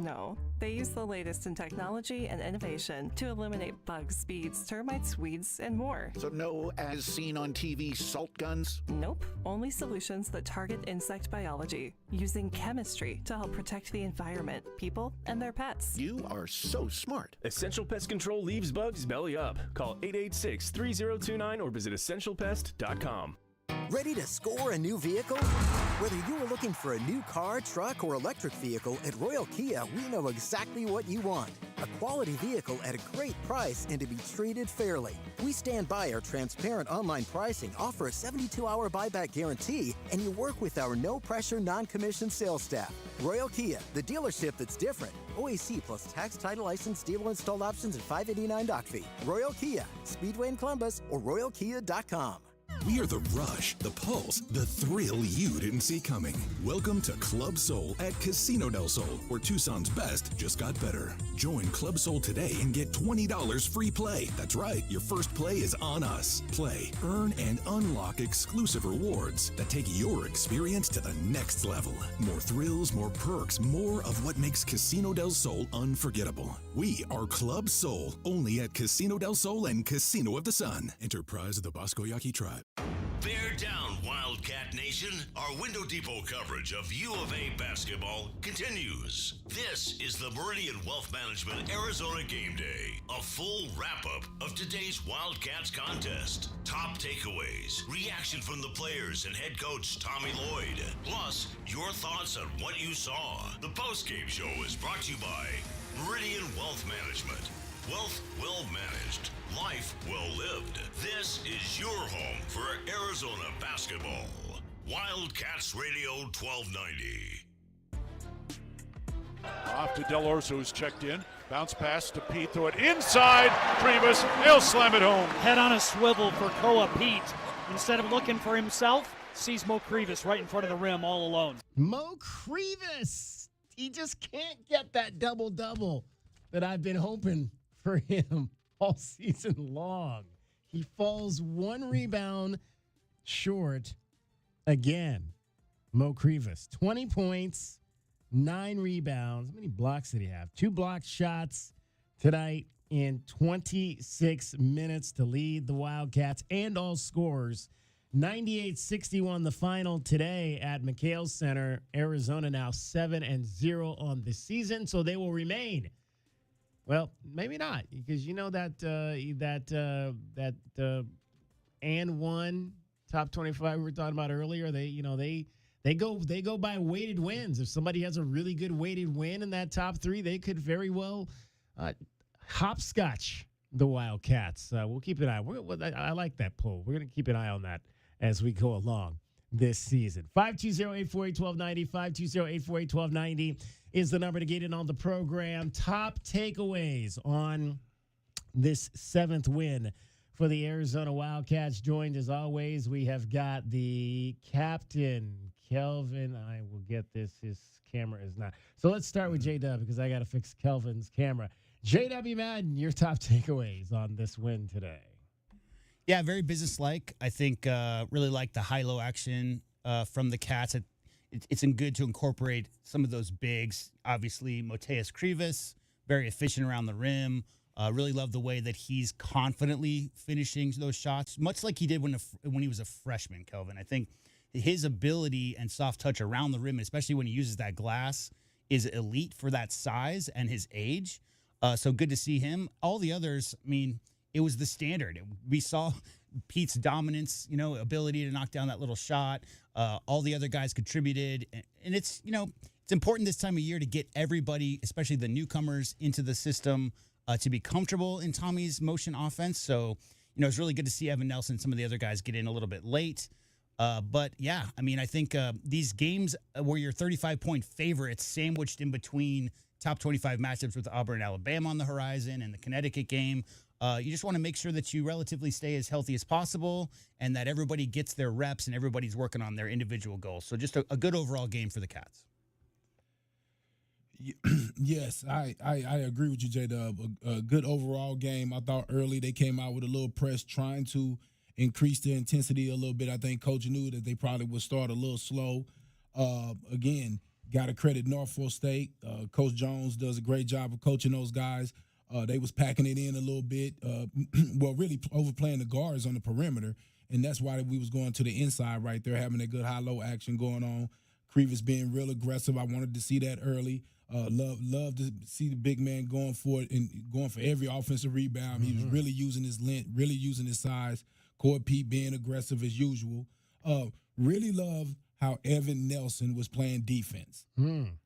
No, they use the latest in technology and innovation to eliminate bugs, bees, termites, weeds, and more. So no as seen on TV salt guns? Nope, only solutions that target insect biology, using chemistry to help protect the environment, people, and their pets. You are so smart. Essential Pest Control leaves bugs belly up. Call 886-3029 or visit essentialpest.com. Ready to score a new vehicle? Whether you are looking for a new car, truck, or electric vehicle, at Royal Kia, we know exactly what you want. A quality vehicle at a great price and to be treated fairly. We stand by our transparent online pricing, offer a 72-hour buyback guarantee, and you work with our no-pressure, non-commissioned sales staff. Royal Kia, the dealership that's different. OAC plus tax, title, license, dealer installed options, and $589 doc fee. Royal Kia, Speedway in Columbus, or royalkia.com. We are the rush, the pulse, the thrill you didn't see coming. Welcome to Club Soul at Casino del Sol, where Tucson's best just got better. Join Club Soul today and get $20 free play. That's right, your first play is on us. Play, earn, and unlock exclusive rewards that take your experience to the next level. More thrills, more perks, more of what makes Casino del Sol unforgettable. We are Club Soul, only at Casino del Sol and Casino of the Sun. Enterprise of the Bosco Yaqui Tribe. Bear down, Wildcat Nation. Our Window Depot coverage of U of A basketball continues. This is the Meridian Wealth Management Arizona Game Day, a full wrap-up of today's Wildcats contest. Top takeaways, reaction from the players and head coach Tommy Lloyd, plus your thoughts on what you saw. The postgame show is brought to you by Meridian Wealth Management. Wealth well managed, life well lived. This is your home for Arizona basketball. Wildcats Radio 1290. Off to Del Orso, who's checked in. Bounce pass to Pete, throw it inside. Krivas, he'll slam it home. Head on a swivel for Koa Pete. Instead of looking for himself, sees Mo Krivas right in front of the rim all alone. Mo Krivas, he just can't get that double-double that I've been hoping for him all season long. He falls one rebound short again. Mo Krivas, 20 points, 9 rebounds. How many blocks did he have? 2 blocked shots tonight in 26 minutes to lead the Wildcats and all scorers. 98-61 the final today at McHale Center. Arizona now 7-0 on the season, so they will remain. Well, maybe not, because you know that and one top 25 we were talking about earlier. They go by weighted wins. If somebody has a really good weighted win in that top 3, they could very well hopscotch the Wildcats. We'll keep an eye. I like that poll. We're going to keep an eye on that as we go along this season. 520-848-1290, 520-848-1290 is the number to get in on the program. Top takeaways on this 7th win for the Arizona Wildcats. Joined as always, we have got the captain, Kelvin. I will get this. His camera is not. So let's start with J-Dub because I got to fix Kelvin's camera. J.W. Madden, your top takeaways on this win today. Yeah, very businesslike. I think really like the high-low action from the Cats. It's good to incorporate some of those bigs. Obviously, Motiejus Krivas, very efficient around the rim. Really love the way that he's confidently finishing those shots, much like he did when he was a freshman, Kelvin. I think his ability and soft touch around the rim, especially when he uses that glass, is elite for that size and his age. So good to see him. All the others, I mean, it was the standard. We saw Pete's dominance, ability to knock down that little shot. All the other guys contributed. And it's important this time of year to get everybody, especially the newcomers, into the system to be comfortable in Tommy's motion offense. So, it's really good to see Evan Nelson and some of the other guys get in a little bit late. But, yeah, I mean, I think these games where you're 35-point favorites sandwiched in between top 25 matchups with Auburn and Alabama on the horizon and the Connecticut game, you just want to make sure that you relatively stay as healthy as possible and that everybody gets their reps and everybody's working on their individual goals. So just a good overall game for the Cats. Yes, I agree with you, J-Dub. A good overall game. I thought early they came out with a little press trying to increase the intensity a little bit. I think Coach knew that they probably would start a little slow. Again, got to credit Norfolk State. Coach Jones does a great job of coaching those guys. They was packing it in a little bit, well, really overplaying the guards on the perimeter, and that's why we was going to the inside right there, having a good high-low action going on. Krivas being real aggressive. I wanted to see that early. Love to see the big man going for it and going for every offensive rebound. He was really using his length, really using his size. Court Pete being aggressive as usual. Really love how Evan Nelson was playing defense.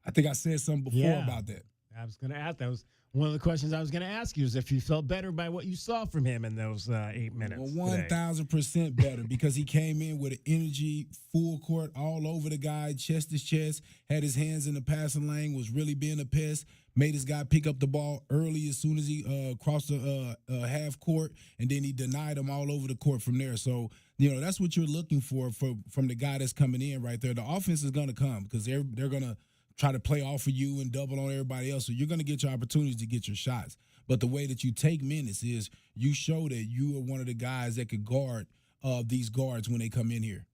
I think I said something before about that. I was going to ask. That was one of the questions I was going to ask you, is if you felt better by what you saw from him in those 8 minutes. Well, 1,000% better, because he came in with an energy, full court, all over the guy, chest to chest, had his hands in the passing lane, was really being a pest, made his guy pick up the ball early as soon as he crossed the half court, and then he denied him all over the court from there. So, that's what you're looking for from the guy that's coming in right there. The offense is going to come because they're going to try to play off of you and double on everybody else. So you're going to get your opportunities to get your shots. But the way that you take minutes is you show that you are one of the guys that could guard these guards when they come in here.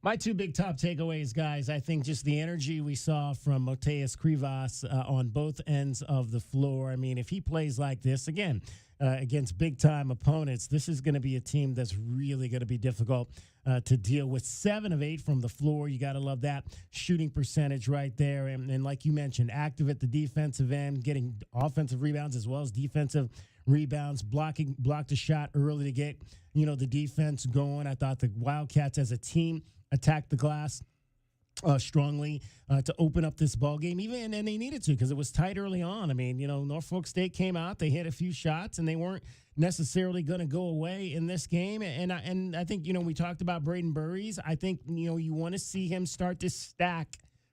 My two big top takeaways, guys, I think just the energy we saw from Motiejus Krivas on both ends of the floor. I mean, if he plays like this, again, against big-time opponents, this is going to be a team that's really going to be difficult to deal with. 7 of 8 from the floor. You got to love that shooting percentage right there. And like you mentioned, active at the defensive end, getting offensive rebounds as well as defensive rebounds, blocked a shot early to get, the defense going. I thought the Wildcats as a team attacked the glass strongly to open up this ball game, and they needed to, because it was tight early on. I mean, Norfolk State came out, they hit a few shots, and they weren't necessarily going to go away in this game. And I think, we talked about Braden Burries. I think, you want to see him start to stack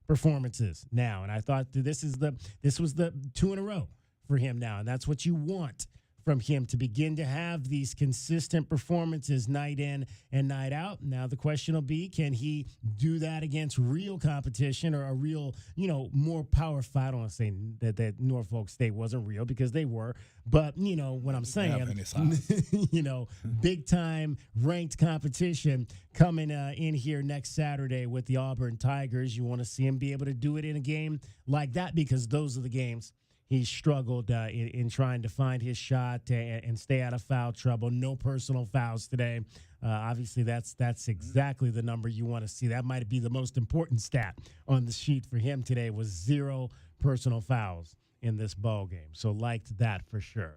performances now. And I thought this was the 2 in a row for him now, and that's what you want from him, to begin to have these consistent performances night in and night out. Now the question will be, can he do that against real competition, or a real, more power fight? I don't want to say that Norfolk State wasn't real, because they were, but what I'm saying, big time ranked competition coming in here next Saturday with the Auburn Tigers. You want to see him be able to do it in a game like that, because those are the games he struggled in trying to find his shot and stay out of foul trouble. No personal fouls today. Obviously, that's exactly the number you want to see. That might be the most important stat on the sheet for him today, was 0 personal fouls in this ball game. So liked that for sure.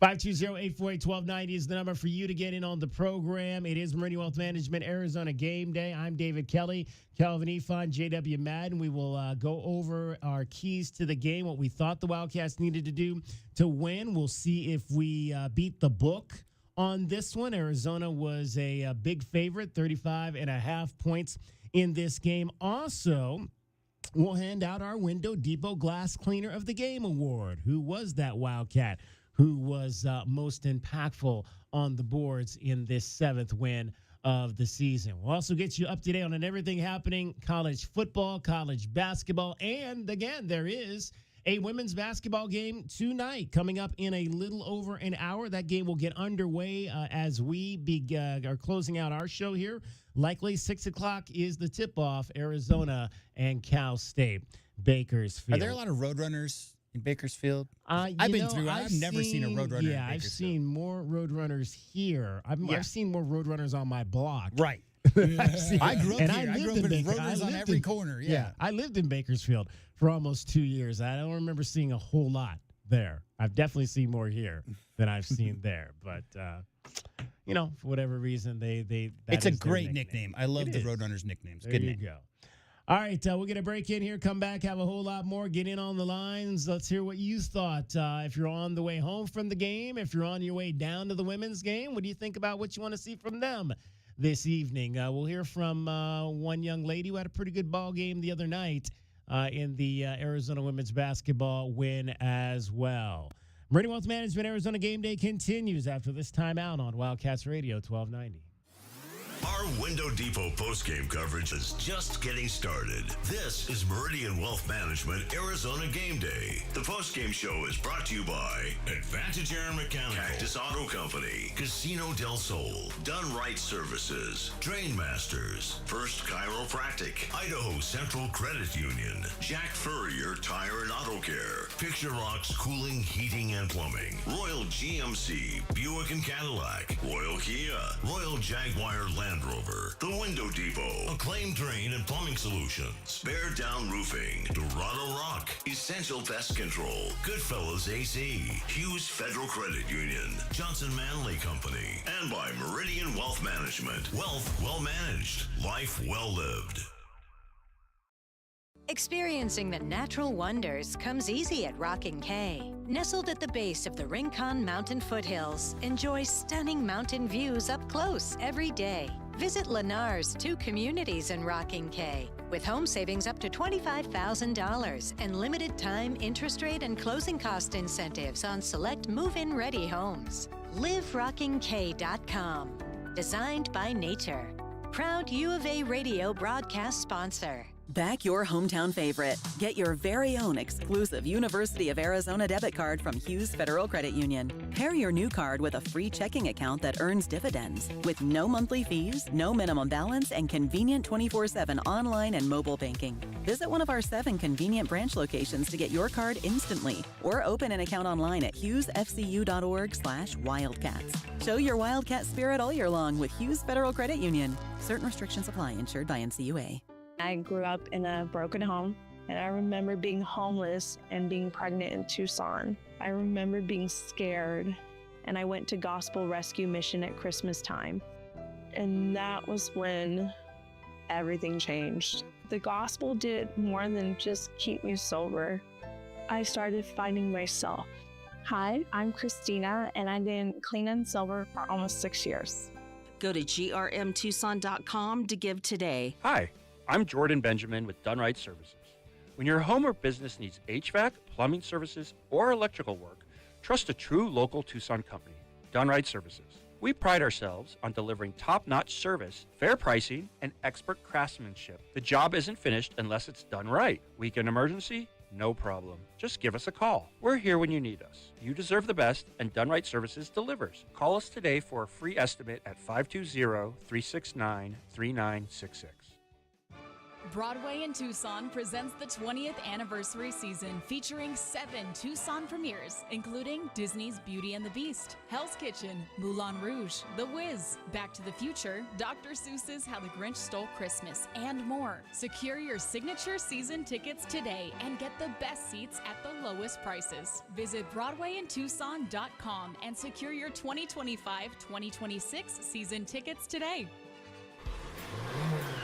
520-848-1290 is the number for you to get in on the program. It is Meridian Wealth Management Arizona Game Day. I'm David Kelly, Calvin Efon, J.W. Madden. We will go over our keys to the game, what we thought the Wildcats needed to do to win. We'll see if we beat the book on this one. Arizona was a big favorite, 35.5 points in this game. Also, we'll hand out our Window Depot Glass Cleaner of the Game Award. Who was that Wildcat who was most impactful on the boards in this 7th win of the season? We'll also get you up to date on everything happening, college football, college basketball, and again, there is a women's basketball game tonight coming up in a little over an hour. That game will get underway as we are closing out our show here. Likely 6 o'clock is the tip-off, Arizona and Cal State, Bakersfield. Are there a lot of Roadrunners in Bakersfield? I've been through it. I've never seen a Roadrunner in Bakersfield. I've seen more Roadrunners here. I've seen more Roadrunners on my block. Right. I grew up here. I grew up in Roadrunners on every corner. Yeah. I lived in Bakersfield for almost 2 years. I don't remember seeing a whole lot there. I've definitely seen more here than I've seen there. But, for whatever reason, it's a great nickname. I love the Roadrunners nicknames. There you go. All right, we'll get a break in here, come back, have a whole lot more, get in on the lines. Let's hear what you thought. If you're on the way home from the game, if you're on your way down to the women's game, what do you think about what you want to see from them this evening? We'll hear from one young lady who had a pretty good ball game the other night in the Arizona women's basketball win as well. Meridian Wealth Management Arizona Game Day continues after this timeout on Wildcats Radio 1290. Our Window Depot postgame coverage is just getting started. This is Meridian Wealth Management Arizona Game Day. The postgame show is brought to you by Advantage Air and Mechanical, Cactus Auto Company, Casino del Sol, Done Right Services, Drain Masters, First Chiropractic, Idaho Central Credit Union, Jack Furrier Tire and Auto Care, Picture Rocks Cooling, Heating and Plumbing, Royal GMC, Buick and Cadillac, Royal Kia, Royal Jaguar Land Rover, The Window Depot, Acclaim Drain and Plumbing Solutions, Bear Down Roofing, Dorado Rock, Essential Pest Control, Goodfellas AC, Hughes Federal Credit Union, Johnson Manley Company, and by Meridian Wealth Management. Wealth well managed, life well lived. Experiencing the natural wonders comes easy at Rockin' Cay. Nestled at the base of the Rincon Mountain foothills, enjoy stunning mountain views up close every day. Visit Lennar's 2 communities in Rockin' Cay with home savings up to $25,000 and limited time interest rate and closing cost incentives on select move-in ready homes. LiveRockingCay.com. Designed by nature. Proud U of A radio broadcast sponsor. Back your hometown favorite. Get your very own exclusive University of Arizona debit card from Hughes Federal Credit Union. Pair your new card with a free checking account that earns dividends with no monthly fees, no minimum balance, and convenient 24/7 online and mobile banking. Visit one of our 7 convenient branch locations to get your card instantly or open an account online at hughesfcu.org/wildcats. Show your Wildcat spirit all year long with Hughes Federal Credit Union. Certain restrictions apply. Insured by NCUA. I grew up in a broken home, and I remember being homeless and being pregnant in Tucson. I remember being scared, and I went to Gospel Rescue Mission at Christmas time. And that was when everything changed. The gospel did more than just keep me sober. I started finding myself. Hi, I'm Christina, and I've been clean and sober for almost 6 years. Go to grmtucson.com to give today. Hi, I'm Jordan Benjamin with Done Right Services. When your home or business needs HVAC, plumbing services, or electrical work, trust a true local Tucson company, Done Right Services. We pride ourselves on delivering top-notch service, fair pricing, and expert craftsmanship. The job isn't finished unless it's done right. Weekend emergency? No problem. Just give us a call. We're here when you need us. You deserve the best, and Done Right Services delivers. Call us today for a free estimate at 520-369-3966. Broadway in Tucson presents the 20th anniversary season featuring 7 Tucson premieres, including Disney's Beauty and the Beast, Hell's Kitchen, Moulin Rouge, The Wiz, Back to the Future, Dr. Seuss's How the Grinch Stole Christmas, and more. Secure your signature season tickets today and get the best seats at the lowest prices. Visit BroadwayInTucson.com and secure your 2025-2026 season tickets today.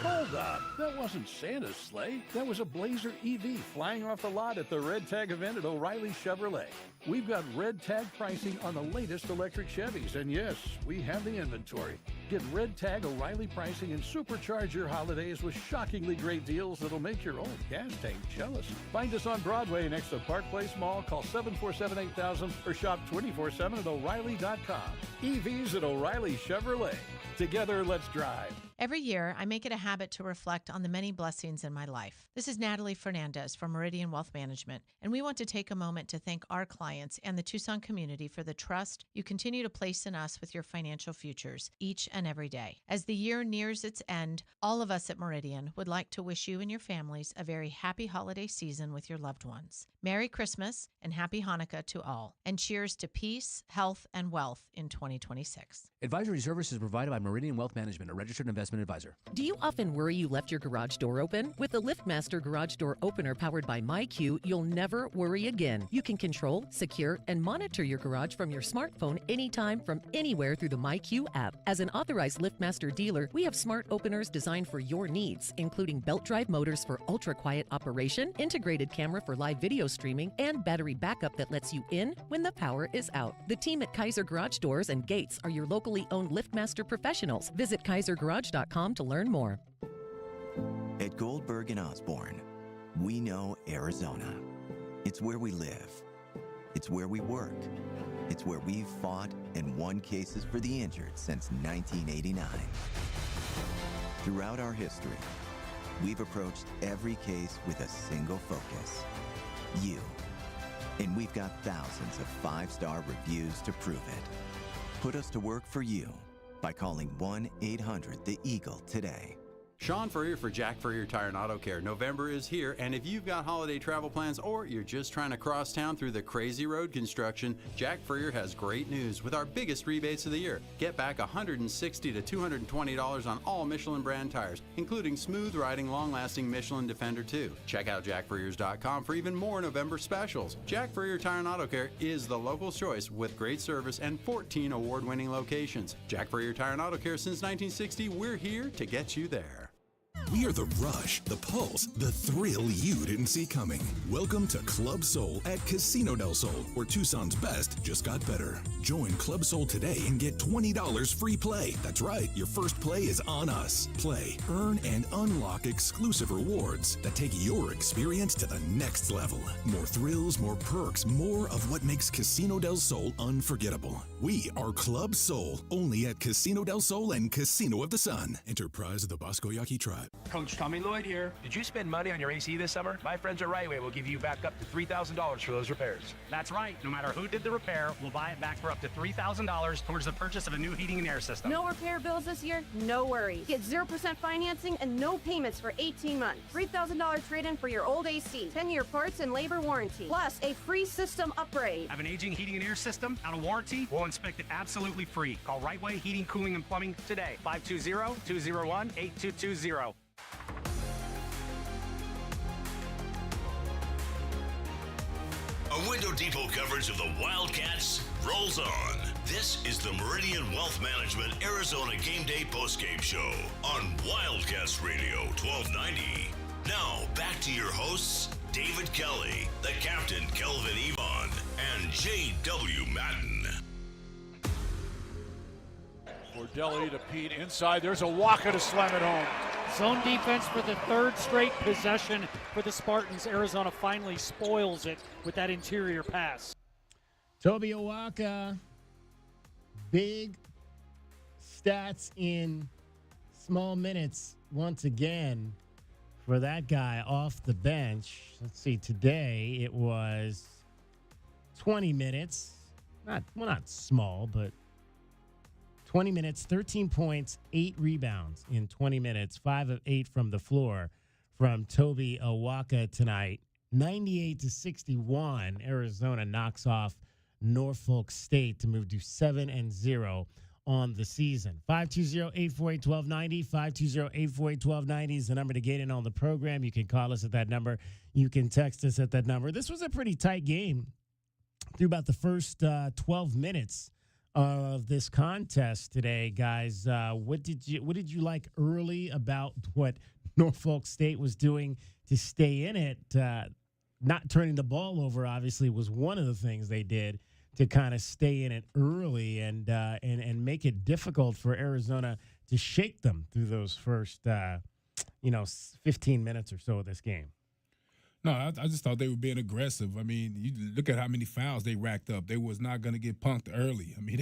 Hold up, that wasn't Santa's sleigh. That was a Blazer EV flying off the lot at the Red Tag event at O'Reilly Chevrolet. We've got Red Tag pricing on the latest electric Chevys, and yes, we have the inventory. Get Red Tag O'Reilly pricing and supercharge your holidays with shockingly great deals that'll make your old gas tank jealous. Find us on Broadway next to Park Place Mall. Call 747-8000 or shop 24/7 at O'Reilly.com. EVs at O'Reilly Chevrolet. Together, let's drive. Every year, I make it a habit to reflect on the many blessings in my life. This is Natalie Fernandez from Meridian Wealth Management, and we want to take a moment to thank our clients and the Tucson community for the trust you continue to place in us with your financial futures each and every day. As the year nears its end, all of us at Meridian would like to wish you and your families a very happy holiday season with your loved ones. Merry Christmas and Happy Hanukkah to all, and cheers to peace, health, and wealth in 2026. Advisory services provided by Meridian Wealth Management, a registered investment advisor. Do you often worry you left your garage door open? With the LiftMaster Garage Door Opener powered by MyQ, you'll never worry again. You can control, secure, and monitor your garage from your smartphone anytime from anywhere through the MyQ app. As an authorized LiftMaster dealer, we have smart openers designed for your needs, including belt drive motors for ultra-quiet operation, integrated camera for live video streaming, and battery backup that lets you in when the power is out. The team at Kaiser Garage Doors and Gates are your locally owned LiftMaster professionals. Visit KaiserGarage.com to learn more. At Goldberg and Osborne, we know Arizona. It's where we live. It's where we work. It's where we've fought and won cases for the injured since 1989. Throughout our history, we've approached every case with a single focus: you. And we've got thousands of 5-star reviews to prove it. Put us to work for you by calling 1-800-THE-EAGLE today. Sean Furrier for Jack Furrier Tire and Auto Care. November is here, and if you've got holiday travel plans or you're just trying to cross town through the crazy road construction, Jack Furrier has great news with our biggest rebates of the year. Get back $160 to $220 on all Michelin brand tires, including smooth riding, long-lasting Michelin Defender 2. Check out jackfurriers.com for even more November specials. Jack Furrier Tire and Auto Care is the local choice with great service and 14 award-winning locations. Jack Furrier Tire and Auto Care since 1960. We're here to get you there. We are the rush, the pulse, the thrill you didn't see coming. Welcome to Club Soul at Casino del Sol, where Tucson's best just got better. Join Club Soul today and get $20 free play. That's right, your first play is on us. Play, earn, and unlock exclusive rewards that take your experience to the next level. More thrills, more perks, more of what makes Casino del Sol unforgettable. We are Club Soul, only at Casino del Sol and Casino of the Sun. Enterprise of the Bosco Yaqui Tribe. Coach Tommy Lloyd here. Did you spend money on your AC this summer? My friends at Rightway will give you back up to $3,000 for those repairs. That's right. No matter who did the repair, we'll buy it back for up to $3,000 towards the purchase of a new heating and air system. No repair bills this year? No worries. Get 0% financing and no payments for 18 months. $3,000 trade-in for your old AC. 10-year parts and labor warranty. Plus a free system upgrade. Have an aging heating and air system out of warranty? We'll inspect it absolutely free. Call Rightway Heating, Cooling, and Plumbing today. 520-201-8220. A Window Depot coverage of the Wildcats rolls on. This is the Meridian Wealth Management Arizona Gameday postgame show on Wildcats Radio 1290. Now, back to your hosts, David Kelly, the captain Kelvin Yvonne, and J.W. Madden. Bordelli to Pete inside. There's a Waka to slam it home. Zone defense for the third straight possession for the Spartans. Arizona finally spoils it with that interior pass. Toby Owaka, big stats in small minutes once again for that guy off the bench. Let's see, today it was 20 minutes. Not small, but 20 minutes, 13 points, 8 rebounds in 20 minutes, 5 of 8 from the floor from Toby Owaka tonight. 98-61, Arizona knocks off Norfolk State to move to 7-0 on the season. 520-848-1290, 520-848-1290 is the number to get in on the program. You can call us at that number. You can text us at that number. This was a pretty tight game through about the first 12 minutes of this contest today, guys. What did you like early about what Norfolk State was doing to stay in it? Not turning the ball over, obviously, was one of the things they did to kind of stay in it early and make it difficult for Arizona to shake them through those first 15 minutes or so of this game. No, I just thought they were being aggressive. I mean, you look at how many fouls they racked up. They was not going to get punked early. I mean,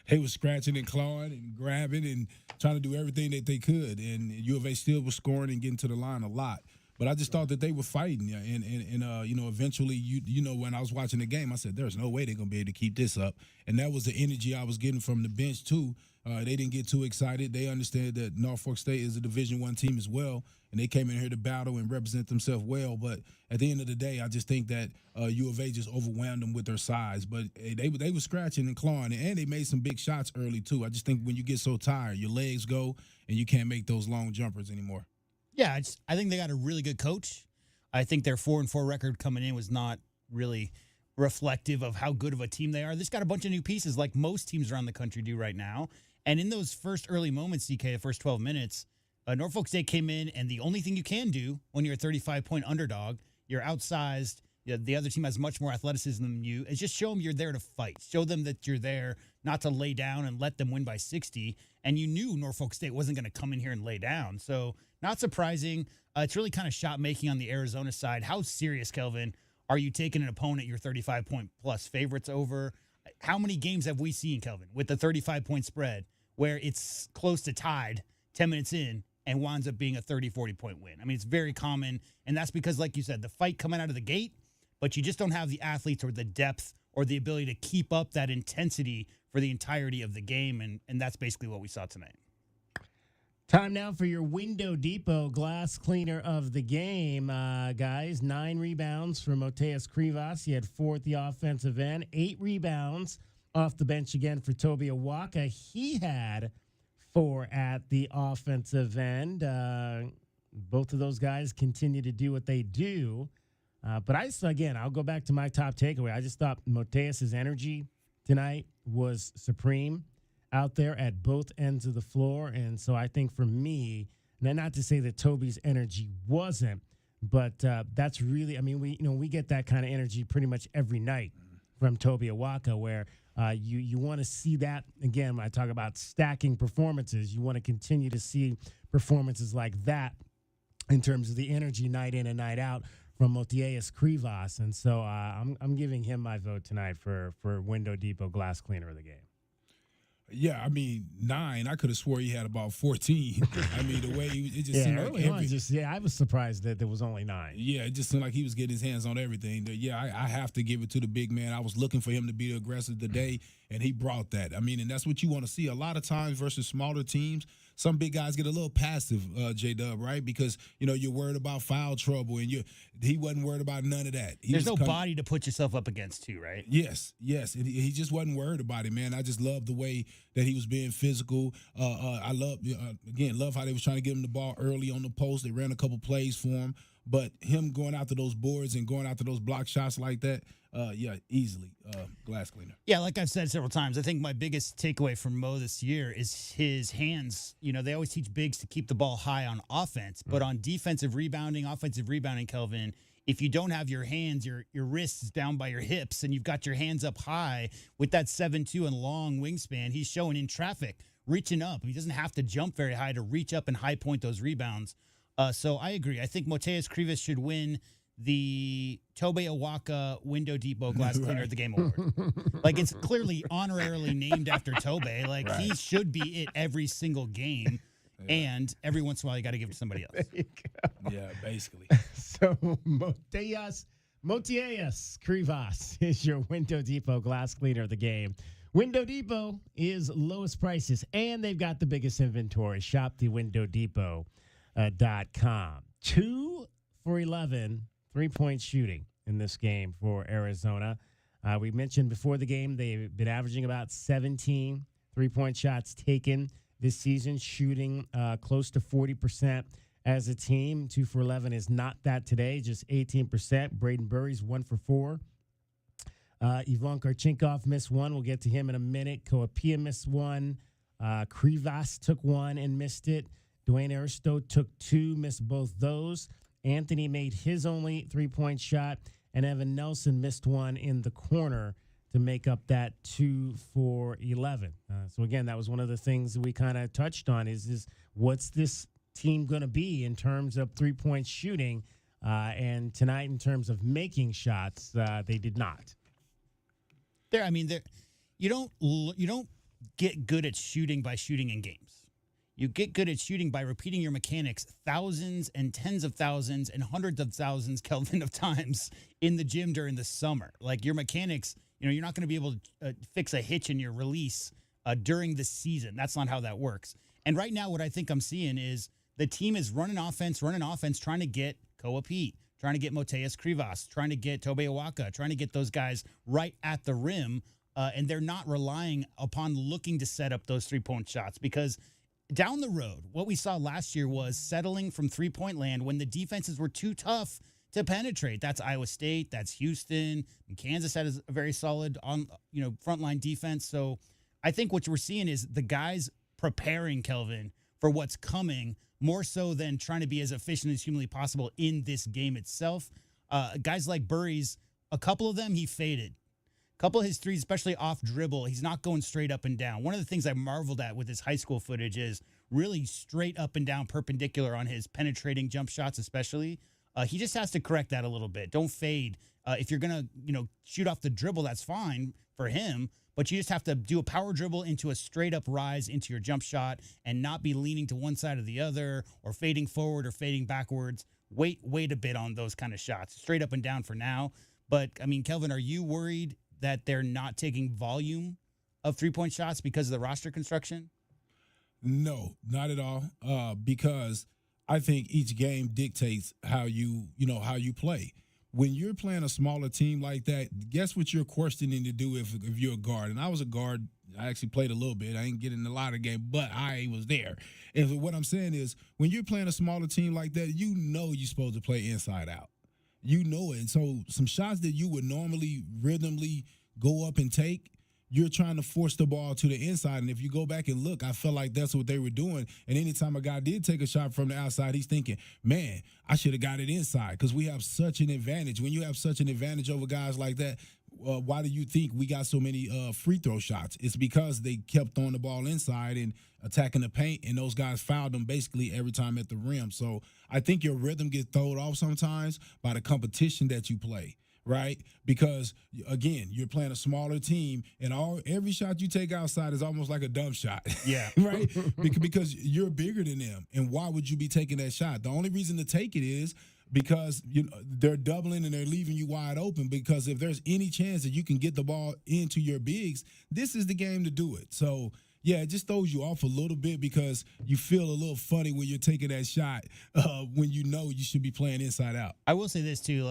they was scratching and clawing and grabbing and trying to do everything that they could. And U of A still was scoring and getting to the line a lot. But I just thought that they were fighting. And eventually, when I was watching the game, I said, there's no way they're going to be able to keep this up. And that was the energy I was getting from the bench, too. They didn't get too excited. They understand that Norfolk State is a Division I team as well, and they came in here to battle and represent themselves well. But at the end of the day, I just think that U of A just overwhelmed them with their size. But they were scratching and clawing, and they made some big shots early, too. I just think when you get so tired, your legs go, and you can't make those long jumpers anymore. Yeah, I think they got a really good coach. I think their 4-4 record coming in was not really reflective of how good of a team they are. They just got a bunch of new pieces like most teams around the country do right now. And in those first early moments, DK, the first 12 minutes, Norfolk State came in, and the only thing you can do when you're a 35-point underdog, you're outsized, the other team has much more athleticism than you, is just show them you're there to fight. Show them that you're there not to lay down and let them win by 60. And you knew Norfolk State wasn't going to come in here and lay down. So not surprising. It's really kind of shot-making on the Arizona side. How serious, Kelvin, are you taking an opponent you're 35-point-plus favorites over? How many games have we seen, Kelvin, with the 35-point spread where it's close to tied 10 minutes in and winds up being a 30, 40-point win. I mean, it's very common, and that's because, like you said, the fight coming out of the gate, but you just don't have the athletes or the depth or the ability to keep up that intensity for the entirety of the game, and that's basically what we saw tonight. Time now for your Window Depot glass cleaner of the game, guys. 9 rebounds for Motiejus Krivas. He had 4 at the offensive end. 8 rebounds off the bench again for Toby Awaka. He had 4 at the offensive end. Both of those guys continue to do what they do. But I'll go back to my top takeaway. I just thought Motiejus' energy tonight was supreme out there at both ends of the floor. And so I think for me, now not to say that Toby's energy wasn't, but that's really, I mean, we get that kind of energy pretty much every night from Toby Awaka, where you want to see that, again, when I talk about stacking performances, you want to continue to see performances like that in terms of the energy night in and night out from Motiejus Krivas. And so I'm giving him my vote tonight for Window Depot glass cleaner of the game. Yeah, I mean, 9. I could have swore he had about 14. I mean, the way it just seemed like I was surprised that there was only 9. Yeah, it just seemed like he was getting his hands on everything. I have to give it to the big man. I was looking for him to be aggressive today, and he brought that. I mean, and that's what you want to see. A lot of times versus smaller teams, some big guys get a little passive, J-Dub, right? Because, you're worried about foul trouble, and he wasn't worried about none of that. There's no body to put yourself up against, too, right? Yes. And he just wasn't worried about it, man. I just love the way that he was being physical. I love how they was trying to get him the ball early on the post. They ran a couple plays for him. But him going after those boards and going after those block shots like that, easily glass cleaner. Yeah, like I've said several times, I think my biggest takeaway from Mo this year is his hands. They always teach bigs to keep the ball high on offense, but on offensive rebounding, Kelvin, if you don't have your hands, your wrists down by your hips, and you've got your hands up high with that 7'2" and long wingspan, he's showing in traffic, reaching up. He doesn't have to jump very high to reach up and high point those rebounds. So I agree. I think Motiejus Krivas should win the Toby Awaka Window Depot Glass Cleaner of the Game Award. Like, it's clearly honorarily named after Toby. Like, he should be it every single game. Yeah. And every once in a while, you got to give it to somebody else. There you go. Yeah, basically. So, Motiejus Krivas is your Window Depot Glass Cleaner of the game. Window Depot is lowest prices, and they've got the biggest inventory. Shop the windowdepot.com. 2 for 11 3-point shooting in this game for Arizona. We mentioned before the game they've been averaging about 17 3-point shots taken this season, shooting close to 40% as a team. 2 for 11 is not that today, just 18%. Braden Burry's 1 for 4. Ivan Karchinkov missed 1. We'll get to him in a minute. Koapia missed 1. Krivas took 1 and missed it. Dwayne Aristo took 2, missed both those. Anthony made his only 3-point shot, and Evan Nelson missed 1 in the corner to make up that 2 for 11. So, again, that was one of the things that we kind of touched on is what's this team going to be in terms of 3-point shooting? And tonight, in terms of making shots, they did not. You don't get good at shooting by shooting in games. You get good at shooting by repeating your mechanics thousands and tens of thousands and hundreds of thousands, Kelvin, of times in the gym during the summer. Like, your mechanics, you're not going to be able to fix a hitch in your release during the season. That's not how that works. And right now, what I think I'm seeing is the team is running offense, trying to get Koa Pete, trying to get Motiejus Krivas, trying to get Toby Awaka, trying to get those guys right at the rim. And they're not relying upon looking to set up those 3-point shots, because down the road, what we saw last year was settling from 3-point land when the defenses were too tough to penetrate. That's Iowa State. That's Houston. And Kansas had a very solid frontline defense. So I think what we're seeing is the guys preparing, Kelvin, for what's coming more so than trying to be as efficient as humanly possible in this game itself. Guys like Burry's, a couple of them, he faded. A couple of his threes, especially off dribble, he's not going straight up and down. One of the things I marveled at with his high school footage is really straight up and down perpendicular on his penetrating jump shots especially. He just has to correct that a little bit. Don't fade. If you're going to, shoot off the dribble, that's fine for him. But you just have to do a power dribble into a straight-up rise into your jump shot and not be leaning to one side or the other or fading forward or fading backwards. Wait a bit on those kind of shots. Straight up and down for now. But, Kelvin, are you worried that they're not taking volume of three-point shots because of the roster construction? No, not at all. Because I think each game dictates how you play. When you're playing a smaller team like that, guess what you're questioning to do if you're a guard? And I was a guard. I actually played a little bit. I didn't get in a lot of games, but I was there. And what I'm saying is when you're playing a smaller team like that, you're supposed to play inside out. You know it. And so some shots that you would normally rhythmically go up and take, you're trying to force the ball to the inside. And if you go back and look, I felt like that's what they were doing. And anytime a guy did take a shot from the outside, he's thinking, man, I should have got it inside because we have such an advantage. When you have such an advantage over guys like that, why do you think we got so many free throw shots? It's because they kept throwing the ball inside and attacking the paint, and those guys fouled them basically every time at the rim. So I think your rhythm gets thrown off sometimes by the competition that you play. Right? Because, again, you're playing a smaller team, and every shot you take outside is almost like a dumb shot. Yeah. Right? Because you're bigger than them, and why would you be taking that shot? The only reason to take it is because they're doubling and they're leaving you wide open, because if there's any chance that you can get the ball into your bigs, this is the game to do it. So, yeah, it just throws you off a little bit because you feel a little funny when you're taking that shot when you know you should be playing inside out. I will say this, too,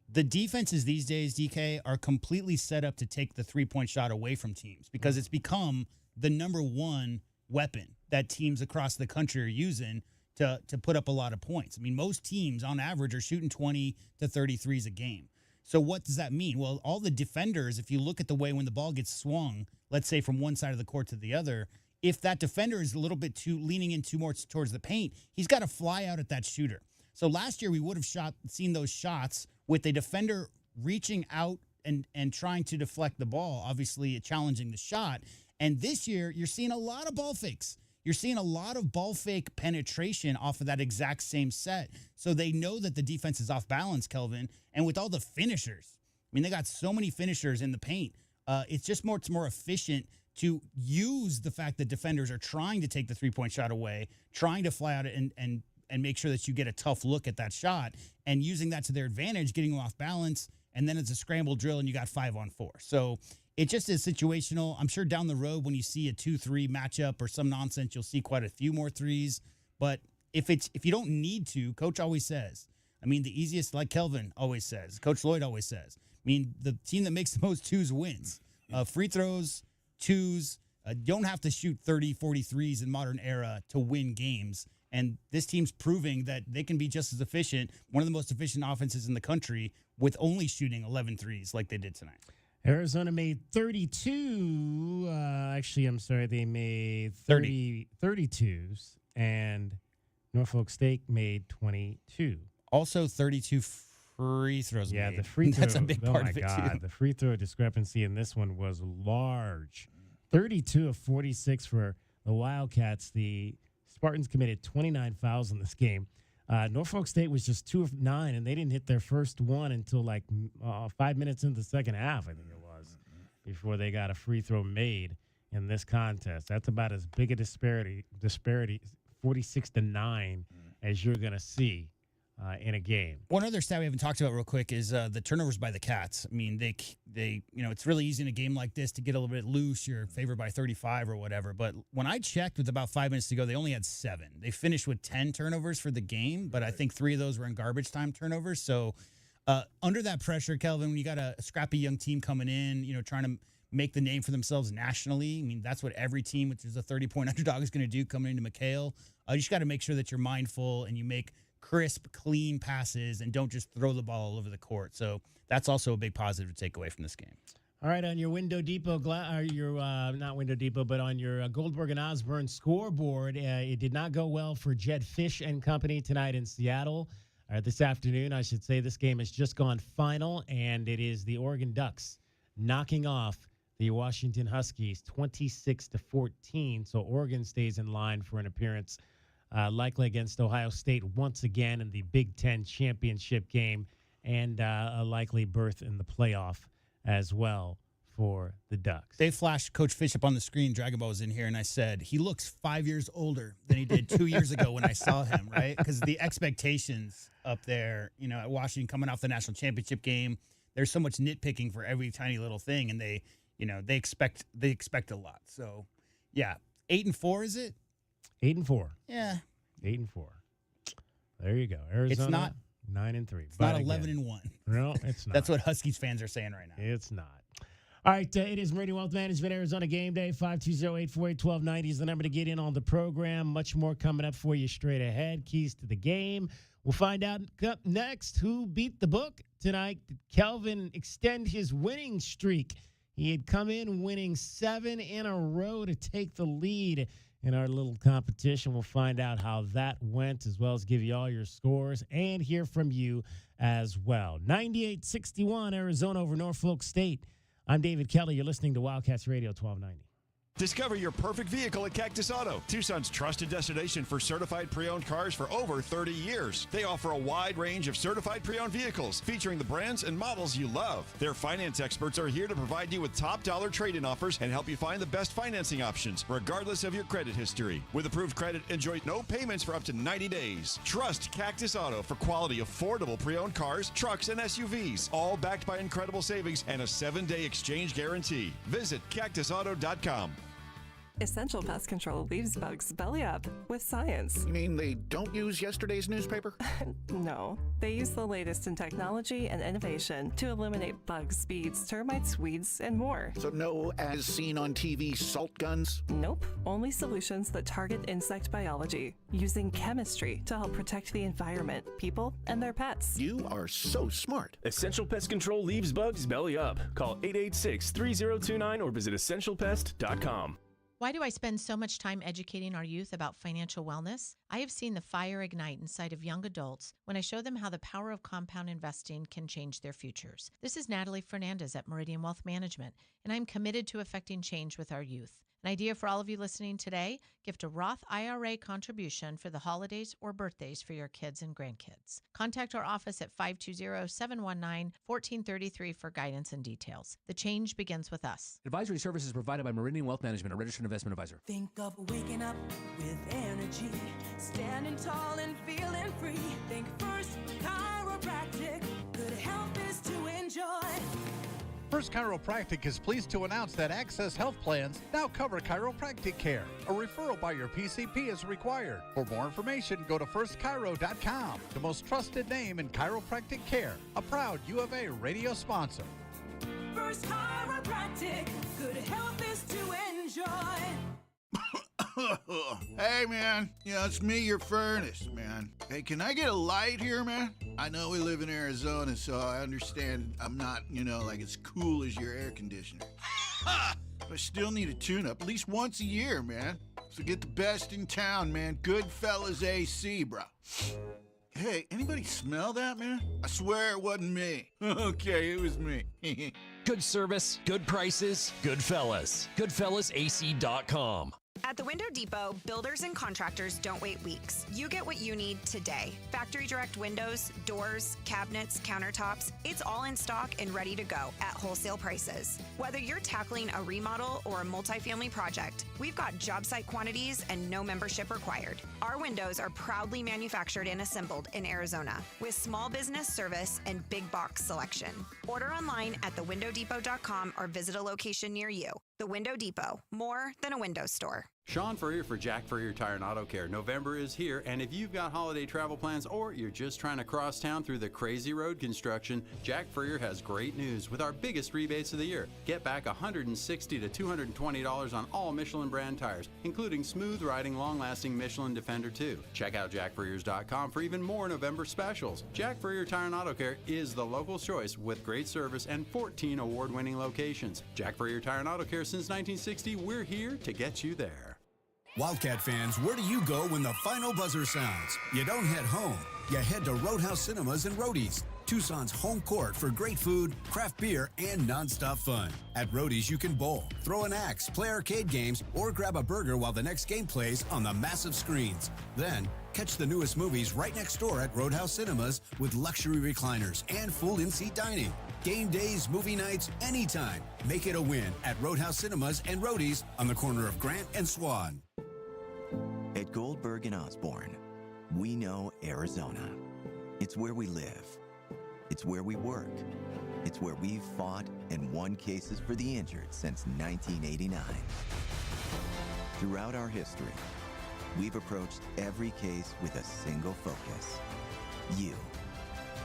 the defenses these days, DK, are completely set up to take the three-point shot away from teams because it's become the number one weapon that teams across the country are using to put up a lot of points. Most teams on average are shooting 20 to 33s a game. So what does that mean? Well, all the defenders, if you look at the way when the ball gets swung, let's say from one side of the court to the other, if that defender is a little bit too leaning in too more towards the paint, he's got to fly out at that shooter. So last year we would have seen those shots with the defender reaching out and trying to deflect the ball, obviously challenging the shot. And this year, you're seeing a lot of ball fakes. You're seeing a lot of ball fake penetration off of that exact same set. So they know that the defense is off balance, Kelvin. And with all the finishers, they got so many finishers in the paint. It's more efficient to use the fact that defenders are trying to take the three-point shot away, trying to fly out and make sure that you get a tough look at that shot, and using that to their advantage, getting them off balance, and then it's a scramble drill, and you got 5-on-4. So it just is situational. I'm sure down the road when you see a 2-3 matchup or some nonsense, you'll see quite a few more threes. But if you don't need to, Coach always says, the easiest, like Kelvin always says, Coach Lloyd always says, the team that makes the most twos wins. Free throws, twos, don't have to shoot 30, 40 threes in modern era to win games. And this team's proving that they can be just as efficient, one of the most efficient offenses in the country, with only shooting 11 threes like they did tonight. Arizona made 32. They made 32s. And Norfolk State made 22. Also 32 free throws made. Yeah, the free throw. That's a big part of it, too. The free throw discrepancy in this one was large. 32 of 46 for the Wildcats. The Spartans committed 29 fouls in this game. Norfolk State was just 2 of 9, and they didn't hit their first one until 5 minutes into the second half, I think it was, before they got a free throw made in this contest. That's about as big a disparity, 46-9, as you're going to see in a game. One other stat we haven't talked about real quick is the turnovers by the Cats. They it's really easy in a game like this to get a little bit loose. You're favored by 35 or whatever. But when I checked with about 5 minutes to go, they only had 7. They finished with 10 turnovers for the game, but I think 3 of those were in garbage time turnovers. So under that pressure, Kelvin, when you got a scrappy young team coming in, trying to make the name for themselves nationally, that's what every team, which is a 30-point underdog, is going to do coming into McHale. You just got to make sure that you're mindful and you make crisp, clean passes and don't just throw the ball all over the court. So that's also a big positive to take away from this game. All right, on your Window Depot, not Window Depot, but on your Goldberg and Osborne scoreboard, it did not go well for Jed Fish and company tonight in Seattle. This afternoon, I should say, this game has just gone final, and it is the Oregon Ducks knocking off the Washington Huskies 26-14. So Oregon stays in line for an appearance likely against Ohio State once again in the Big Ten championship game, and a likely berth in the playoff as well for the Ducks. They flashed Coach Fish up on the screen. Dragon Ball was in here, and I said, he looks 5 years older than he did 2 years ago when I saw him, right? Because the expectations up there, at Washington coming off the national championship game, there's so much nitpicking for every tiny little thing, and they expect a lot. So, yeah, 8-4 is it? 8-4. Yeah, 8-4. There you go. Arizona. It's not 9-3. It's not 11-1. No, it's not. That's what Huskies fans are saying right now. It's not. All right, it is Meridian Wealth Management, Arizona Game Day. 520-848-1290 is the number to get in on the program. Much more coming up for you straight ahead. Keys to the game. We'll find out up next who beat the book tonight. Did Kelvin extend his winning streak? He had come in winning 7 in a row to take the lead in our little competition. We'll find out how that went, as well as give you all your scores and hear from you as well. 98-61, Arizona over Norfolk State. I'm David Kelly. You're listening to Wildcats Radio 1290. Discover your perfect vehicle at Cactus Auto, Tucson's trusted destination for certified pre-owned cars for over 30 years. They offer a wide range of certified pre-owned vehicles featuring the brands and models you love. Their finance experts are here to provide you with top dollar trade-in offers and help you find the best financing options, regardless of your credit history. With approved credit, enjoy no payments for up to 90 days. Trust Cactus Auto for quality, affordable pre-owned cars, trucks, and SUVs, all backed by incredible savings and a 7-day exchange guarantee. Visit cactusauto.com. Essential Pest Control leaves bugs belly up with science. You mean they don't use yesterday's newspaper? No, they use the latest in technology and innovation to eliminate bugs, bees, termites, weeds, and more. So no as seen on TV salt guns? Nope, only solutions that target insect biology, using chemistry to help protect the environment, people, and their pets. You are so smart. Essential Pest Control leaves bugs belly up. Call 886-3029 or visit essentialpest.com. Why do I spend so much time educating our youth about financial wellness? I have seen the fire ignite inside of young adults when I show them how the power of compound investing can change their futures. This is Natalie Fernandez at Meridian Wealth Management, and I'm committed to affecting change with our youth. An idea for all of you listening today, gift a Roth IRA contribution for the holidays or birthdays for your kids and grandkids. Contact our office at 520-719-1433 for guidance and details. The change begins with us. Advisory services provided by Meridian Wealth Management, a registered investment advisor. Think of waking up with energy, standing tall and feeling free. Think First Chiropractic, good health is to enjoy. First Chiropractic is pleased to announce that Access Health Plans now cover chiropractic care. A referral by your PCP is required. For more information, go to firstchiro.com, the most trusted name in chiropractic care. A proud U of A radio sponsor. First Chiropractic, good health is to enjoy. Hey, man. It's me, your furnace, man. Hey, can I get a light here, man? I know we live in Arizona, so I understand I'm not, like as cool as your air conditioner. But I still need a tune-up at least once a year, man. So get the best in town, man. Goodfellas AC, bro. Hey, anybody smell that, man? I swear it wasn't me. Okay, it was me. Good service, good prices, Goodfellas. GoodfellasAC.com. At the Window Depot, builders and contractors don't wait weeks. You get what you need today. Factory direct windows, doors, cabinets, countertops, it's all in stock and ready to go at wholesale prices. Whether you're tackling a remodel or a multifamily project, we've got job site quantities and no membership required. Our windows are proudly manufactured and assembled in Arizona with small business service and big box selection. Order online at thewindowdepot.com or visit a location near you. The Window Depot, more than a window store. Sean Furrier for Jack Furrier Tire and Auto Care. November is here, and if you've got holiday travel plans or you're just trying to cross town through the crazy road construction, Jack Furrier has great news with our biggest rebates of the year. Get back $160 to $220 on all Michelin brand tires, including smooth riding, long-lasting Michelin Defender 2. Check out jackfurriers.com for even more November specials. Jack Furrier Tire and Auto Care is the local choice with great service and 14 award-winning locations. Jack Furrier Tire and Auto Care since 1960. We're here to get you there. Wildcat fans, where do you go when the final buzzer sounds? You don't head home. You head to Roadhouse Cinemas and Roadies. Tucson's home court for great food, craft beer, and nonstop fun. At Roadie's, you can bowl, throw an axe, play arcade games, or grab a burger while the next game plays on the massive screens. Then, catch the newest movies right next door at Roadhouse Cinemas with luxury recliners and full in-seat dining. Game days, movie nights, anytime. Make it a win at Roadhouse Cinemas and Roadie's on the corner of Grant and Swan. At Goldberg and Osborne, we know Arizona. It's where we live. It's where we work. It's where we've fought and won cases for the injured since 1989. Throughout our history, we've approached every case with a single focus: you.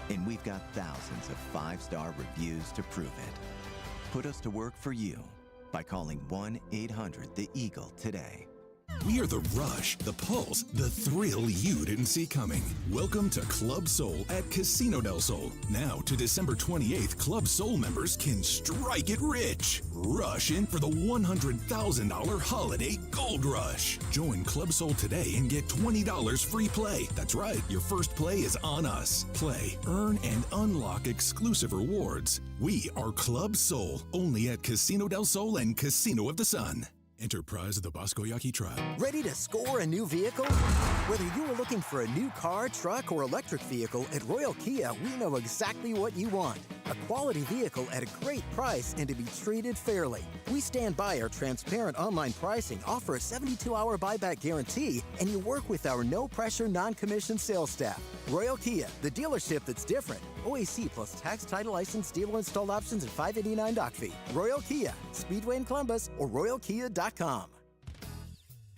And we've got thousands of 5-star reviews to prove it. Put us to work for you by calling 1-800-THE-EAGLE today. We are the rush, the pulse, the thrill you didn't see coming. Welcome to Club Soul at Casino del Sol. Now to December 28th, Club Soul members can strike it rich. Rush in for the $100,000 holiday gold rush. Join Club Soul today and get $20 free play. That's right, your first play is on us. Play, earn, and unlock exclusive rewards. We are Club Soul, only at Casino del Sol and Casino of the Sun. Enterprise of the Bosco Yaqui Tribe. Ready to score a new vehicle? Whether you are looking for a new car, truck, or electric vehicle, at Royal Kia, we know exactly what you want. A quality vehicle at a great price and to be treated fairly. We stand by our transparent online pricing, offer a 72-hour buyback guarantee, and you work with our no-pressure, non-commissioned sales staff. Royal Kia, the dealership that's different. OAC plus tax, title, license, dealer installed options, and $589 doc fee. Royal Kia, Speedway in Columbus, or RoyalKia.com.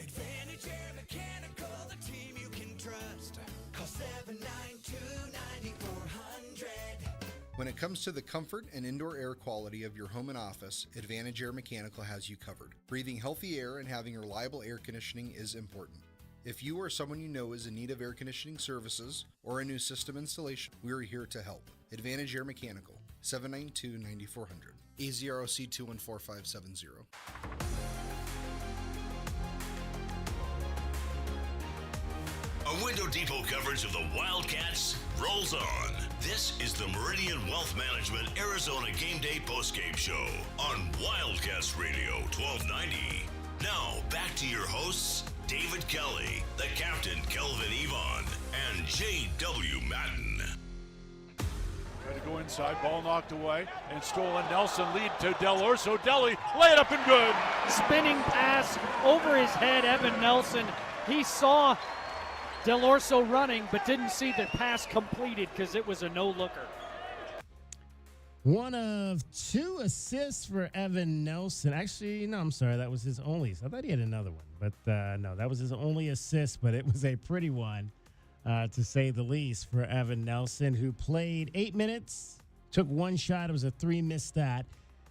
Advantage Air Mechanical, the team you can trust. Call 792-9400. When it comes to the comfort and indoor air quality of your home and office, Advantage Air Mechanical has you covered. Breathing healthy air and having reliable air conditioning is important. If you or someone you know is in need of air conditioning services or a new system installation, we are here to help. Advantage Air Mechanical, 792-9400, AZROC 214570. A Window Depot coverage of the Wildcats rolls on. This is the Meridian Wealth Management Arizona Game Day postgame show on Wildcats Radio 1290. Now, back to your hosts, David Kelly, the captain, Kelvin Yvonne, and J.W. Madden. Try to go inside, ball knocked away, and stolen. Nelson lead to Del Orso. Deli, lay it up and good. Spinning pass over his head, Evan Nelson. He saw Del Orso running, but didn't see the pass completed because it was a no-looker. One of 2 assists for Evan Nelson. Actually, no, I'm sorry. That was his only. I thought he had another one. But no, that was his only assist, but it was a pretty one, to say the least, for Evan Nelson, who played 8 minutes, took 1 shot. It was a 3-miss stat.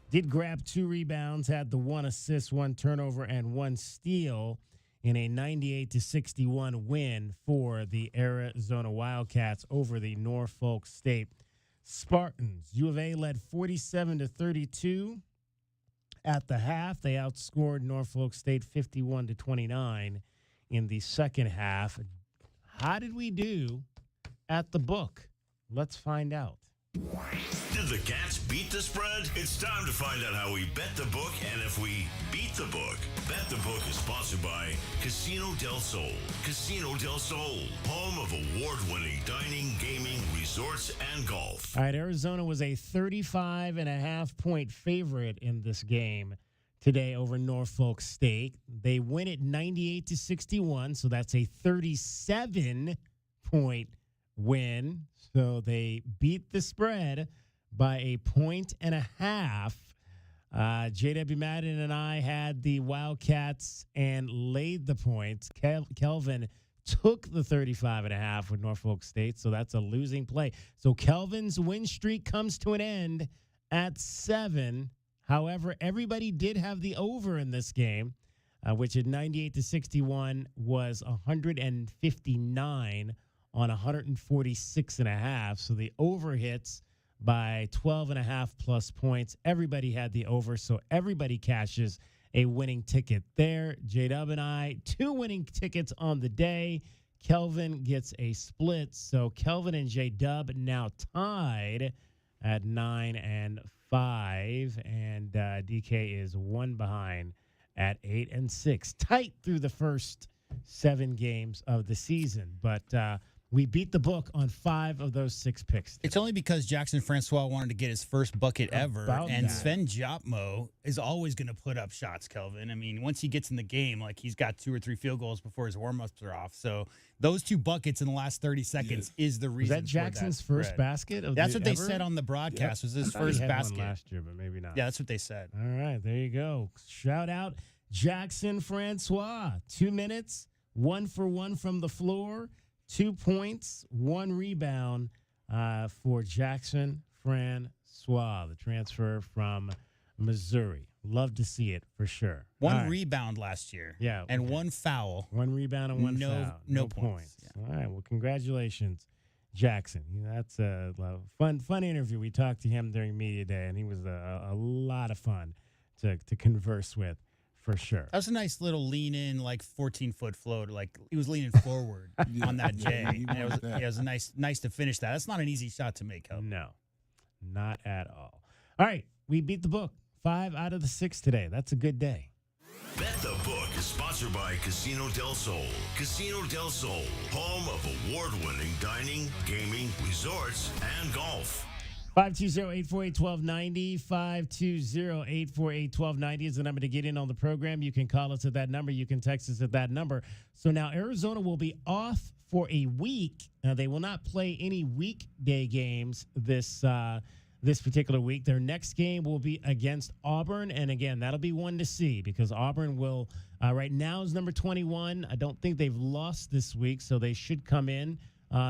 Did grab 2 rebounds, had the 1 assist, 1 turnover, and 1 steal in a 98-61 win for the Arizona Wildcats over the Norfolk State Spartans. U of A led 47-32 at the half. They outscored Norfolk State 51-29 in the second half. How did we do at the book? Let's find out. Did the Cats beat the spread? It's time to find out how we bet the book and if we beat the book. Bet the Book is sponsored by Casino del Sol. Casino del Sol, home of award-winning dining, gaming, resorts, and golf. All right, Arizona was a 35.5-point favorite in this game today over Norfolk State. They win it 98-61, so that's a 37-point win. So they beat the spread by 1.5 points. J.W. Madden and I had the Wildcats and laid the points. Kelvin took the 35.5 with Norfolk State, so that's a losing play. So Kelvin's win streak comes to an end at 7. However, everybody did have the over in this game, which at 98-61 was 159 on 146.5. So the over hits by 12.5 plus points. Everybody had the over, so everybody cashes a winning ticket there. J-Dub and I, 2 winning tickets on the day. Kelvin gets a split. So Kelvin and J-Dub now tied at 9 and 5. And DK is one behind at 8 and 6. Tight through the first 7 games of the season. But we beat the book on 5 of those 6 picks. It's only because Jackson Francois wanted to get his first bucket ever, and that. Sven Jopmo is always going to put up shots, Kelvin. I mean, once he gets in the game, like he's got 2 or 3 field goals before his warm-ups are off. So those 2 buckets in the last 30 seconds is the reason. Was that Jackson's first basket? That's what they said on the broadcast. Was his first basket one last year, but maybe not. Yeah, that's what they said. All right, there you go. Shout out Jackson Francois. 2 minutes, 1 for 1 from the floor. 2 points, 1 rebound for Jackson Francois, the transfer from Missouri. Love to see it for sure. 1 rebound last year. Yeah. And 1 foul. 1 rebound and 1 foul. No points. Yeah. All right. Well, congratulations, Jackson. That's a fun interview. We talked to him during Media Day, and he was a lot of fun to converse with. For sure. That was a nice little lean in, like 14-foot float. Like he was leaning forward on that J. And it was nice to finish that. That's not an easy shot to make, Kelvin. No, not at all. All right, we beat the book. 5 out of the 6 today. That's a good day. Bet the Book is sponsored by Casino del Sol. Casino del Sol, home of award-winning dining, gaming, resorts, and golf. 520-848-1290, 520-848-1290 is the number to get in on the program. You can call us at that number. You can text us at that number. So now Arizona will be off for a week. Now, they will not play any weekday games this particular week. Their next game will be against Auburn. And, again, that'll be one to see because Auburn will right now is number 21. I don't think they've lost this week, so they should come in.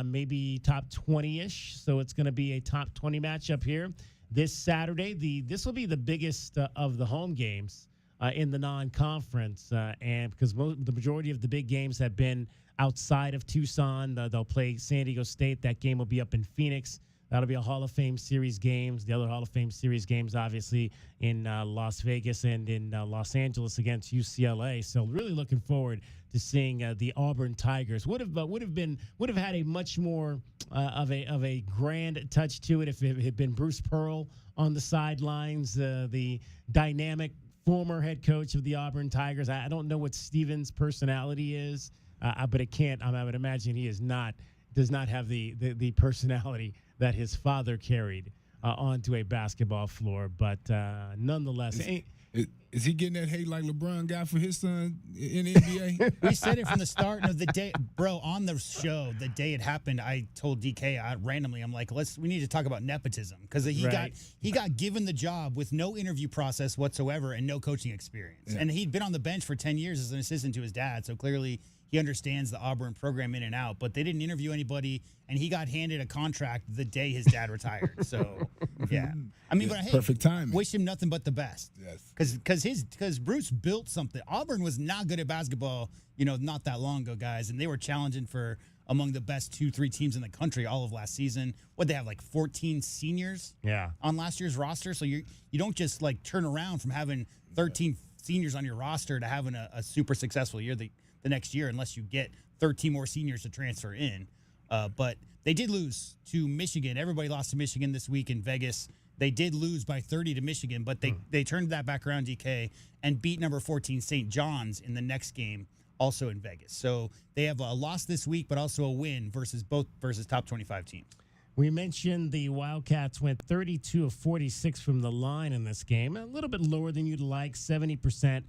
Maybe top 20-ish, so it's going to be a top 20 matchup here this Saturday. This will be the biggest of the home games in the non-conference, and because the majority of the big games have been outside of Tucson. They'll play San Diego State. That game will be up in Phoenix. That'll be a Hall of Fame Series games. The other Hall of Fame Series games, obviously, in Las Vegas and in Los Angeles against UCLA. So really looking forward to seeing the Auburn Tigers. Would have had a much more of a grand touch to it if it had been Bruce Pearl on the sidelines, the dynamic former head coach of the Auburn Tigers. I don't know what Stevens' personality is, but it can't. I would imagine he does not have the personality that his father carried onto a basketball floor. But nonetheless, is he getting that hate like LeBron got for his son in the NBA? We said it from the start of the day, bro. On the show, the day it happened, I told DK randomly, I'm like, we need to talk about nepotism because he got given the job with no interview process whatsoever and no coaching experience, and he'd been on the bench for 10 years as an assistant to his dad, so clearly he understands the Auburn program in and out, but they didn't interview anybody, and he got handed a contract the day his dad retired. So, yeah. I mean, but hey, perfect timing. Wish him nothing but the best. Yes. Because Bruce built something. Auburn was not good at basketball, not that long ago, guys, and they were challenging for among the best 2-3 teams in the country all of last season. What they have, like 14 seniors on last year's roster? So you don't just, like, turn around from having 13 seniors on your roster to having a super successful year the next year unless you get 13 more seniors to transfer in. But they did lose to Michigan. Everybody lost to Michigan this week in Vegas. They did lose by 30 to Michigan, but they turned that back around, DK, and beat number 14 St. John's in the next game, also in Vegas. So they have a loss this week, but also a win versus top 25 teams. We mentioned the Wildcats went 32 of 46 from the line in this game. A little bit lower than you'd like, 70%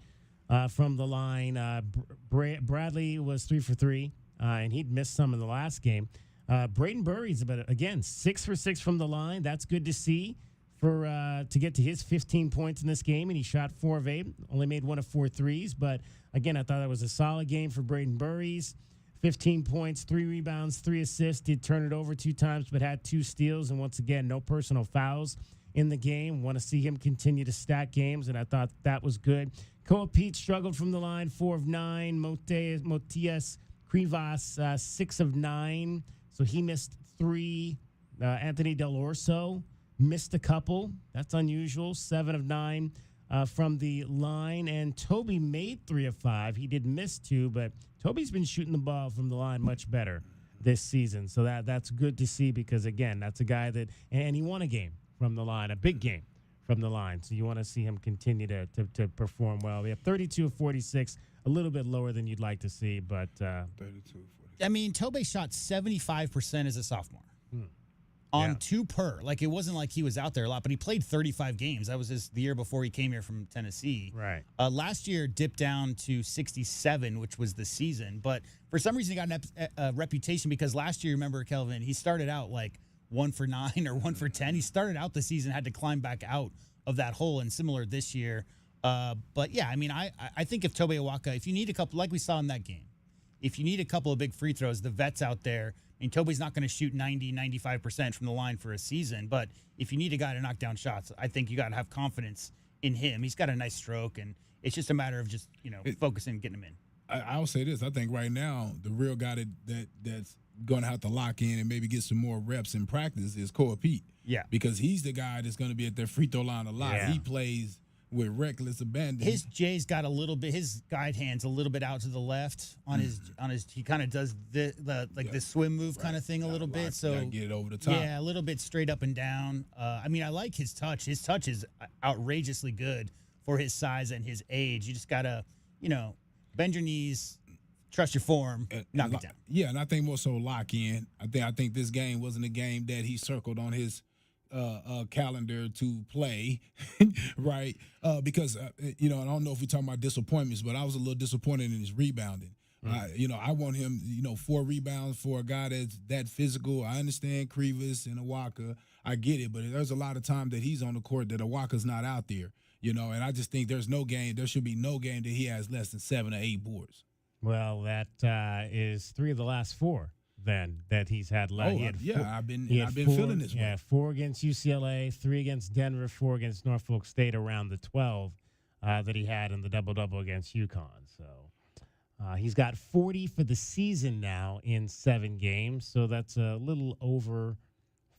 from the line. Bradley was 3 for 3, and he'd missed some in the last game. Braden Burry's, again, 6 for 6 from the line. That's good to see to get to his 15 points in this game, and he shot 4 of 8, only made 1 of 4 threes. But, again, I thought that was a solid game for Braden Burry's. 15 points, 3 rebounds, 3 assists. Did turn it over 2 times, but had 2 steals. And, once again, no personal fouls in the game. Want to see him continue to stack games, and I thought that was good. Koa Pete struggled from the line, 4 of 9. Motiejus Krivas, 6 of 9. So he missed 3. Anthony Del Orso missed a couple. That's unusual. 7 of 9 from the line, and Toby made 3 of 5. He did miss 2, but Toby's been shooting the ball from the line much better this season. So that's good to see because, again, that's a guy that – and he won a game from the line, a big game from the line. So you want to see him continue to perform well. We have 32 of 46, a little bit lower than you'd like to see, but 32 of 46. I mean, Toby shot 75% as a sophomore. On 2 per. Like, it wasn't like he was out there a lot, but he played 35 games. That was the year before he came here from Tennessee. Right. Last year dipped down to 67, which was the season. But for some reason, he got a reputation because last year, remember, Kelvin, he started out like 1 for 9 or 1 for 10. He started out the season, had to climb back out of that hole, and similar this year. But, yeah, I mean, I think if Toby Awaka, if you need a couple, like we saw in that game, if you need a couple of big free throws, the vets out there, I mean, Toby's not going to shoot 90, 95% from the line for a season, but if you need a guy to knock down shots, I think you got to have confidence in him. He's got a nice stroke, and it's just a matter of just, focusing and getting him in. I'll say this. I think right now the real guy that's going to have to lock in and maybe get some more reps in practice is Cole Pete. Yeah. Because he's the guy that's going to be at their free throw line a lot. Yeah. He plays with reckless abandon. His J's got a little bit, his guide hand's a little bit out to the left on his he kind of does the swim move kind of thing a little bit. So get it over the top. Yeah, a little bit straight up and down. I mean, I like his touch. His touch is outrageously good for his size and his age. You just gotta, bend your knees, trust your form, knock it down. Yeah, and I think more so lock in. I think this game wasn't a game that he circled on his calendar to play, right? Because I don't know if we're talking about disappointments, but I was a little disappointed in his rebounding. I want him, 4 rebounds for a guy that's that physical. I understand Krivas and Awaka. I get it, but there's a lot of time that he's on the court that Awaka's not out there, and I just think there should be no game that he has less than 7 or 8 boards. Well, that is 3 of the last 4. Then that he's had left. I've been feeling this one. Yeah, 4 against UCLA, 3 against Denver, 4 against Norfolk State around the 12 that he had in the double-double against UConn. So he's got 40 for the season now in 7 games. So that's a little over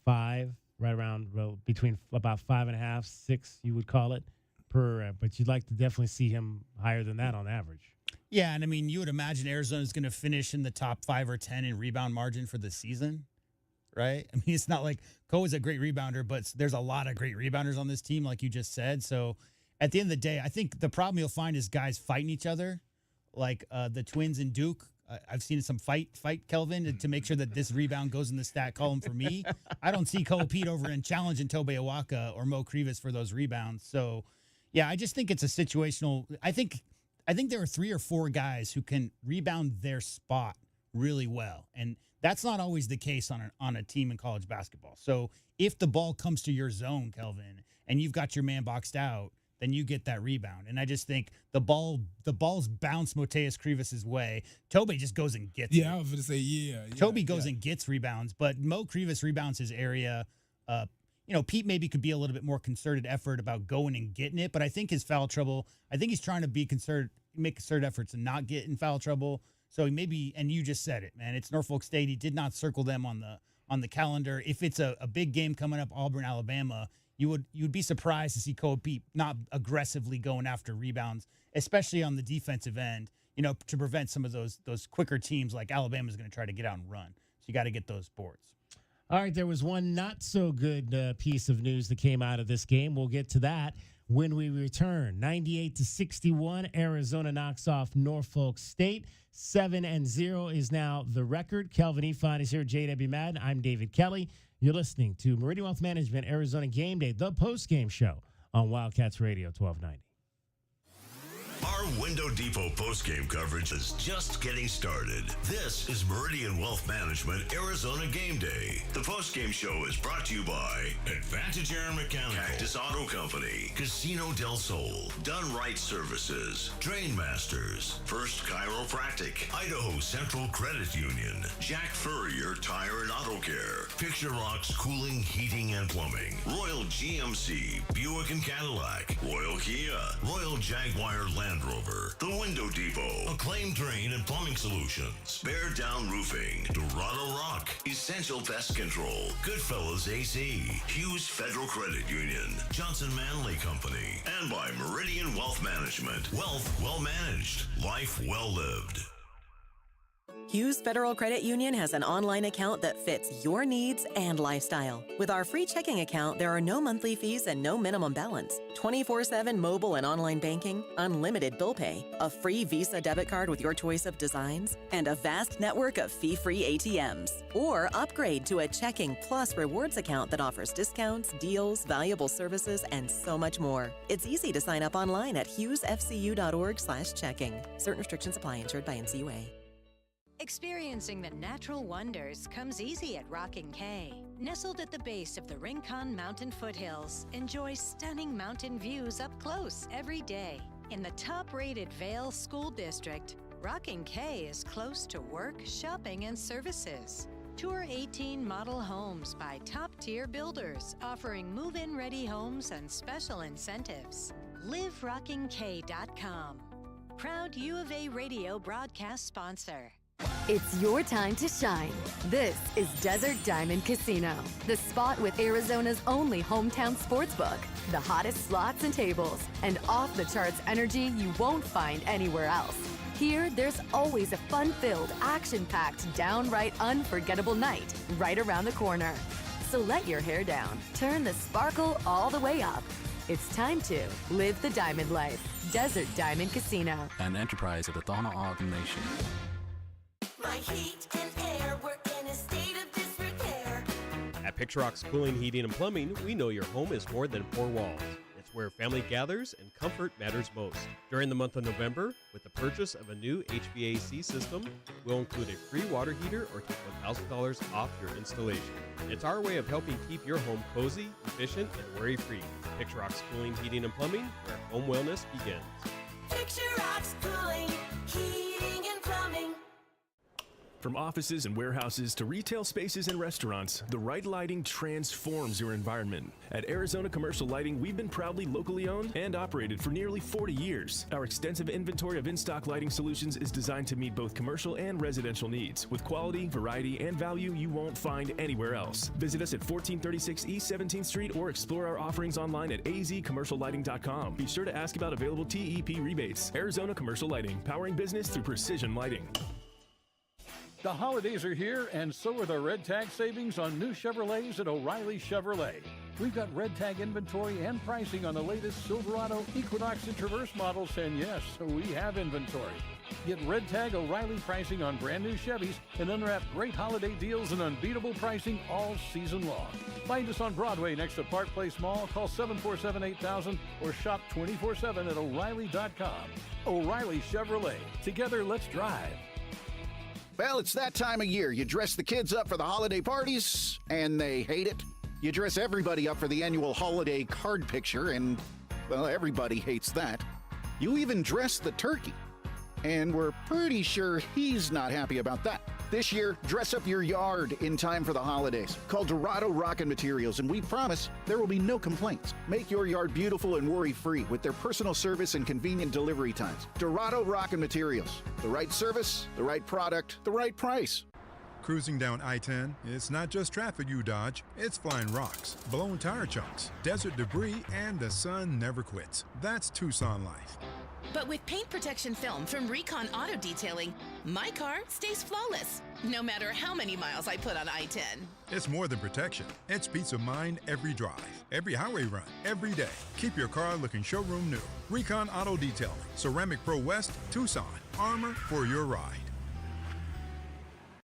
5, right around between about 5.5, 6, you would call it per. But you'd like to definitely see him higher than that on average. Yeah, and I mean, you would imagine Arizona's going to finish in the top 5 or 10 in rebound margin for the season, right? I mean, it's not like Ko is a great rebounder, but there's a lot of great rebounders on this team, like you just said. So at the end of the day, I think the problem you'll find is guys fighting each other, like the Twins and Duke. I've seen some fight, Kelvin, to make sure that this rebound goes in the stat column for me. I don't see Ko Pete over and challenging Tobe Awaka or Mo Krivas for those rebounds. So, yeah, I just think it's a situational – I think there are 3 or 4 guys who can rebound their spot really well, and that's not always the case on a team in college basketball. So if the ball comes to your zone, Kelvin, and you've got your man boxed out, then you get that rebound. And I just think the balls bounce Motiejus Krivas' way. Toby just goes and gets it. Yeah, I was going to say, yeah. Toby goes and gets rebounds, but Mo Krivas rebounds his area. Pete maybe could be a little bit more concerted effort about going and getting it, but I think his foul trouble, I think he's trying to make concerted efforts and not get in foul trouble. So he maybe, and you just said it, man, it's Norfolk State. He did not circle them on the calendar. If it's a big game coming up, Auburn, Alabama, you'd be surprised to see Ko Pete not aggressively going after rebounds, especially on the defensive end, to prevent some of those quicker teams like Alabama's going to try to get out and run. So you got to get those boards. All right, there was one not so good piece of news that came out of this game. We'll get to that when we return. 98-61, Arizona knocks off Norfolk State. 7-0 is now the record. Kelvin Efon is here. JW Madden. I'm David Kelly. You're listening to Meridian Wealth Management Arizona Game Day, the post-game show on Wildcats Radio 1290. Our Window Depot postgame coverage is just getting started. This is Meridian Wealth Management Arizona Game Day. The postgame show is brought to you by Advantage Air Mechanical, Cactus Auto Company, Casino del Sol, Done Right Services, Drain Masters, First Chiropractic, Idaho Central Credit Union, Jack Furrier Tire and Auto Care, Picture Rocks Cooling, Heating and Plumbing, Royal GMC, Buick and Cadillac, Royal Kia, Royal Jaguar Land Land Rover. The Window Depot. Acclaimed Drain and Plumbing Solutions. Bear Down Roofing. Dorado Rock. Essential Pest Control. Goodfellas AC. Hughes Federal Credit Union. Johnson Manley Company. And by Meridian Wealth Management. Wealth well managed. Life well lived. Hughes Federal Credit Union has an online account that fits your needs and lifestyle. With our free checking account, there are no monthly fees and no minimum balance. 24/7 mobile and online banking, unlimited bill pay, a free Visa debit card with your choice of designs, and a vast network of fee-free ATMs. Or upgrade to a checking plus rewards account that offers discounts, deals, valuable services, and so much more. It's easy to sign up online at hughesfcu.org/checking. Certain restrictions apply. Insured by NCUA. Experiencing the natural wonders comes easy at Rockin' K. Nestled at the base of the Rincon Mountain foothills, enjoy stunning mountain views up close every day. In the top-rated Vail School District, Rockin' K is close to work, shopping, and services. Tour 18 model homes by top-tier builders, offering move-in ready homes and special incentives. LiveRockingK.com. Proud U of A radio broadcast sponsor. It's your time to shine. This is Desert Diamond Casino, the spot with Arizona's only hometown sportsbook, the hottest slots and tables, and off-the-charts energy you won't find anywhere else. Here, there's always a fun-filled, action-packed, downright unforgettable night right around the corner. So let your hair down, turn the sparkle all the way up. It's time to live the diamond life. Desert Diamond Casino. An enterprise of the Thana Ogden Nation. My heat and air were in a state of disrepair. At Picturox Cooling, Heating, and Plumbing, we know your home is more than four walls. It's where family gathers and comfort matters most. During the month of November, with the purchase of a new HVAC system, we'll include a free water heater or take $1,000 off your installation. It's our way of helping keep your home cozy, efficient, and worry-free. Picturox Cooling, Heating, and Plumbing, where home wellness begins. Picturox Cooling, Heating, and Plumbing. From offices and warehouses to retail spaces and restaurants, the right lighting transforms your environment. At Arizona Commercial Lighting, we've been proudly locally owned and operated for nearly 40 years. Our extensive inventory of in-stock lighting solutions is designed to meet both commercial and residential needs, with quality, variety, and value you won't find anywhere else. Visit us at 1436 East 17th Street or explore our offerings online at azcommerciallighting.com. Be sure to ask about available TEP rebates. Arizona Commercial Lighting, powering business through precision lighting. The holidays are here, and so are the Red Tag savings on new Chevrolets at O'Reilly Chevrolet. We've got Red Tag inventory and pricing on the latest Silverado, Equinox, and Traverse models, and yes, we have inventory. Get Red Tag O'Reilly pricing on brand new Chevys and unwrap great holiday deals and unbeatable pricing all season long. Find us on Broadway next to Park Place Mall. Call 747-8000 or shop 24/7 at O'Reilly.com. O'Reilly Chevrolet. Together, let's drive. Well, it's that time of year. You dress the kids up for the holiday parties, and they hate it. You dress everybody up for the annual holiday card picture, and, well, everybody hates that. You even dress the turkey, and we're pretty sure he's not happy about that. This year, dress up your yard in time for the holidays. Call Dorado Rockin' Materials, and we promise there will be no complaints. Make your yard beautiful and worry-free with their personal service and convenient delivery times. Dorado Rockin' Materials. The right service, the right product, the right price. Cruising down I-10, it's not just traffic you dodge, it's flying rocks, blown tire chunks, desert debris, and the sun never quits. That's Tucson life. But with paint protection film from Recon Auto Detailing, my car stays flawless, no matter how many miles I put on I-10. It's more than protection. It's peace of mind every drive, every highway run, every day. Keep your car looking showroom new. Recon Auto Detailing, Ceramic Pro West, Tucson. Armor for your ride.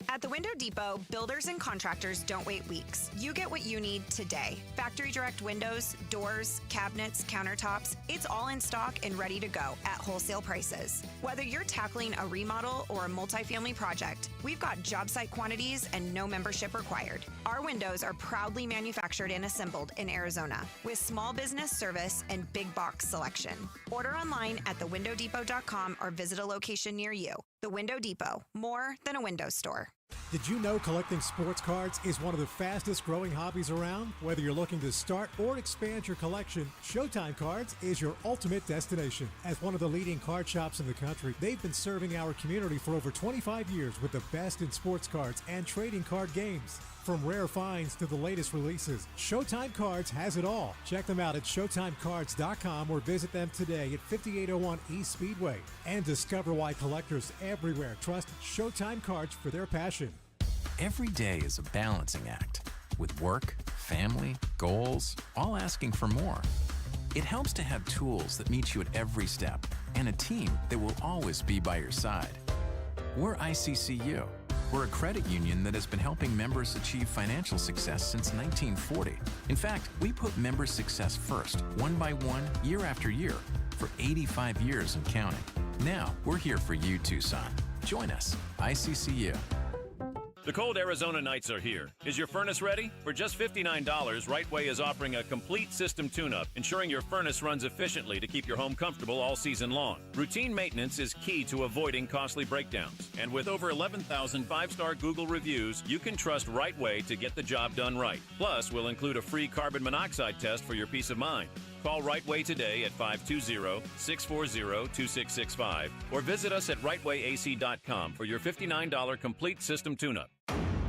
At the Window Depot, builders and contractors don't wait weeks. You get what you need today. Factory direct windows, doors, cabinets, countertops, it's all in stock and ready to go at wholesale prices. Whether you're tackling a remodel or a multifamily project, we've got job site quantities and no membership required. Our windows are proudly manufactured and assembled in Arizona with small business service and big box selection. Order online at thewindowdepot.com or visit a location near you. The Window Depot, more than a window store. Did you know collecting sports cards is one of the fastest growing hobbies around? Whether you're looking to start or expand your collection, Showtime Cards is your ultimate destination. As one of the leading card shops in the country, they've been serving our community for over 25 years with the best in sports cards and trading card games. From rare finds to the latest releases, Showtime Cards has it all. Check them out at ShowtimeCards.com or visit them today at 5801 East Speedway. And discover why collectors everywhere trust Showtime Cards for their passion. Every day is a balancing act, with work, family, goals, all asking for more. It helps to have tools that meet you at every step and a team that will always be by your side. We're ICCU. We're a credit union that has been helping members achieve financial success since 1940. In fact, we put members' success first, one by one, year after year, for 85 years and counting. Now, we're here for you, Tucson. Join us, ICCU. The cold Arizona nights are here. Is your furnace ready? For just $59, Rightway is offering a complete system tune-up, ensuring your furnace runs efficiently to keep your home comfortable all season long. Routine maintenance is key to avoiding costly breakdowns. And with over 11,000 five-star Google reviews, you can trust Rightway to get the job done right. Plus, we'll include a free carbon monoxide test for your peace of mind. Call Rightway today at 520-640-2665 or visit us at rightwayac.com for your $59 complete system tune-up.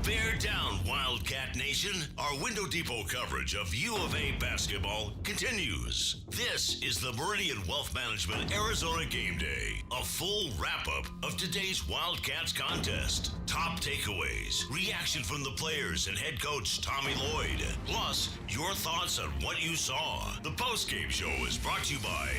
Bear down, Wildcat Nation. Our Window Depot coverage of U of A basketball continues. This is the Meridian Wealth Management Arizona Game Day, a full wrap-up of today's Wildcats contest. Top takeaways, reaction from the players and head coach Tommy Lloyd, plus your thoughts on what you saw. The postgame show is brought to you by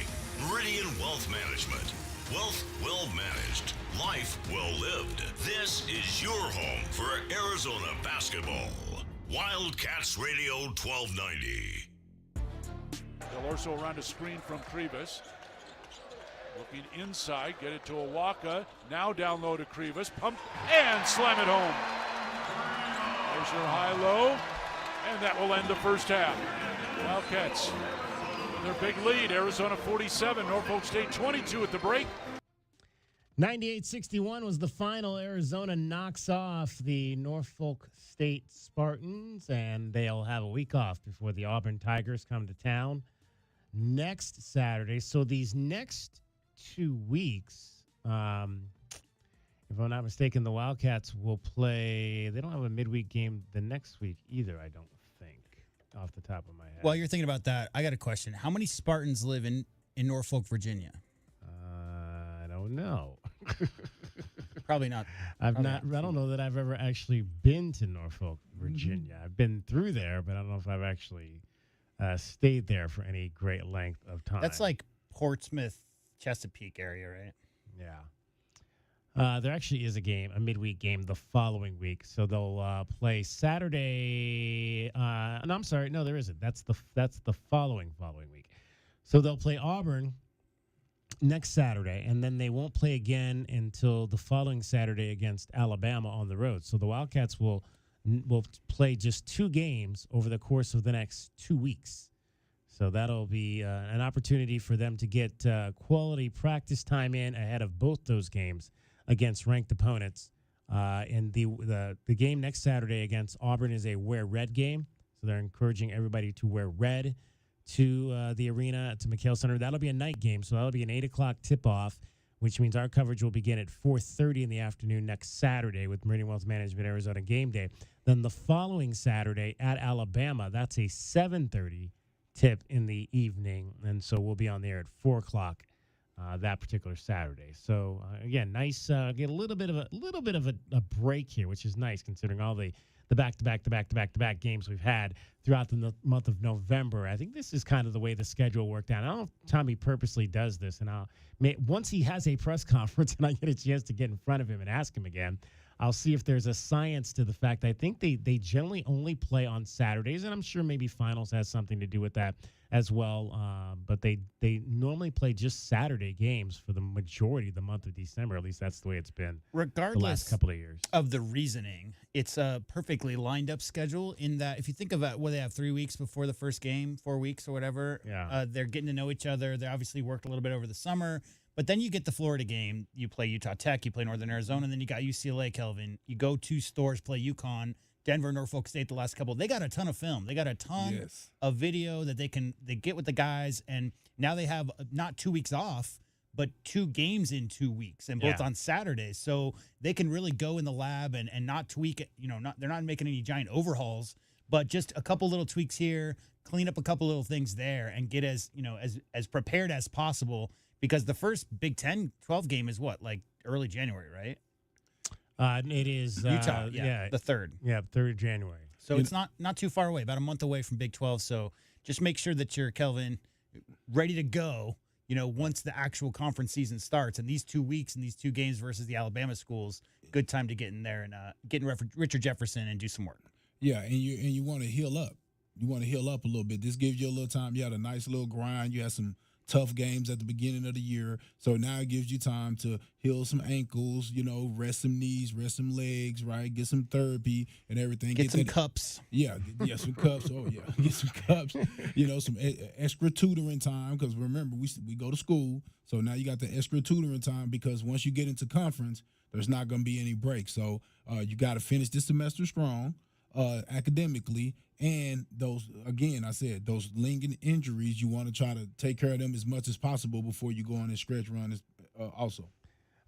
Meridian Wealth Management. Wealth well managed, life well lived. This is your home for Arizona basketball. Wildcats Radio 1290. Del Orso around a screen from Krivas. Looking inside, get it to Awaka. Now down low to Krivas. Pump and slam it home. There's your high-low, and that will end the first half. Wildcats, their big lead. Arizona 47, Norfolk State 22 at the break. 98-61 was the final. Arizona knocks off the Norfolk State Spartans, and they'll have a week off before the Auburn Tigers come to town next Saturday. So these next 2 weeks, if I'm not mistaken, the Wildcats will play. They don't have a midweek game the next week either, I don't think, off the top of my head. While you're thinking about that, I got a question. How many Spartans live in Norfolk, Virginia? I don't know. Probably not. I don't know that I've ever actually been to Norfolk, Virginia. I've been through there, but I don't know if I've actually stayed there for any great length of time. That's like Portsmouth, Chesapeake area, right? Yeah. There actually is a midweek game the following week. So they'll play Saturday. No, I'm sorry. No, there isn't. That's the following week. So they'll play Auburn next Saturday, and then they won't play again until the following Saturday against Alabama on the road. So the Wildcats will play just 2 games over the course of the next 2 weeks. So that'll be an opportunity for them to get quality practice time in ahead of both those games against ranked opponents. And the game next Saturday against Auburn is a wear red game. So they're encouraging everybody to wear red to the arena, to McHale Center. That'll be a night game, so that'll be an 8 o'clock tip-off, which means our coverage will begin at 4:30 in the afternoon next Saturday with Meridian Wealth Management Arizona Game Day. Then the following Saturday at Alabama, that's a 7:30 tip in the evening, and so we'll be on the air at 4 o'clock that particular Saturday. So again, nice get a little bit of a break here, which is nice considering all the back-to-back games we've had throughout the month of November. I think this is kind of the way the schedule worked out. I don't know if Tommy purposely does this, and once he has a press conference and I get a chance to get in front of him and ask him again, I'll see if there's a science to the fact. I think they generally only play on Saturdays, and I'm sure maybe finals has something to do with that as well. But they normally play just Saturday games for the majority of the month of December. At least that's the way it's been Regardless the last couple of years. Of the reasoning, it's a perfectly lined up schedule in that if you think about what they have 3 weeks before the first game, 4 weeks or whatever, they're getting to know each other. They obviously worked a little bit over the summer. But then you get the Florida game. You play Utah Tech. You play Northern Arizona. And then you got UCLA, Kelvin. You go 2 stores, play UConn, Denver, Norfolk State the last couple. They got a ton of film. They got a ton of video that they get with the guys. And now they have not 2 weeks off, but 2 games in 2 weeks, and both on Saturdays. So they can really go in the lab and not tweak it. They're not making any giant overhauls, but just a couple little tweaks here, clean up a couple little things there, and get as prepared as possible. Because the first Big 10-12 game is what, like early January, right? It is Utah, the 3rd. Yeah, 3rd of January. So it's not too far away, about a month away from Big 12. So just make sure that you're, Kelvin, ready to go, once the actual conference season starts. And these 2 weeks and these 2 games versus the Alabama schools, good time to get in there and get in Richard Jefferson and do some work. Yeah, and you want to heal up. You want to heal up a little bit. This gives you a little time. You had a nice little grind. You had some tough games at the beginning of the year. So now it gives you time to heal some ankles, rest some knees, rest some legs, right? Get some therapy and everything. Get some cups. Yeah, some cups. Oh, yeah. Get some cups. Some extra tutoring time because remember, we go to school. So now you got the extra tutoring time because once you get into conference, there's not going to be any breaks. So you got to finish this semester strong academically. And those lingering injuries, you want to try to take care of them as much as possible before you go on this stretch run also.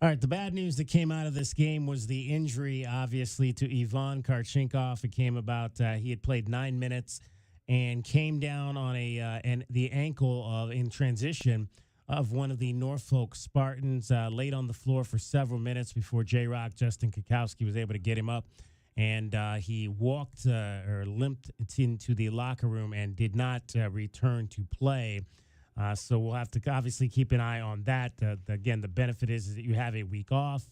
All right, the bad news that came out of this game was the injury, obviously, to Ivan Karchinkov. It came about he had played 9 minutes and came down on the ankle in transition of one of the Norfolk Spartans, laid on the floor for several minutes before J-Rock, Justin Kukowski, was able to get him up. And he walked or limped into the locker room and did not return to play. So we'll have to obviously keep an eye on that. Again, the benefit is that you have a week off,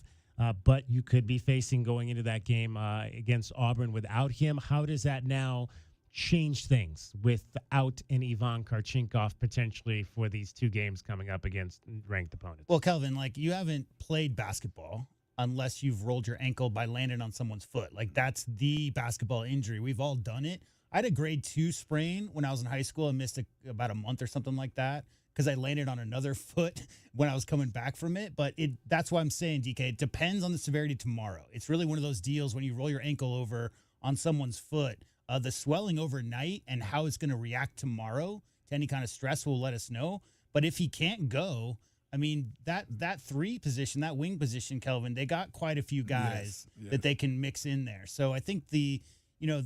but you could be facing going into that game against Auburn without him. How does that now change things without an Ivan Karchinkov potentially for these 2 games coming up against ranked opponents? Well, Kelvin, you haven't played basketball unless you've rolled your ankle by landing on someone's foot. That's the basketball injury. We've all done it. I had a grade 2 sprain when I was in high school. I missed about a month or something like that because I landed on another foot when I was coming back from it. But that's why I'm saying, DK, it depends on the severity tomorrow. It's really one of those deals when you roll your ankle over on someone's foot, the swelling overnight and how it's going to react tomorrow to any kind of stress will let us know. But if he can't go, I mean, that 3 position, that wing position, Kelvin, they got quite a few guys that they can mix in there. So I think the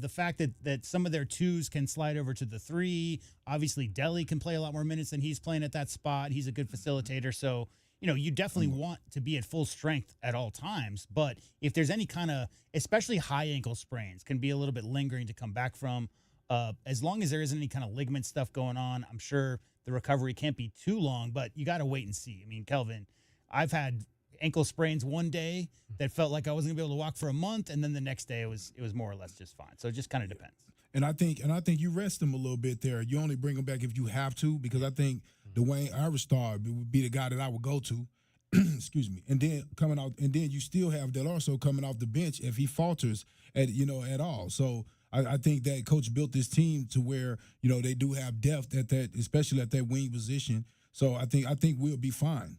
fact that some of their 2s can slide over to the 3, obviously Deli can play a lot more minutes than he's playing at that spot. He's a good facilitator. So, you definitely want to be at full strength at all times. But if there's any kind of, especially high ankle sprains, can be a little bit lingering to come back from. As long as there isn't any kind of ligament stuff going on, I'm sure the recovery can't be too long, but you got to wait and see. I mean, Kelvin, I've had ankle sprains one day that felt like I wasn't going to be able to walk for a month, and then the next day it was more or less just fine. So it just kind of depends. And I think you rest him a little bit there. You only bring him back if you have to, because I think Dwayne Iverson would be the guy that I would go to. Excuse me. And then coming out, and then you still have Del Orso coming off the bench if he falters at all. So I think that coach built this team to where they do have depth at that, especially at that wing position. So I think we'll be fine.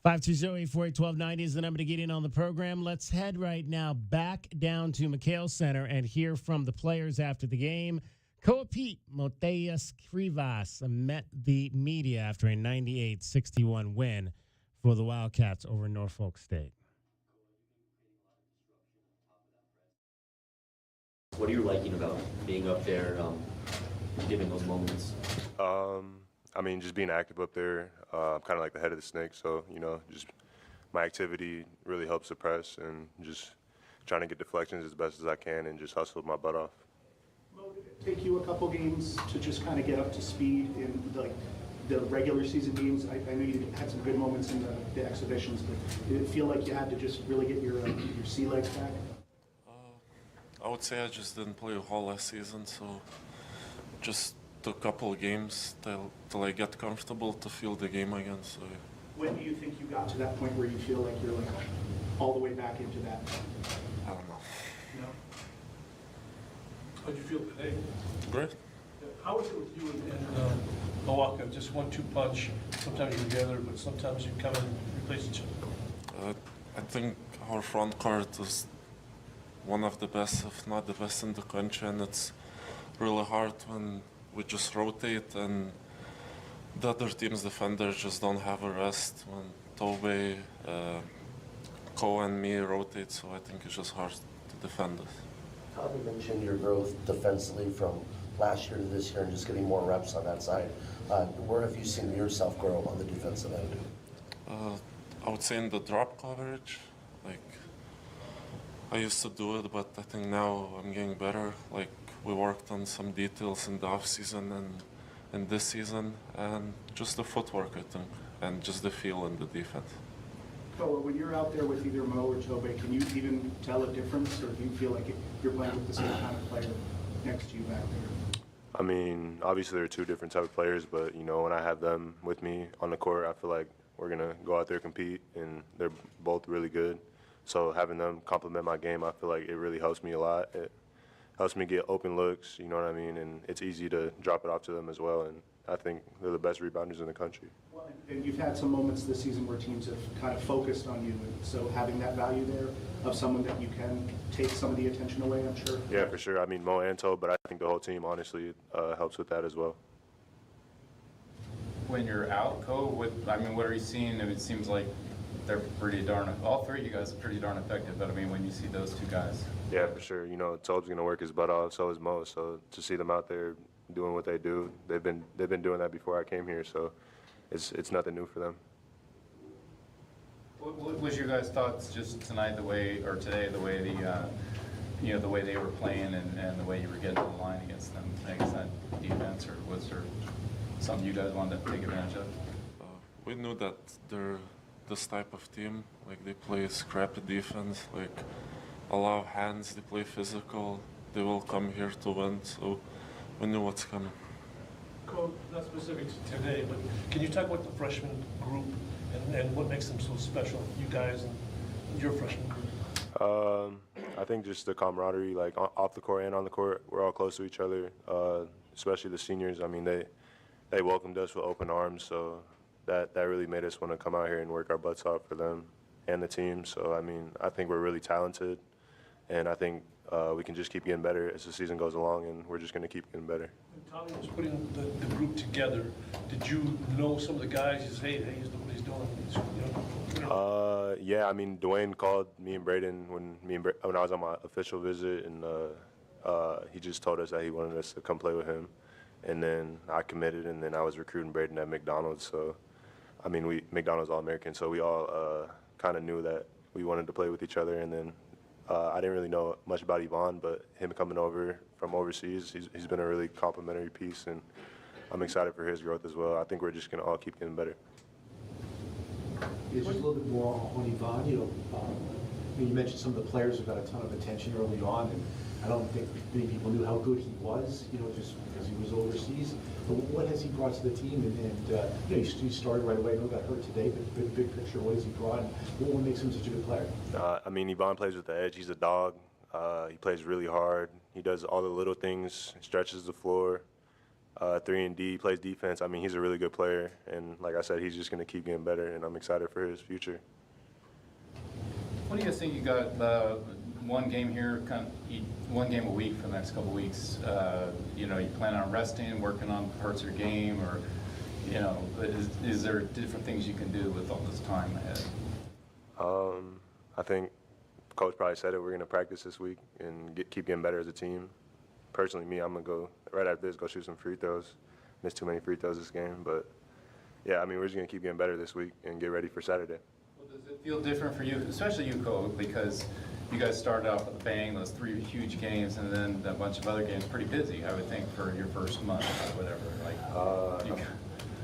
520-848-1290 is the number to get in on the program. Let's head right now back down to McHale Center and hear from the players after the game. Coapete Motiejus Krivas met the media after a 98-61 win for the Wildcats over Norfolk State. What are you liking about being up there, giving those moments? I mean, just being active up there. I'm kind of like the head of the snake, so, just my activity really helps suppress and just trying to get deflections as best as I can and just hustle my butt off. Did it take you a couple games to just kind of get up to speed in the regular season games? I know you had some good moments in the exhibitions, but did it feel like you had to just really get your sea legs back? I would say I just didn't play a whole last season, so just a couple games till I get comfortable to feel the game again. So. When do you think you got to that point where you feel like you're like all the way back into that? I don't know. No. How'd you feel today? Great. How is it with you and Milwaukee? Just 1-2 punch. Sometimes you're together, but sometimes you come and replace each other. I think our front court is one of the best, if not the best in the country, and it's really hard when we just rotate and the other team's defenders just don't have a rest. When Tobe, Ko and me rotate, so I think it's just hard to defend us. Tommy mentioned your growth defensively from last year to this year and just getting more reps on that side. Where have you seen yourself grow on the defensive end? I would say in the drop coverage, like I used to do it, but I think now I'm getting better. Like we worked on some details in the off season and in this season, and just the footwork, I think, and just the feel in the defense. So when you're out there with either Mo or Tobe, can you even tell a difference, or do you feel like you're playing with the same kind of player next to you back there? I mean, obviously there are two different type of players, but you know, when I have them with me on the court, I feel like we're gonna go out there and compete, and they're both really good. So having them complement my game, I feel like it really helps me a lot. It helps me get open looks, you know what I mean, and it's easy to drop it off to them as well. And I think they're the best rebounders in the country. Well, and you've had some moments this season where teams have kind of focused on you, and so having that value there of someone that you can take some of the attention away, I'm sure. Yeah, for sure. I mean, Mo and Tobe, but I think the whole team honestly helps with that as well. When you're out, Ko, what are you seeing? It seems like they're all three of you guys are pretty darn effective, but I mean, when you see those two guys. Yeah, for sure. You know, Tobe's gonna work his butt off, so is Mo. So to see them out there doing what they do, they've been doing that before I came here, so it's nothing new for them. What was your guys' thoughts just tonight, the way the way they were playing and the way you were getting to the line against them against that defense, or was there something you guys wanted to take advantage of? We knew that they're this type of team. Like they play scrappy defense, like a lot of hands. They play physical. They will come here to win. So we knew what's coming. Coach, not specific to today, but can you talk about the freshman group and what makes them so special, you guys and your freshman group? I think just the camaraderie, like off the court and on the court, we're all close to each other, especially the seniors. I mean, they welcomed us with open arms, so that really made us want to come out here and work our butts off for them and the team. So, I mean, I think we're really talented, and I think we can just keep getting better as the season goes along, and we're just going to keep getting better. When Tommy was putting the group together, did you know some of the guys? You say, hey, he's doing what he's doing. Yeah, I mean, Dwayne called me and Braden when I was on my official visit, and he just told us that he wanted us to come play with him. And then I committed, and then I was recruiting Braden at McDonald's. So, I mean, McDonald's All-American, so we all kind of knew that we wanted to play with each other. And then I didn't really know much about Yvonne, but him coming over from overseas, he's been a really complimentary piece, and I'm excited for his growth as well. I think we're just going to all keep getting better. Just a little bit more on Yvonne. You mentioned some of the players who got a ton of attention early on, and I don't think many people knew how good he was, just because he was overseas. But what has he brought to the team? And he started right away. I know he got hurt today, but big picture, what has he brought? And what makes him such a good player? I mean, Yvonne plays with the edge. He's a dog. He plays really hard. He does all the little things, stretches the floor, 3-and-D, he plays defense. I mean, he's a really good player. And like I said, he's just going to keep getting better, and I'm excited for his future. What do you guys think? You got one game here, one game a week for the next couple of weeks. You plan on resting, working on parts of your game, or is there different things you can do with all this time ahead? I think Coach probably said it. We're going to practice this week and keep getting better as a team. Personally, I'm going to go right after this, go shoot some free throws. Missed too many free throws this game, but yeah, I mean, we're just going to keep getting better this week and get ready for Saturday. Well, does it feel different for you, especially you, Ko, because you guys started off with a bang, those 3 huge games, and then a bunch of other games, pretty busy, I would think, for your first month or whatever.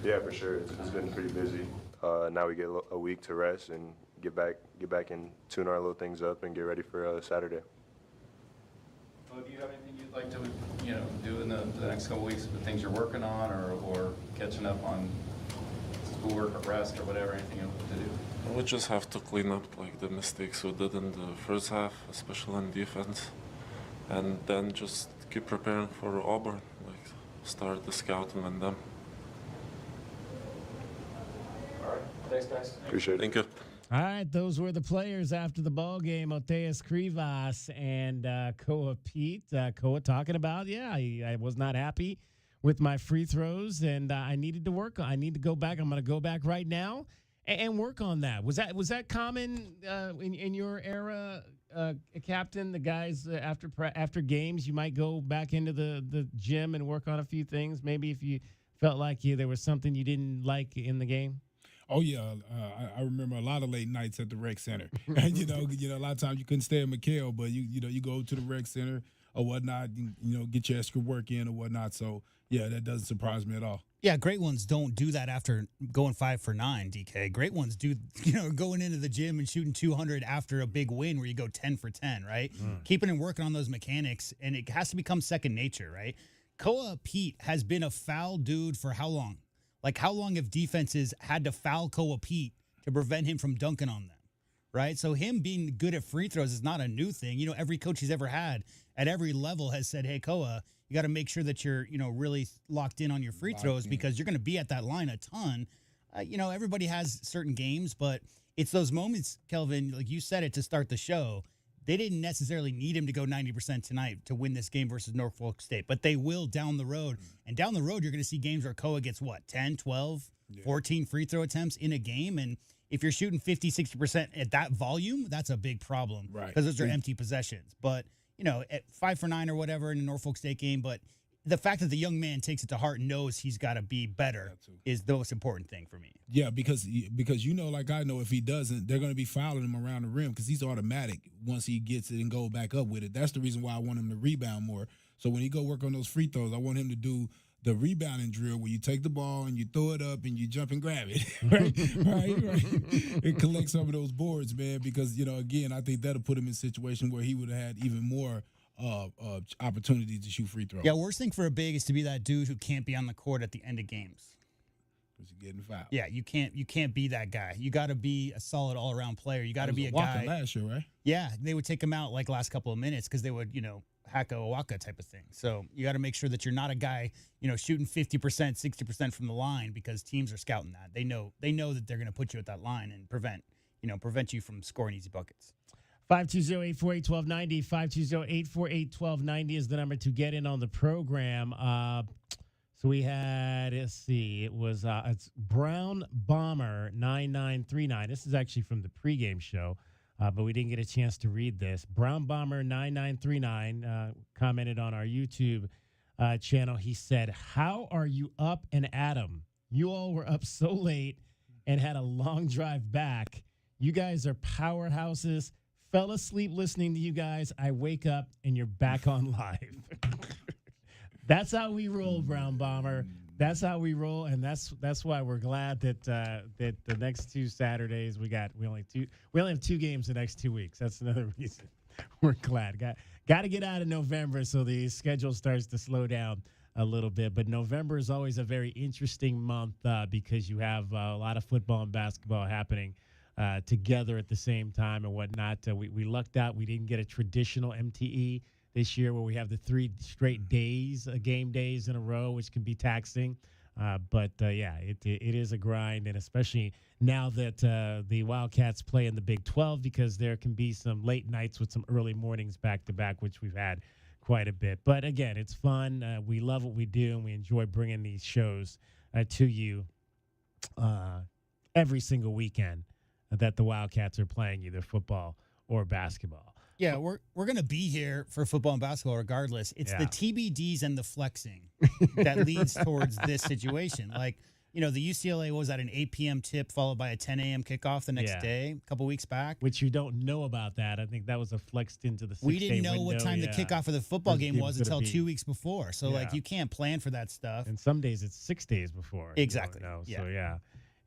Yeah, for sure. It's been pretty busy. Now we get a week to rest and get back and tune our little things up and get ready for Saturday. Well, do you have anything you'd you'd like to, do in the next couple weeks, the things you're working on, or catching up on schoolwork or rest or whatever, anything else to do? We just have to clean up like the mistakes we did in the first half, especially on defense, and then just keep preparing for Auburn, like start the scouting on them. All right, thanks guys. Appreciate it. Thank you. All right, those were the players after the ball game. Motiejus Krivas and Koa Pete. Koa talking about, I was not happy with my free throws, and I needed to work. I need to go back. I'm going to go back right now and work on that. Was that common in your era, Captain? The guys after games, you might go back into the gym and work on a few things. Maybe if you felt like there was something you didn't like in the game. Oh yeah, I remember a lot of late nights at the rec center. And a lot of times you couldn't stay at McHale, but you go to the rec center or whatnot, get your extra work in or whatnot. So yeah, that doesn't surprise me at all. Yeah, great ones don't do that after going 5 for 9, DK. Great ones do, going into the gym and shooting 200 after a big win where you go 10 for 10, right? Keeping and working on those mechanics, and it has to become second nature, right? Koa Pete has been a foul dude for how long? Like, how long have defenses had to foul Koa Pete to prevent him from dunking on them, right? So him being good at free throws is not a new thing. Every coach he's ever had at every level has said, hey, Koa, you got to make sure that you're, really locked in on your free throws because you're going to be at that line a ton. Everybody has certain games, but it's those moments, Kelvin, like you said it to start the show. They didn't necessarily need him to go 90% tonight to win this game versus Norfolk State, but they will down the road. And down the road, you're going to see games where Koa gets, 10, 12, 14 free throw attempts in a game. And if you're shooting 50, 60% at that volume, that's a big problem. Right. Because those are empty possessions. But, at 5 for 9 or whatever in a Norfolk State game, but the fact that the young man takes it to heart and knows he's got to be better is the most important thing for me. Yeah, because like I know, if he doesn't, they're going to be fouling him around the rim because he's automatic once he gets it and go back up with it. That's the reason why I want him to rebound more. So when he go work on those free throws, I want him to do the rebounding drill where you take the ball and you throw it up and you jump and grab it, right? And collect some of those boards, man, because, again, I think that'll put him in a situation where he would have had even more opportunities to shoot free throws. Yeah, worst thing for a big is to be that dude who can't be on the court at the end of games. Because you're getting fouled. Yeah, you can't be that guy. You got to be a solid all-around player. You got to be a guy. last year, right? Yeah, they would take him out like last couple of minutes because they would, hack a waka type of thing. So you got to make sure that you're not a guy, shooting 50%, 60% from the line because teams are scouting that. They know that they're going to put you at that line and prevent you from scoring easy buckets. 520-848-1290. 520-848-1290 is the number to get in on the program. So we had, let's see, it's Brown Bomber 9939. This is actually from the pregame show, but we didn't get a chance to read this. Brown Bomber 9939 commented on our YouTube channel. He said, "How are you up and at 'em? You all were up so late and had a long drive back. You guys are powerhouses. Fell asleep listening to you guys. I wake up and you're back on live." That's how we roll, Brown Bomber. That's how we roll, and that's why we're glad that that the next 2 Saturdays we only have 2 games the next 2 weeks. That's another reason we're glad. Got to get out of November so the schedule starts to slow down a little bit. But November is always a very interesting month because you have a lot of football and basketball happening together at the same time and whatnot. We lucked out. We didn't get a traditional MTE this year where we have the 3 straight days, game days in a row, which can be taxing. But it is a grind, and especially now that the Wildcats play in the Big 12 because there can be some late nights with some early mornings back-to-back, which we've had quite a bit. But, again, it's fun. We love what we do, and we enjoy bringing these shows to you every single weekend that the Wildcats are playing either football or basketball. Yeah, we're going to be here for football and basketball regardless. It's the TBDs and the flexing that leads towards this situation. Like, the UCLA was at an 8 p.m. tip followed by a 10 a.m. kickoff the next day, a couple weeks back. Which you don't know about that. I think that was a flexed into the 6-day We didn't know window. what time the kickoff of the football game was until 2 weeks before. So, you can't plan for that stuff. And some days it's 6 days before. Exactly. So,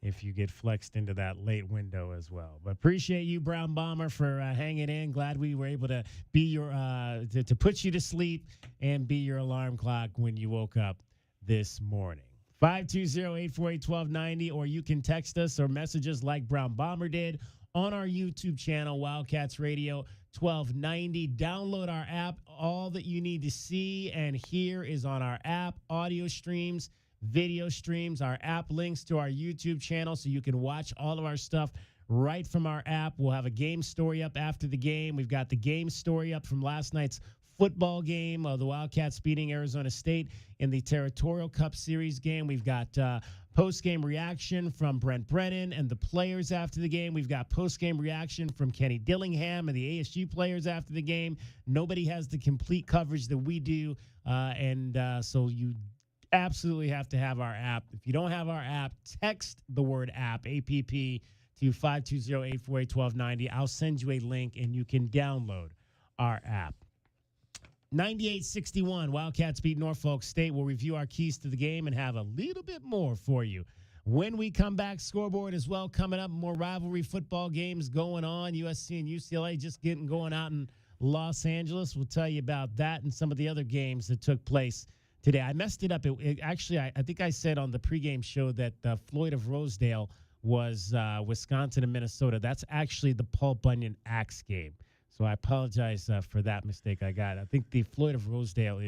if you get flexed into that late window as well. But appreciate you, Brown Bomber, for hanging in. Glad we were able to be your to put you to sleep and be your alarm clock when you woke up this morning. 520-848-1290, or you can text us or message us like Brown Bomber did on our YouTube channel, Wildcats Radio 1290. Download our app. All that you need to see and hear is on our app. Audio streams, video streams, our app links to our YouTube channel so you can watch all of our stuff right from our app. We'll have a game story up after the game. We've got the game story up from last night's football game, the Wildcats beating Arizona State in the Territorial Cup Series game. We've got post-game reaction from Brent Brennan and the players after the game. We've got post-game reaction from Kenny Dillingham and the ASU players after the game. Nobody has the complete coverage that we do, so you absolutely have to have our app. If you don't have our app, text the word app, APP, to 520-848-1290. I'll send you a link, and you can download our app. 98-61, Wildcats beat Norfolk State. We'll review our keys to the game and have a little bit more for you. When we come back, scoreboard as well coming up. More rivalry football games going on. USC and UCLA just getting going out in Los Angeles. We'll tell you about that and some of the other games that took place today. I messed it up. Actually, I think I said on the pregame show that Floyd of Rosedale was Wisconsin and Minnesota. That's actually the Paul Bunyan Axe game. So I apologize for that mistake I got. I think the Floyd of Rosedale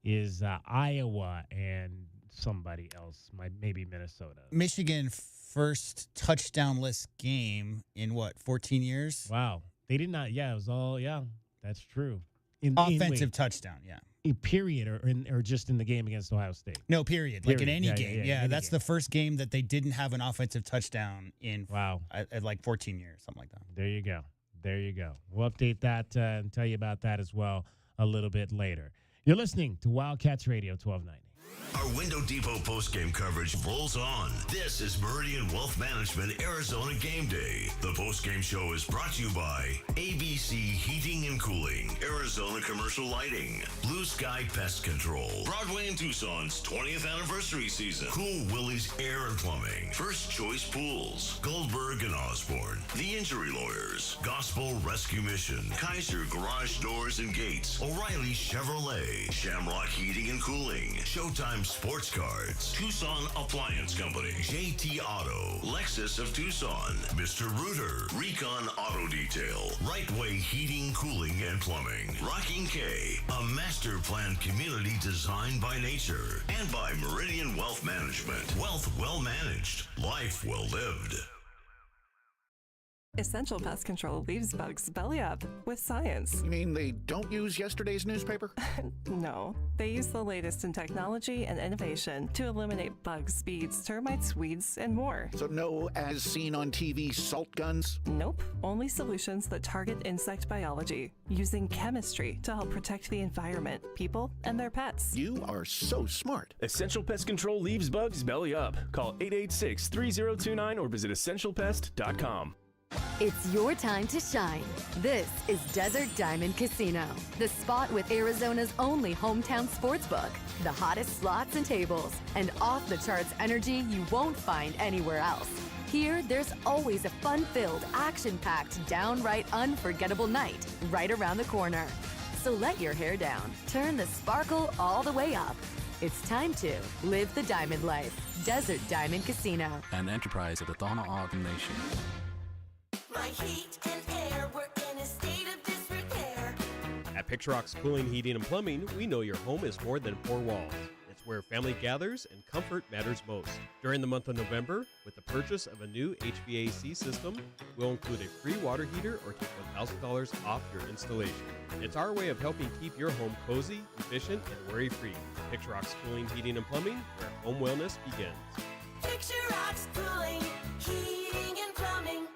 is Iowa and somebody else, maybe Minnesota. Michigan first touchdown-less game in 14 years? Wow. They did not. Yeah, it was all. Yeah, that's true. Offensive touchdown. Yeah. Period, or just in the game against Ohio State. No, period. Like in any game. Yeah, that's game. the first game that they didn't have an offensive touchdown in. Wow. At like 14 years, something like that. There you go. There you go. We'll update that and tell you about that as well a little bit later. You're listening to Wildcats Radio 1290. Our Window Depot postgame coverage rolls on. This is Meridian Wealth Management Arizona Game Day. The postgame show is brought to you by ABC Heating and Cooling, Arizona Commercial Lighting, Blue Sky Pest Control, Broadway and Tucson's 20th anniversary season, Cool Willie's Air and Plumbing, First Choice Pools, Goldberg and Osborne, The Injury Lawyers, Gospel Rescue Mission, Kaiser Garage Doors and Gates, O'Reilly Chevrolet, Shamrock Heating and Cooling, Showtime Sports Cards, Tucson Appliance Company, JT Auto, Lexus of Tucson, Mr. Rooter, Recon Auto Detail, Right Way Heating, Cooling, and Plumbing, Rocking K, a master planned community designed by nature, and by Meridian Wealth Management. Wealth well managed, life well lived. Essential Pest Control leaves bugs belly up with science. You mean they don't use yesterday's newspaper? No, they use the latest in technology and innovation to eliminate bugs, bees, termites, weeds, and more. So no as seen on TV salt guns? Nope, only solutions that target insect biology, using chemistry to help protect the environment, people, and their pets. You are so smart. Essential Pest Control leaves bugs belly up. Call 886-3029 or visit essentialpest.com. It's your time to shine. This is Desert Diamond Casino, the spot with Arizona's only hometown sportsbook, the hottest slots and tables, and off-the-charts energy you won't find anywhere else. Here, there's always a fun-filled, action-packed, downright unforgettable night right around the corner. So let your hair down, turn the sparkle all the way up. It's time to live the diamond life. Desert Diamond Casino. An enterprise of the Tohono O'odham Nation. My heat and air were in a state of disrepair. At Picturox Cooling, Heating, and Plumbing, we know your home is more than four walls. It's where family gathers and comfort matters most. During the month of November, with the purchase of a new HVAC system, we'll include a free water heater or take $1,000 off your installation. It's our way of helping keep your home cozy, efficient, and worry-free. Picturox Cooling, Heating, and Plumbing, where home wellness begins. Picturox Cooling, Heating, and Plumbing.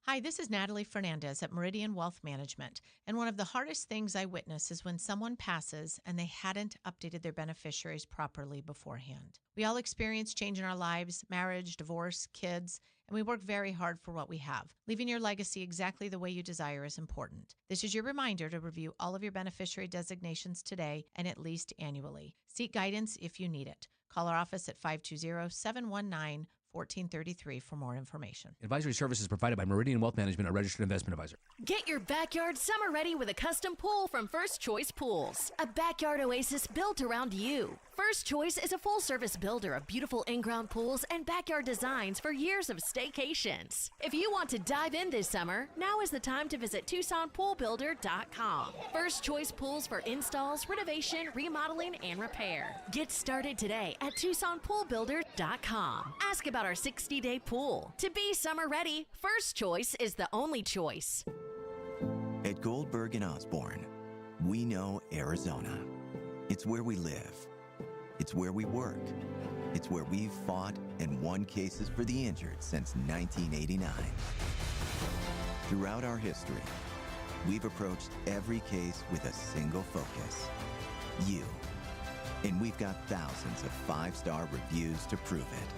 Hi, this is Natalie Fernandez at Meridian Wealth Management, and one of the hardest things I witness is when someone passes and they hadn't updated their beneficiaries properly beforehand. We all experience change in our lives, marriage, divorce, kids, and we work very hard for what we have. Leaving your legacy exactly the way you desire is important. This is your reminder to review all of your beneficiary designations today and at least annually. Seek guidance if you need it. Call our office at 520-719-45 1433 for more information. Advisory services provided by Meridian Wealth Management, a registered investment advisor. Get your backyard summer ready with a custom pool from First Choice Pools. A backyard oasis built around you. First Choice is a full-service builder of beautiful in-ground pools and backyard designs for years of staycations. If you want to dive in this summer, now is the time to visit TucsonPoolBuilder.com. First Choice Pools for installs, renovation, remodeling, and repair. Get started today at TucsonPoolBuilder.com. Ask about our 60-day pool. To be summer ready, First Choice is the only choice. At Goldberg and Osborne, we know Arizona. It's where we live. It's where we work. It's where we've fought and won cases for the injured since 1989. Throughout our history, we've approached every case with a single focus: you. And we've got thousands of five-star reviews to prove it.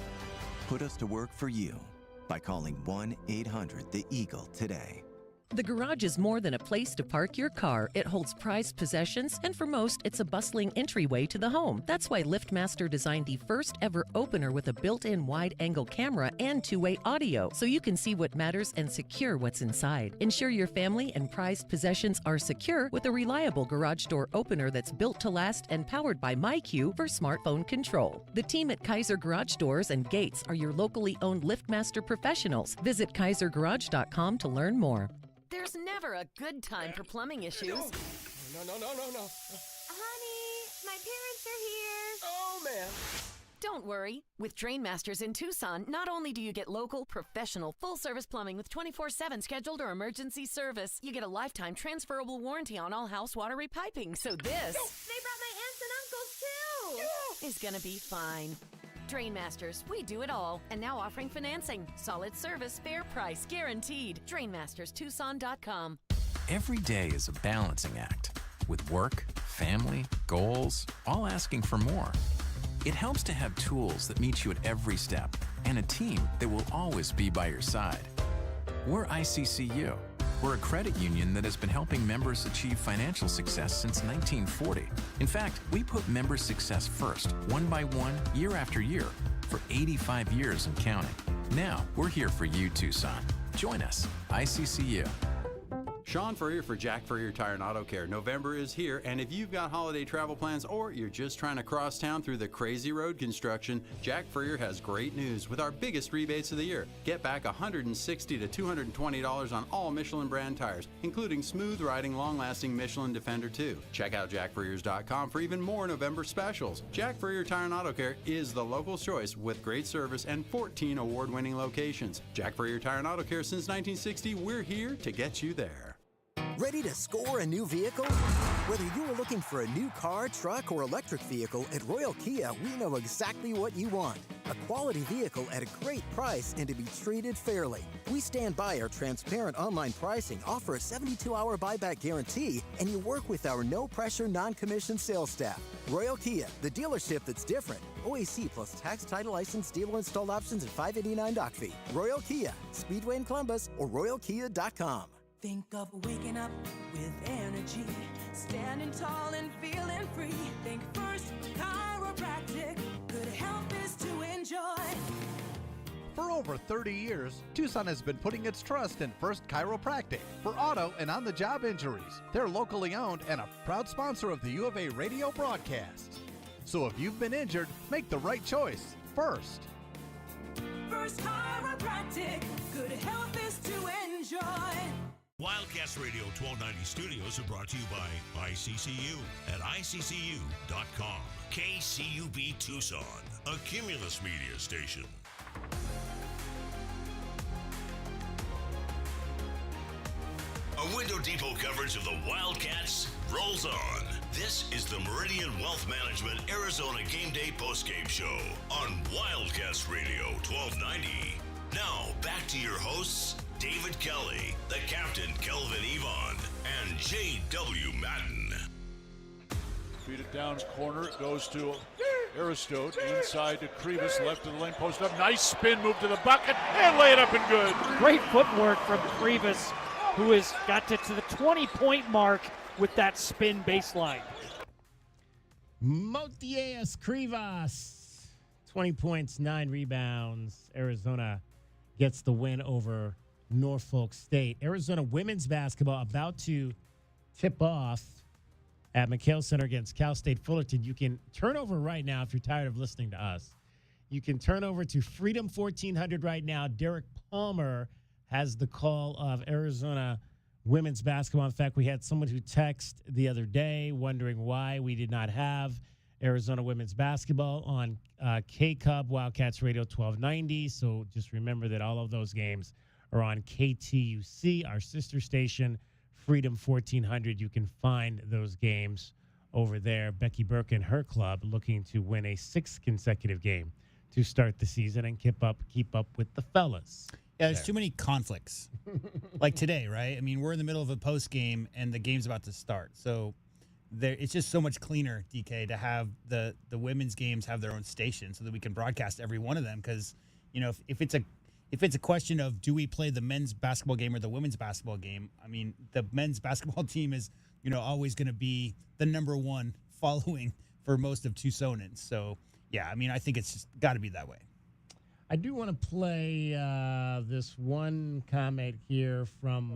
Put us to work for you by calling 1-800-THE-EAGLE today. The garage is more than a place to park your car. It holds prized possessions, and for most, it's a bustling entryway to the home. That's why LiftMaster designed the first ever opener with a built-in wide-angle camera and two-way audio, so you can see what matters and secure what's inside. Ensure your family and prized possessions are secure with a reliable garage door opener that's built to last and powered by MyQ for smartphone control. The team at Kaiser Garage Doors and Gates are your locally owned LiftMaster professionals. Visit KaiserGarage.com to learn more. There's never a good time for plumbing issues. No. Honey, my parents are here. Oh, man. Don't worry. With Drainmasters in Tucson, not only do you get local, professional, full-service plumbing with 24/7 scheduled or emergency service, you get a lifetime transferable warranty on all house water repiping. So this... They brought my aunts and uncles, too. is gonna be fine. Drainmasters, we do it all. And now offering financing. Solid service, fair price, guaranteed. DrainmastersTucson.com. Every day is a balancing act, with work, family, goals, all asking for more. It helps to have tools that meet you at every step and a team that will always be by your side. We're ICCU. We're a credit union that has been helping members achieve financial success since 1940. In fact, we put member success first, one by one, year after year, for 85 years and counting. Now, we're here for you, Tucson. Join us, ICCU. Sean Furrier for Jack Furrier Tire and Auto Care. November is here, and if you've got holiday travel plans or you're just trying to cross town through the crazy road construction, Jack Furrier has great news with our biggest rebates of the year. Get back $160 to $220 on all Michelin brand tires, including smooth riding, long-lasting Michelin Defender 2. Check out jackfurriers.com for even more November specials. Jack Furrier Tire and Auto Care is the local choice with great service and 14 award-winning locations. Jack Furrier Tire and Auto Care since 1960. We're here to get you there. Ready to score a new vehicle? Whether you are looking for a new car, truck, or electric vehicle, at Royal Kia, we know exactly what you want. A quality vehicle at a great price and to be treated fairly. We stand by our transparent online pricing, offer a 72-hour buyback guarantee, and you work with our no-pressure, non-commissioned sales staff. Royal Kia, the dealership that's different. OAC plus tax, title, license, dealer installed options, and $589 doc fee. Royal Kia, Speedway in Columbus, or RoyalKia.com. Think of waking up with energy, standing tall and feeling free. Think First Chiropractic, good health is to enjoy. For over 30 years, Tucson has been putting its trust in First Chiropractic for auto and on-the-job injuries. They're locally owned and a proud sponsor of the U of A radio broadcasts. So if you've been injured, make the right choice. First Chiropractic, good health is to enjoy. Wildcats Radio 1290 studios are brought to you by ICCU at ICCU.com. KCUB Tucson, a Cumulus media station. A Window Depot coverage of the Wildcats rolls on. This is the Meridian Wealth Management Arizona Game Day postgame show on Wildcats Radio 1290. Now, back to your hosts, David Kelly, the captain, Kelvin Yvonne, and J.W. Madden. Feed it down corner. It goes to Aristote. Inside to Krivas. Left of the lane. Post up. Nice spin. Move to the bucket. And lay it up and good. Great footwork from Krivas, who has got to the 20-point mark with that spin baseline. Motiejus Krivas, 20 points, 9 rebounds. Arizona gets the win over Norfolk State. Arizona women's basketball about to tip off at McHale Center against Cal State Fullerton. You can turn over right now if you're tired of listening to us. You can turn over to Freedom 1400 right now. Derek Palmer has the call of Arizona women's basketball. In fact, we had someone who texted the other day wondering why we did not have Arizona women's basketball on K-Cub Wildcats Radio 1290. So just remember that all of those games are on KTUC, our sister station, Freedom 1400. You can find those games over there. Becky Burke and her club looking to win a 6th consecutive game to start the season and keep up with the fellas. Yeah, there's too many conflicts. Like today, right? I mean, we're in the middle of a post game and the game's about to start. So it's just so much cleaner, DK, to have the women's games have their own station so that we can broadcast every one of them. Because, you know, if it's a question of do we play the men's basketball game or the women's basketball game, I mean, the men's basketball team is, you know, always going to be the number one following for most of Tucsonans. So, yeah, I mean, I think it's just got to be that way. I do want to play this one comment here from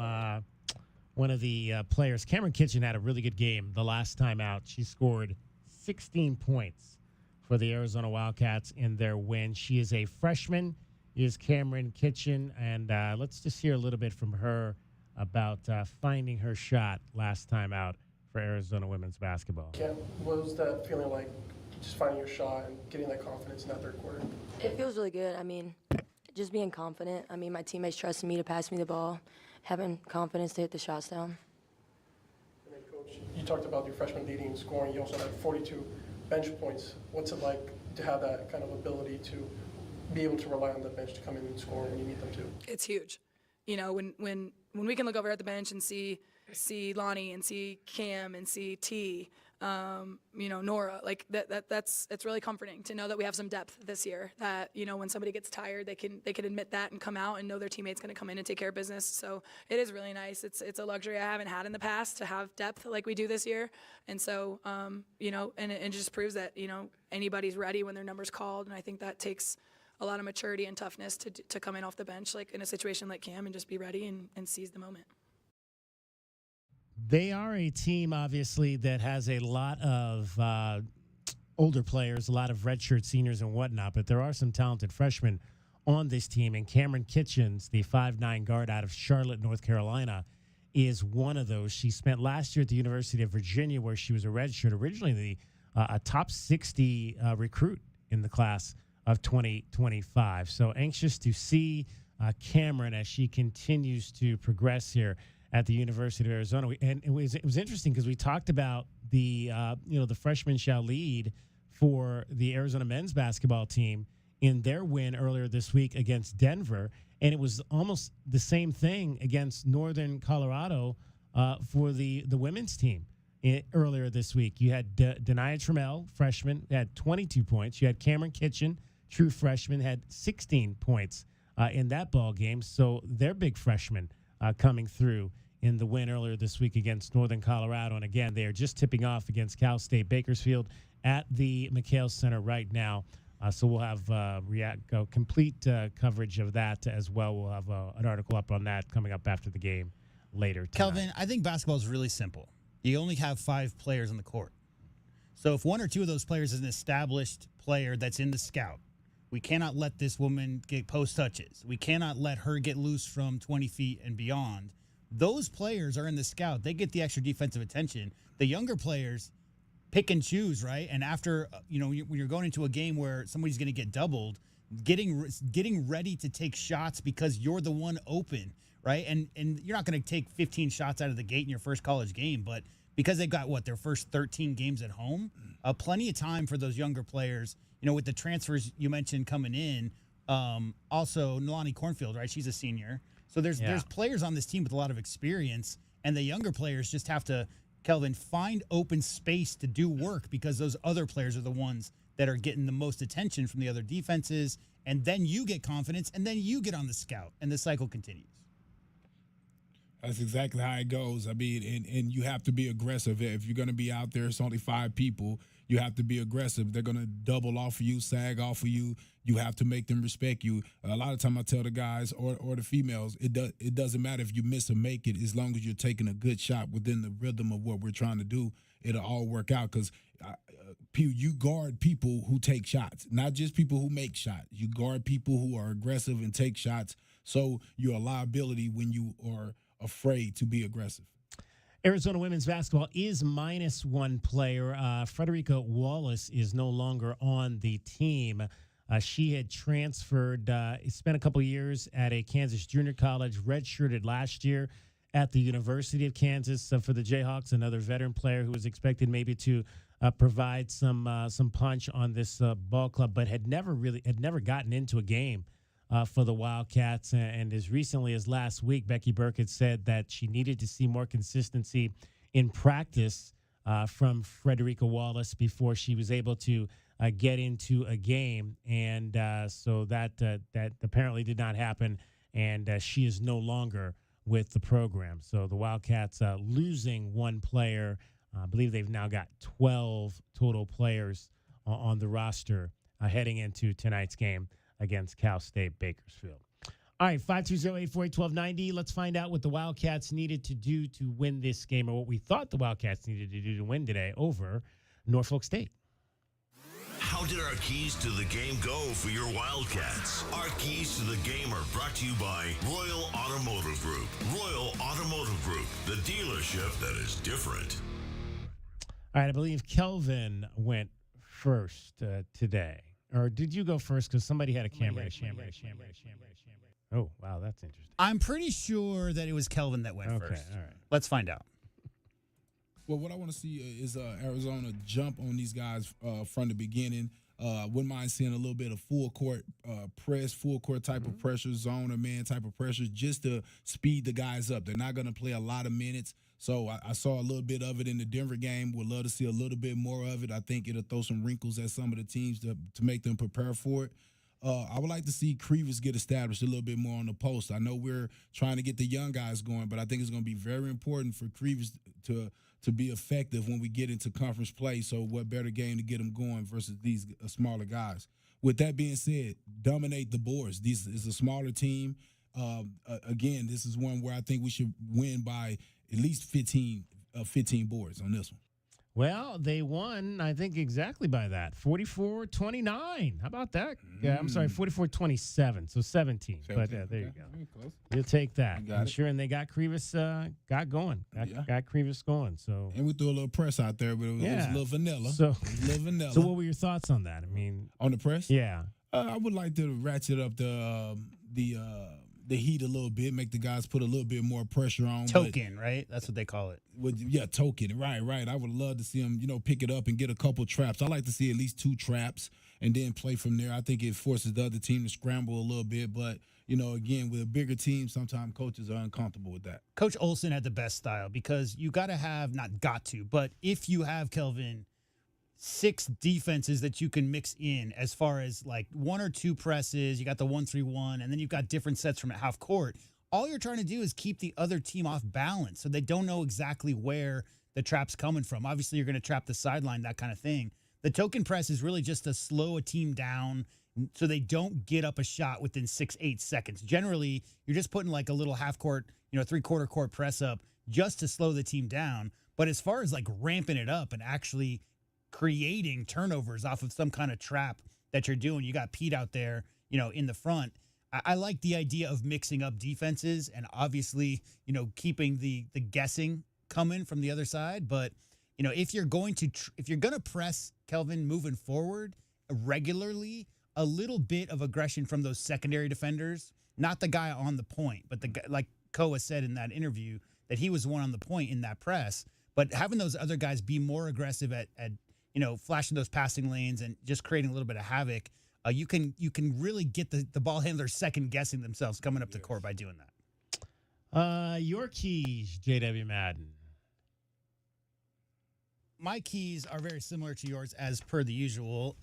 one of the players. Cameron Kitchen had a really good game the last time out. She scored 16 points for the Arizona Wildcats in their win. She is a freshman, is Cameron Kitchen, and let's just hear a little bit from her about finding her shot last time out for Arizona women's basketball. Cam, what was that feeling like, just finding your shot and getting that confidence in that third quarter? It feels really good. I mean, just being confident. I mean, my teammates trusted me to pass me the ball, having confidence to hit the shots down. And then, Coach, you talked about your freshman leading in scoring. You also had 42 bench points. What's it like to have that kind of ability to be able to rely on the bench to come in and score when you need them to? It's huge. You know, when we can look over at the bench and see Lonnie and see Cam and see T, you know, Nora, like it's really comforting to know that we have some depth this year, that, you know, when somebody gets tired, they can admit that and come out and know their teammate's going to come in and take care of business. So it is really nice. It's a luxury I haven't had in the past to have depth like we do this year. And so, you know, and it just proves that, you know, anybody's ready when their number's called. And I think that takes a lot of maturity and toughness to come in off the bench, like in a situation like Cam, and just be ready and seize the moment. They are a team, obviously, that has a lot of older players, a lot of redshirt seniors and whatnot, but there are some talented freshmen on this team. And Cameron Kitchens, the 5'9" guard out of Charlotte, North Carolina, is one of those. She spent last year at the University of Virginia, where she was a redshirt, originally a top 60 recruit in the class of 2025. So anxious to see Cameron as she continues to progress here at the University of Arizona. And it was interesting because we talked about the freshmen shall lead for the Arizona men's basketball team in their win earlier this week against Denver. And it was almost the same thing against Northern Colorado for the women's team earlier this week. You had Denia Trammell, freshman, had 22 points. You had Cameron Kitchen, true freshman, had 16 points in that ball game. So they're big freshmen coming through in the win earlier this week against Northern Colorado. And again, they are just tipping off against Cal State Bakersfield at the McHale Center right now. So we'll have complete coverage of that as well. We'll have an article up on that coming up after the game later tonight. Kelvin, I think basketball is really simple. You only have 5 players on the court. So if one or two of those players is an established player that's in the scout, we cannot let this woman get post touches. We cannot let her get loose from 20 feet and beyond. Those players are in the scout. They get the extra defensive attention. The younger players pick and choose, right? And after, when you're going into a game where somebody's going to get doubled, getting ready to take shots because you're the one open, right? And you're not going to take 15 shots out of the gate in your first college game, but because they've got, their first 13 games at home, plenty of time for those younger players. With the transfers you mentioned coming in, also Nolani Cornfield, right? She's a senior. So there's players on this team with a lot of experience, and the younger players just have to, Kelvin, find open space to do work because those other players are the ones that are getting the most attention from the other defenses, and then you get confidence, and then you get on the scout, and the cycle continues. That's exactly how it goes. I mean, and you have to be aggressive. If you're going to be out there, it's only 5 people. You have to be aggressive. They're going to double off of you, sag off of you. You have to make them respect you. A lot of time I tell the guys or the females, it doesn't matter if you miss or make it, as long as you're taking a good shot within the rhythm of what we're trying to do, it'll all work out. Because you guard people who take shots, not just people who make shots. You guard people who are aggressive and take shots, so you're a liability when you are afraid to be aggressive. Arizona women's basketball is minus one player. Frederica Wallace is no longer on the team. She had transferred, spent a couple years at a Kansas junior college, redshirted last year at the University of Kansas for the Jayhawks, another veteran player who was expected maybe to provide some punch on this ball club, but had never gotten into a game for the Wildcats. And as recently as last week, Becky Burkett said that she needed to see more consistency in practice from Frederica Wallace before she was able to get into a game. And so that apparently did not happen, and she is no longer with the program. So the Wildcats losing one player. I believe they've now got 12 total players on the roster heading into tonight's game against Cal State Bakersfield. All right, 520-848-1290. Let's find out what the Wildcats needed to do to win this game, or what we thought the Wildcats needed to do to win today over Norfolk State. How did our keys to the game go for your Wildcats? Our keys to the game are brought to you by Royal Automotive Group. Royal Automotive Group, the dealership that is different. All right, I believe Kelvin went first today. Or did you go first? Because somebody had a camera. Oh, wow, that's interesting. I'm pretty sure that it was Kelvin that went first. All right. Let's find out. Well, what I want to see is Arizona jump on these guys from the beginning. Wouldn't mind seeing a little bit of full court press, full court type of pressure, zone or man type of pressure, just to speed the guys up. They're not going to play a lot of minutes. So I saw a little bit of it in the Denver game. Would love to see a little bit more of it. I think it'll throw some wrinkles at some of the teams to make them prepare for it. I would like to see Krivas get established a little bit more on the post. I know we're trying to get the young guys going, but I think it's going to be very important for Krivas to be effective when we get into conference play. So what better game to get them going versus these smaller guys? With that being said, dominate the boards. This is a smaller team. Again, this is one where I think we should win by at least 15 boards on this one. Well, they won, I think, exactly by that. 44-29. How about that? Yeah, I'm sorry, 44-27, so 17. But there you go. You'll take that. And they got Krivas got going. Got Krivas going. So and we threw a little press out there, but it was a little vanilla. So, So what were your thoughts on that? I mean, on the press? Yeah. I would like to ratchet up the heat a little bit, make the guys put a little bit more pressure on. Token, right? That's what they call it. Token. Right. I would love to see them, pick it up and get a couple traps. I like to see at least 2 traps and then play from there. I think it forces the other team to scramble a little bit. But, again, with a bigger team, sometimes coaches are uncomfortable with that. Coach Olson had the best style because you got to have, not got to, but if you have, Kelvin, 6 defenses that you can mix in as far as like 1 or 2 presses, you got the 1-3-1, and then you've got different sets from half court. All you're trying to do is keep the other team off balance so they don't know exactly where the trap's coming from. Obviously, you're going to trap the sideline, that kind of thing. The token press is really just to slow a team down so they don't get up a shot within 6-8 seconds. Generally, you're just putting like a little half court, 3/4 court press up just to slow the team down. But as far as like ramping it up and actually creating turnovers off of some kind of trap that you're doing, you got Pete out there, in the front. I like the idea of mixing up defenses and obviously, keeping the guessing coming from the other side. But, if you're going to press Kelvin moving forward regularly, a little bit of aggression from those secondary defenders, not the guy on the point, but the guy, like Koa said in that interview, that he was the one on the point in that press. But having those other guys be more aggressive at flashing those passing lanes and just creating a little bit of havoc, you can really get the ball handlers second guessing themselves coming up the court by doing that. Your keys, JW Madden. My keys are very similar to yours as per the usual.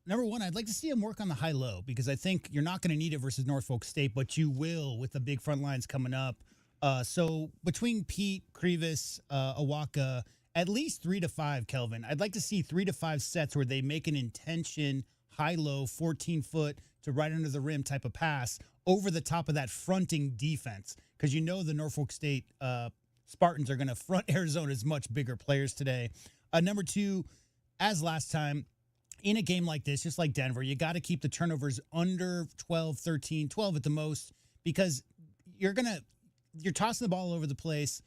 Number one, I'd like to see him work on the high-low because I think you're not going to need it versus Norfolk State, but you will with the big front lines coming up. So between Pete, Krivas, Awaka, at least 3 to 5, Kelvin. I'd like to see 3 to 5 sets where they make an intention, high-low, 14-foot to right under the rim type of pass over the top of that fronting defense. Because you know the Norfolk State Spartans are going to front Arizona's much bigger players today. Number 2, as last time, in a game like this, just like Denver, you got to keep the turnovers under 12, 13, 12 at the most, because you're tossing the ball all over the place.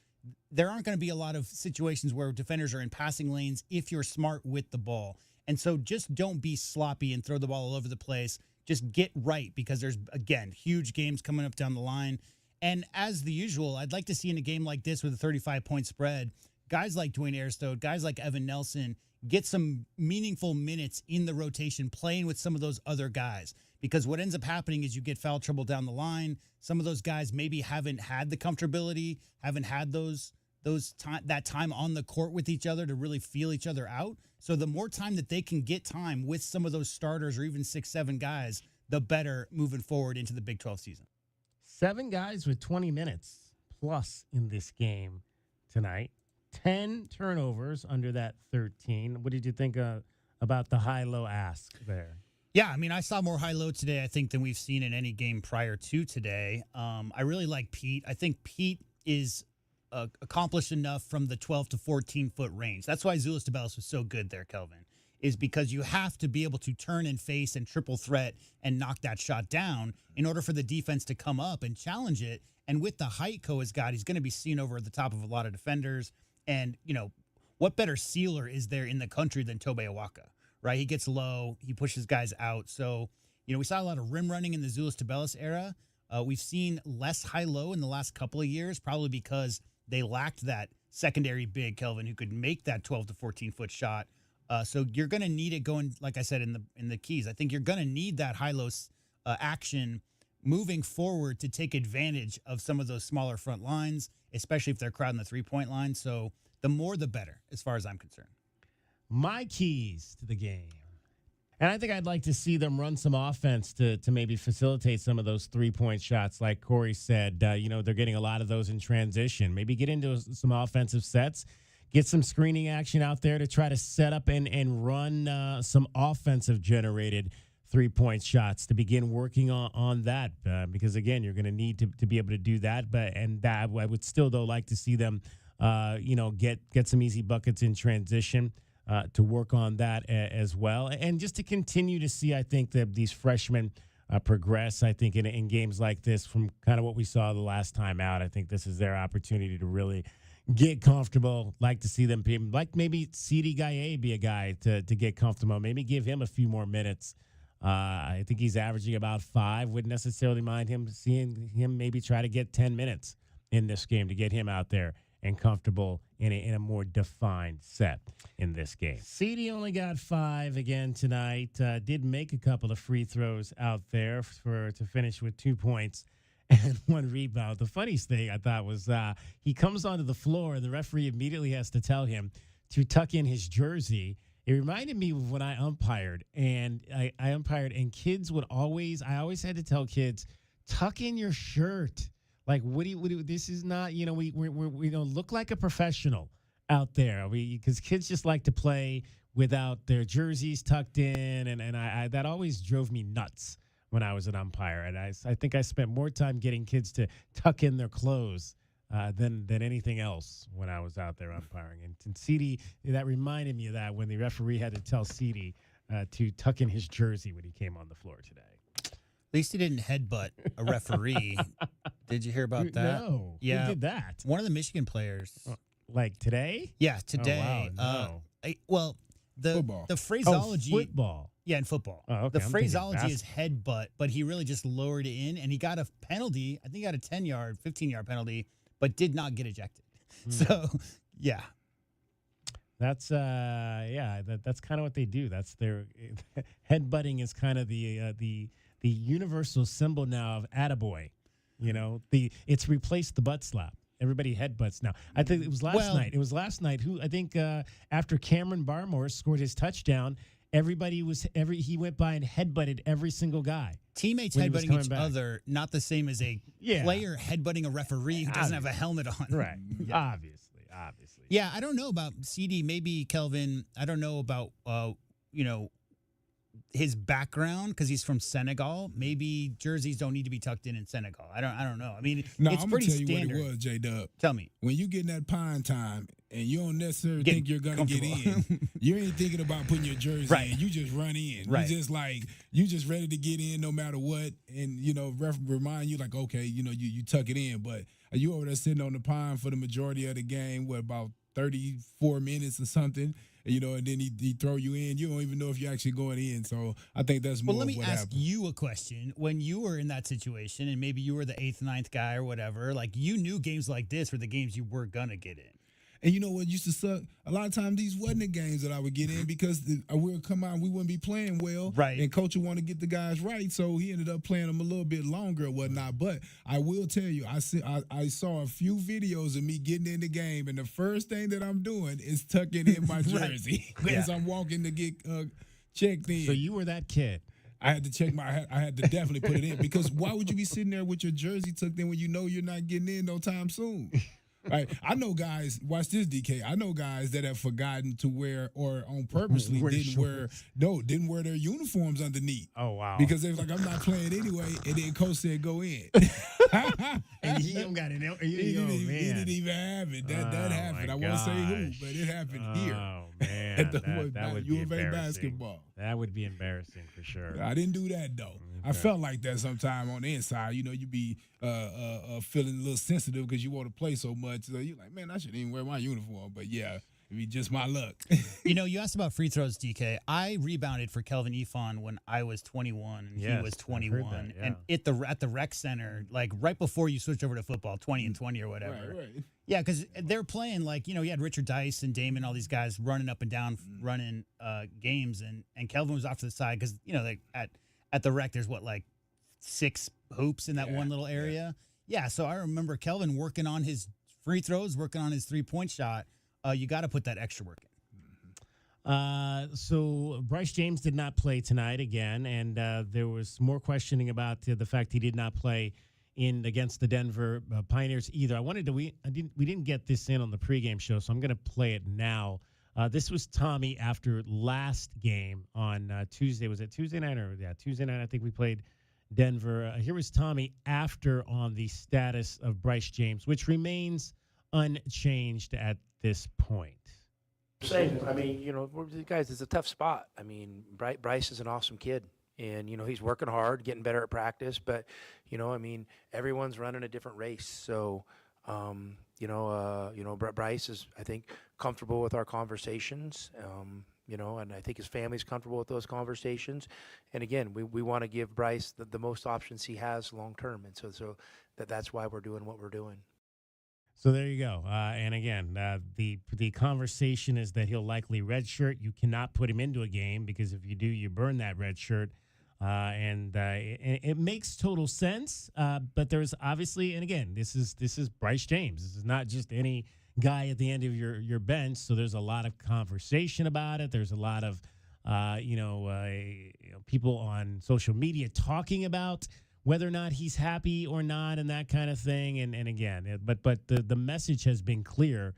There aren't going to be a lot of situations where defenders are in passing lanes if you're smart with the ball. And so just don't be sloppy and throw the ball all over the place. Just get right, because there's, again, huge games coming up down the line. And as the usual, I'd like to see in a game like this with a 35-point spread, guys like Dwayne Aristote, guys like Evan Nelson, get some meaningful minutes in the rotation playing with some of those other guys. Because what ends up happening is you get foul trouble down the line. Some of those guys maybe haven't had the comfortability, haven't had that time on the court with each other to really feel each other out. So the more time that they can get time with some of those starters or even 6, 7 guys, the better moving forward into the Big 12 season. 7 guys with 20 minutes plus in this game tonight. 10 turnovers under that 13. What did you think about the high-low ask there? Yeah, I mean, I saw more high-low today, I think, than we've seen in any game prior to today. I really like Pete. I think Pete is accomplished enough from the 12 to 14-foot range. That's why Zulis DeBellis was so good there, Kelvin, is because you have to be able to turn and face and triple threat and knock that shot down in order for the defense to come up and challenge it. And with the height Ko has got, he's going to be seen over the top of a lot of defenders. And, what better sealer is there in the country than Tobe Awaka, right? He gets low. He pushes guys out. So, we saw a lot of rim running in the Zulis DeBellis era. We've seen less high-low in the last couple of years, probably because they lacked that secondary big, Kelvin, who could make that 12 to 14-foot shot. So you're going to need it going, like I said, in the keys. I think you're going to need that high-low action moving forward to take advantage of some of those smaller front lines, especially if they're crowding the three-point line. So the more, the better, as far as I'm concerned. My keys to the game. And I think I'd like to see them run some offense to maybe facilitate some of those three-point shots. Like Corey said, they're getting a lot of those in transition. Maybe get into some offensive sets, get some screening action out there to try to set up and run some offensive-generated three-point shots to begin working on that. Because, again, you're going to need to be able to do that. I would still, though, like to see them, get some easy buckets in transition. To work on that as well. And just to continue to see, I think, that these freshmen progress, I think, in games like this from kind of what we saw the last time out. I think this is their opportunity to really get comfortable. Like to see them be, like maybe C.D. Gaye be a guy to get comfortable. Maybe give him a few more minutes. I think he's averaging about 5. Wouldn't necessarily mind seeing him maybe try to get 10 minutes in this game to get him out there and comfortable in a more defined set in this game. CD only got 5 again tonight. Did make a couple of free throws out there to finish with 2 points and 1 rebound. The funniest thing I thought was he comes onto the floor and the referee immediately has to tell him to tuck in his jersey. It reminded me of when I umpired, and I umpired, and kids would always had to tell kids, tuck in your shirt. Like, what do you, this is not, we don't look like a professional out there. Because kids just like to play without their jerseys tucked in. And I that always drove me nuts when I was an umpire. And I think I spent more time getting kids to tuck in their clothes than anything else when I was out there umpiring. And CD, that reminded me of that when the referee had to tell CD to tuck in his jersey when he came on the floor today. At least he didn't headbutt a referee. Did you hear about that? No. Yeah. Who did that? One of the Michigan players. Like today? Yeah, today. Oh, wow, no. Football. The phraseology. Football. Yeah, in football. Oh, okay. The phraseology is headbutt, but he really just lowered it in, and he got a penalty. I think he got a 10-yard, 15-yard penalty, but did not get ejected. So, yeah. That's that's kind of what they do. That's their headbutting is kind of the universal symbol now of attaboy. It's replaced the butt slap. Everybody headbutts now. I think it was last night. It was last night who I think after Cameron Barmore scored his touchdown, he went by and headbutted every single guy. Teammates headbutting each other, not the same as a player headbutting a referee who doesn't have a helmet on. Right. Obviously. obviously. Yeah, I don't know about CD. Maybe Kelvin. I don't know about his background because he's from Senegal. Maybe jerseys don't need to be tucked in Senegal. I don't know. I mean, No, it's I'm pretty gonna tell standard. you what it was, J-Dub. Tell me. When you get in that pine time and you don't necessarily Get think you're gonna get in, you ain't thinking about putting your jersey Right. in. You just run in. Right. You just ready to get in no matter what, and ref remind you like, okay, you tuck it in, but you over there sitting on the pine for the majority of the game, what about 34 minutes or something? And then he throw you in. You don't even know if you're actually going in. So I think that's more. Well, let me what ask happened. you a question. When you were in that situation, and maybe you were the 8th, 9th guy or whatever, like you knew games like this were the games you were gonna get in. And you know what used to suck? A lot of times these wasn't the games that I would get in because we would come out and we wouldn't be playing well. Right. And coach would want to get the guys right, so he ended up playing them a little bit longer and whatnot. But I will tell you, I saw a few videos of me getting in the game, and the first thing that I'm doing is tucking in my jersey as I'm walking to get checked in. So you were that kid. I had to check I had to definitely put it in because why would you be sitting there with your jersey tucked in when you know you're not getting in no time soon? Right. I know guys, watch this, DK. I know guys that have forgotten to wear or on purposely didn't wear their uniforms underneath. Oh, wow. Because they was like, I'm not playing anyway, and then coach said go in. And he don't got it. He didn't even have it. That happened. I won't say who, but it happened here. Oh, man. At the that would U be of A embarrassing. basketball. That would be embarrassing for sure. I didn't do that, though. I felt like that sometime on the inside. You be feeling a little sensitive because you want to play so much. So you're like, man, I shouldn't even wear my uniform. But, yeah, it'd be just my luck. You asked about free throws, DK. I rebounded for Kelvin Ifon when I was 21 and he was 21. That, yeah. And at the rec center, like right before you switched over to football, 20 and 20 or whatever. Right. Yeah, because they're playing like, you had Richard Dice and Damon, all these guys running up and down, running games. And Kelvin was off to the side because, like at the rec, there's 6 hoops in that one little area. Yeah, so I remember Kelvin working on his free throws, working on his 3-point shot. You got to put that extra work in. So Bryce James did not play tonight again, and there was more questioning about the fact he did not play against the Denver Pioneers either. We didn't get this in on the pregame show, so I'm going to play it now. This was Tommy after last game on Tuesday. Was it Tuesday night Tuesday night? I think we played Denver. Here was Tommy after on the status of Bryce James, which remains unchanged at this point. Same. I mean, guys, it's a tough spot. I mean, Bryce is an awesome kid, and he's working hard, getting better at practice. But everyone's running a different race. So, Bryce is, I think, comfortable with our conversations. And I think his family's comfortable with those conversations. And again, we want to give Bryce the most options he has long term, and so that's why we're doing what we're doing. So there you go. And again, the conversation is that he'll likely redshirt. You cannot put him into a game because if you do, you burn that red shirt. And it makes total sense. But there's obviously, and again, this is Bryce James. This is not just any guy at the end of your bench. So there's a lot of conversation about it. There's a lot of people on social media talking about whether or not he's happy or not and that kind of thing. And again, but the message has been clear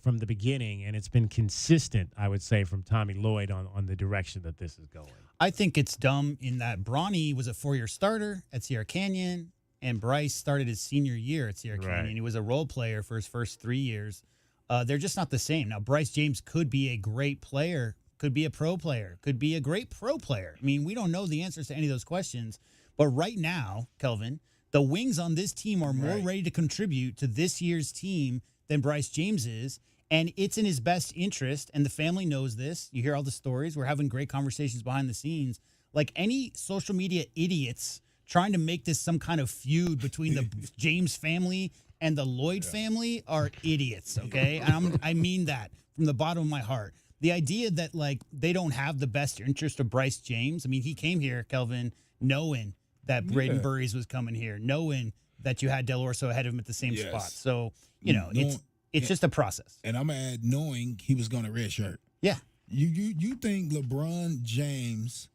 from the beginning, and it's been consistent, I would say, from Tommy Lloyd on the direction that this is going. I think it's dumb in that Bronny was a 4-year starter at Sierra Canyon, and Bryce started his senior year at Sierra Canyon. He was a role player for his first 3 years. They're just not the same. Now, Bryce James could be a great player, could be a pro player, could be a great pro player. I mean, we don't know the answers to any of those questions. But right now, Kelvin, the wings on this team are more ready to contribute to this year's team than Bryce James is. And it's in his best interest, and the family knows this. You hear all the stories. We're having great conversations behind the scenes. Like any social media idiots trying to make this some kind of feud between the James family and the Lloyd family are idiots, okay? And I mean that from the bottom of my heart. The idea that, they don't have the best interest of Bryce James. I mean, he came here, Kelvin, knowing that Braden Burries was coming here, knowing that you had Del Orso ahead of him at the same spot. So, it's just a process. And I'm going to add knowing he was going to redshirt. Yeah. You think LeBron James,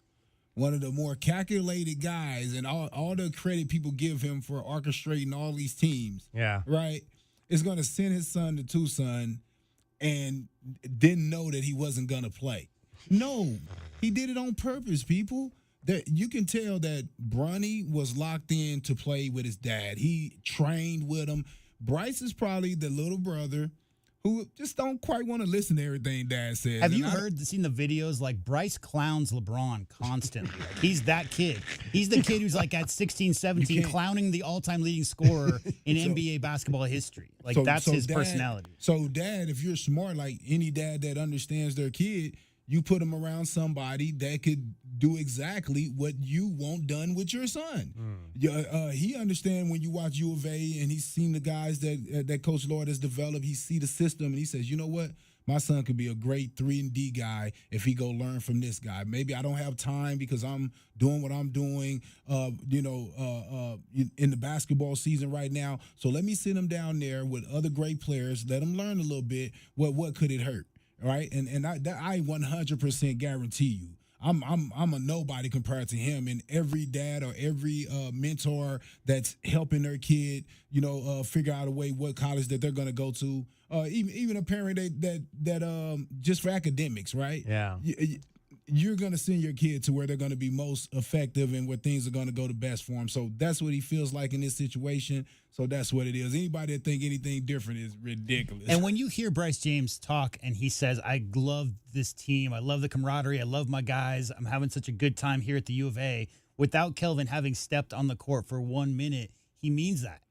one of the more calculated guys, and all the credit people give him for orchestrating all these teams. Yeah. Right? is going to send his son to Tucson and didn't know that he wasn't going to play. No, he did it on purpose, people. That you can tell that Bronny was locked in to play with his dad. He trained with him. Bryce is probably the little brother who just don't quite want to listen to everything dad says. Have you seen the videos? Like, Bryce clowns LeBron constantly. Like, he's that kid. He's the kid who's like at 16, 17, clowning the all-time leading scorer in NBA basketball history. Like, that's his personality. So, dad, if you're smart, like any dad that understands their kid, you put him around somebody that could do exactly what you want done with your son. He understands when you watch U of A and he's seen the guys that Coach Lloyd has developed. He see the system and he says, you know what? My son could be a great 3-and-D guy if he go learn from this guy. Maybe I don't have time because I'm doing what I'm doing, in the basketball season right now. So let me sit him down there with other great players, let him learn a little bit. What could it hurt? Right, and I 100% guarantee you, I'm a nobody compared to him. And every dad or every mentor that's helping their kid, figure out a way what college that they're going to go to, even a parent that just for academics, right? Yeah. You're going to send your kid to where they're going to be most effective and where things are going to go the best for them. So that's what he feels like in this situation. So that's what it is. Anybody that think anything different is ridiculous. And when you hear Bryce James talk and he says, I love this team, I love the camaraderie, I love my guys, I'm having such a good time here at the U of A, without Kelvin having stepped on the court for 1 minute, he means that.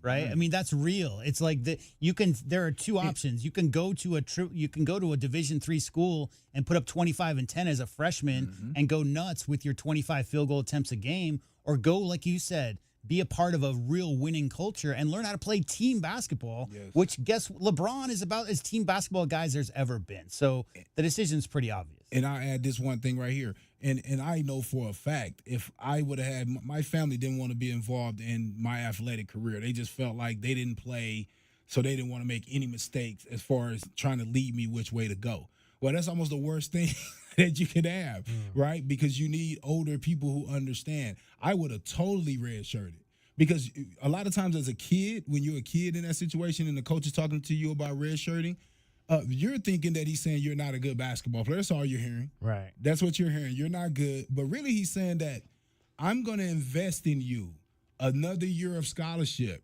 Right? I mean, that's real. It's like there are two options. You can go to a Division III school and put up 25 and 10 as a freshman and go nuts with your 25 field goal attempts a game, or go, like you said, be a part of a real winning culture and learn how to play team basketball, which LeBron is about as team basketball guys there's ever been. So the decision's pretty obvious. And I'll add this one thing right here. And I know for a fact, if I would have had, my family didn't want to be involved in my athletic career. They just felt like they didn't play, so they didn't want to make any mistakes as far as trying to lead me which way to go. Well, that's almost the worst thing that you could have, right? Because you need older people who understand. I would have totally redshirted. Because a lot of times as a kid, when you're a kid in that situation and the coach is talking to you about redshirting, you're thinking that he's saying you're not a good basketball player. That's all you're hearing. Right. That's what you're hearing. You're not good. But really he's saying that I'm going to invest in you another year of scholarship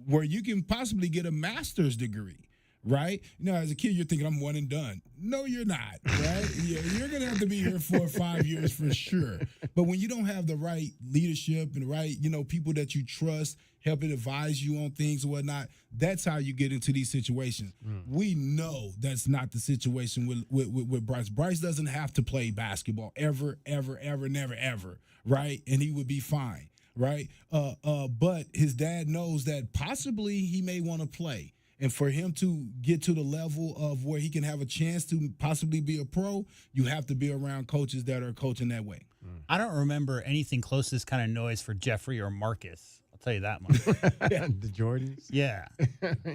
where you can possibly get a master's degree. Right? As a kid, you're thinking, I'm one and done. No, you're not, right? You're going to have to be here 4 or 5 years for sure. But when you don't have the right leadership and the right, people that you trust, helping advise you on things and whatnot, that's how you get into these situations. We know that's not the situation with Bryce. Bryce doesn't have to play basketball ever, never, ever, right? And he would be fine, right? But his dad knows that possibly he may want to play. And for him to get to the level of where he can have a chance to possibly be a pro, you have to be around coaches that are coaching that way. I don't remember anything close to this kind of noise for Jeffrey or Marcus. I'll tell you that much. The Jordans? Yeah.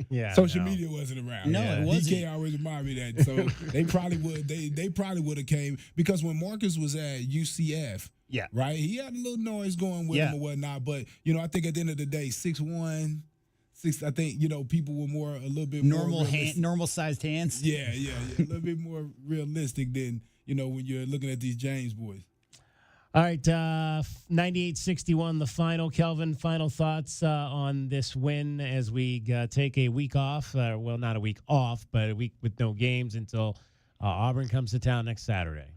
Yeah. Social media wasn't around. No, it wasn't. DK always remind me that. So they probably would have came, because when Marcus was at UCF, right, he had a little noise going with him and whatnot. But, I think at the end of the day, 6'1", I think, people were a little bit normal more normal sized hands. Yeah. A little bit more realistic than, when you're looking at these James boys. All right, 98-61, the final. Kelvin, final thoughts on this win as we take a week off. Well, not a week off, but a week with no games until Auburn comes to town next Saturday.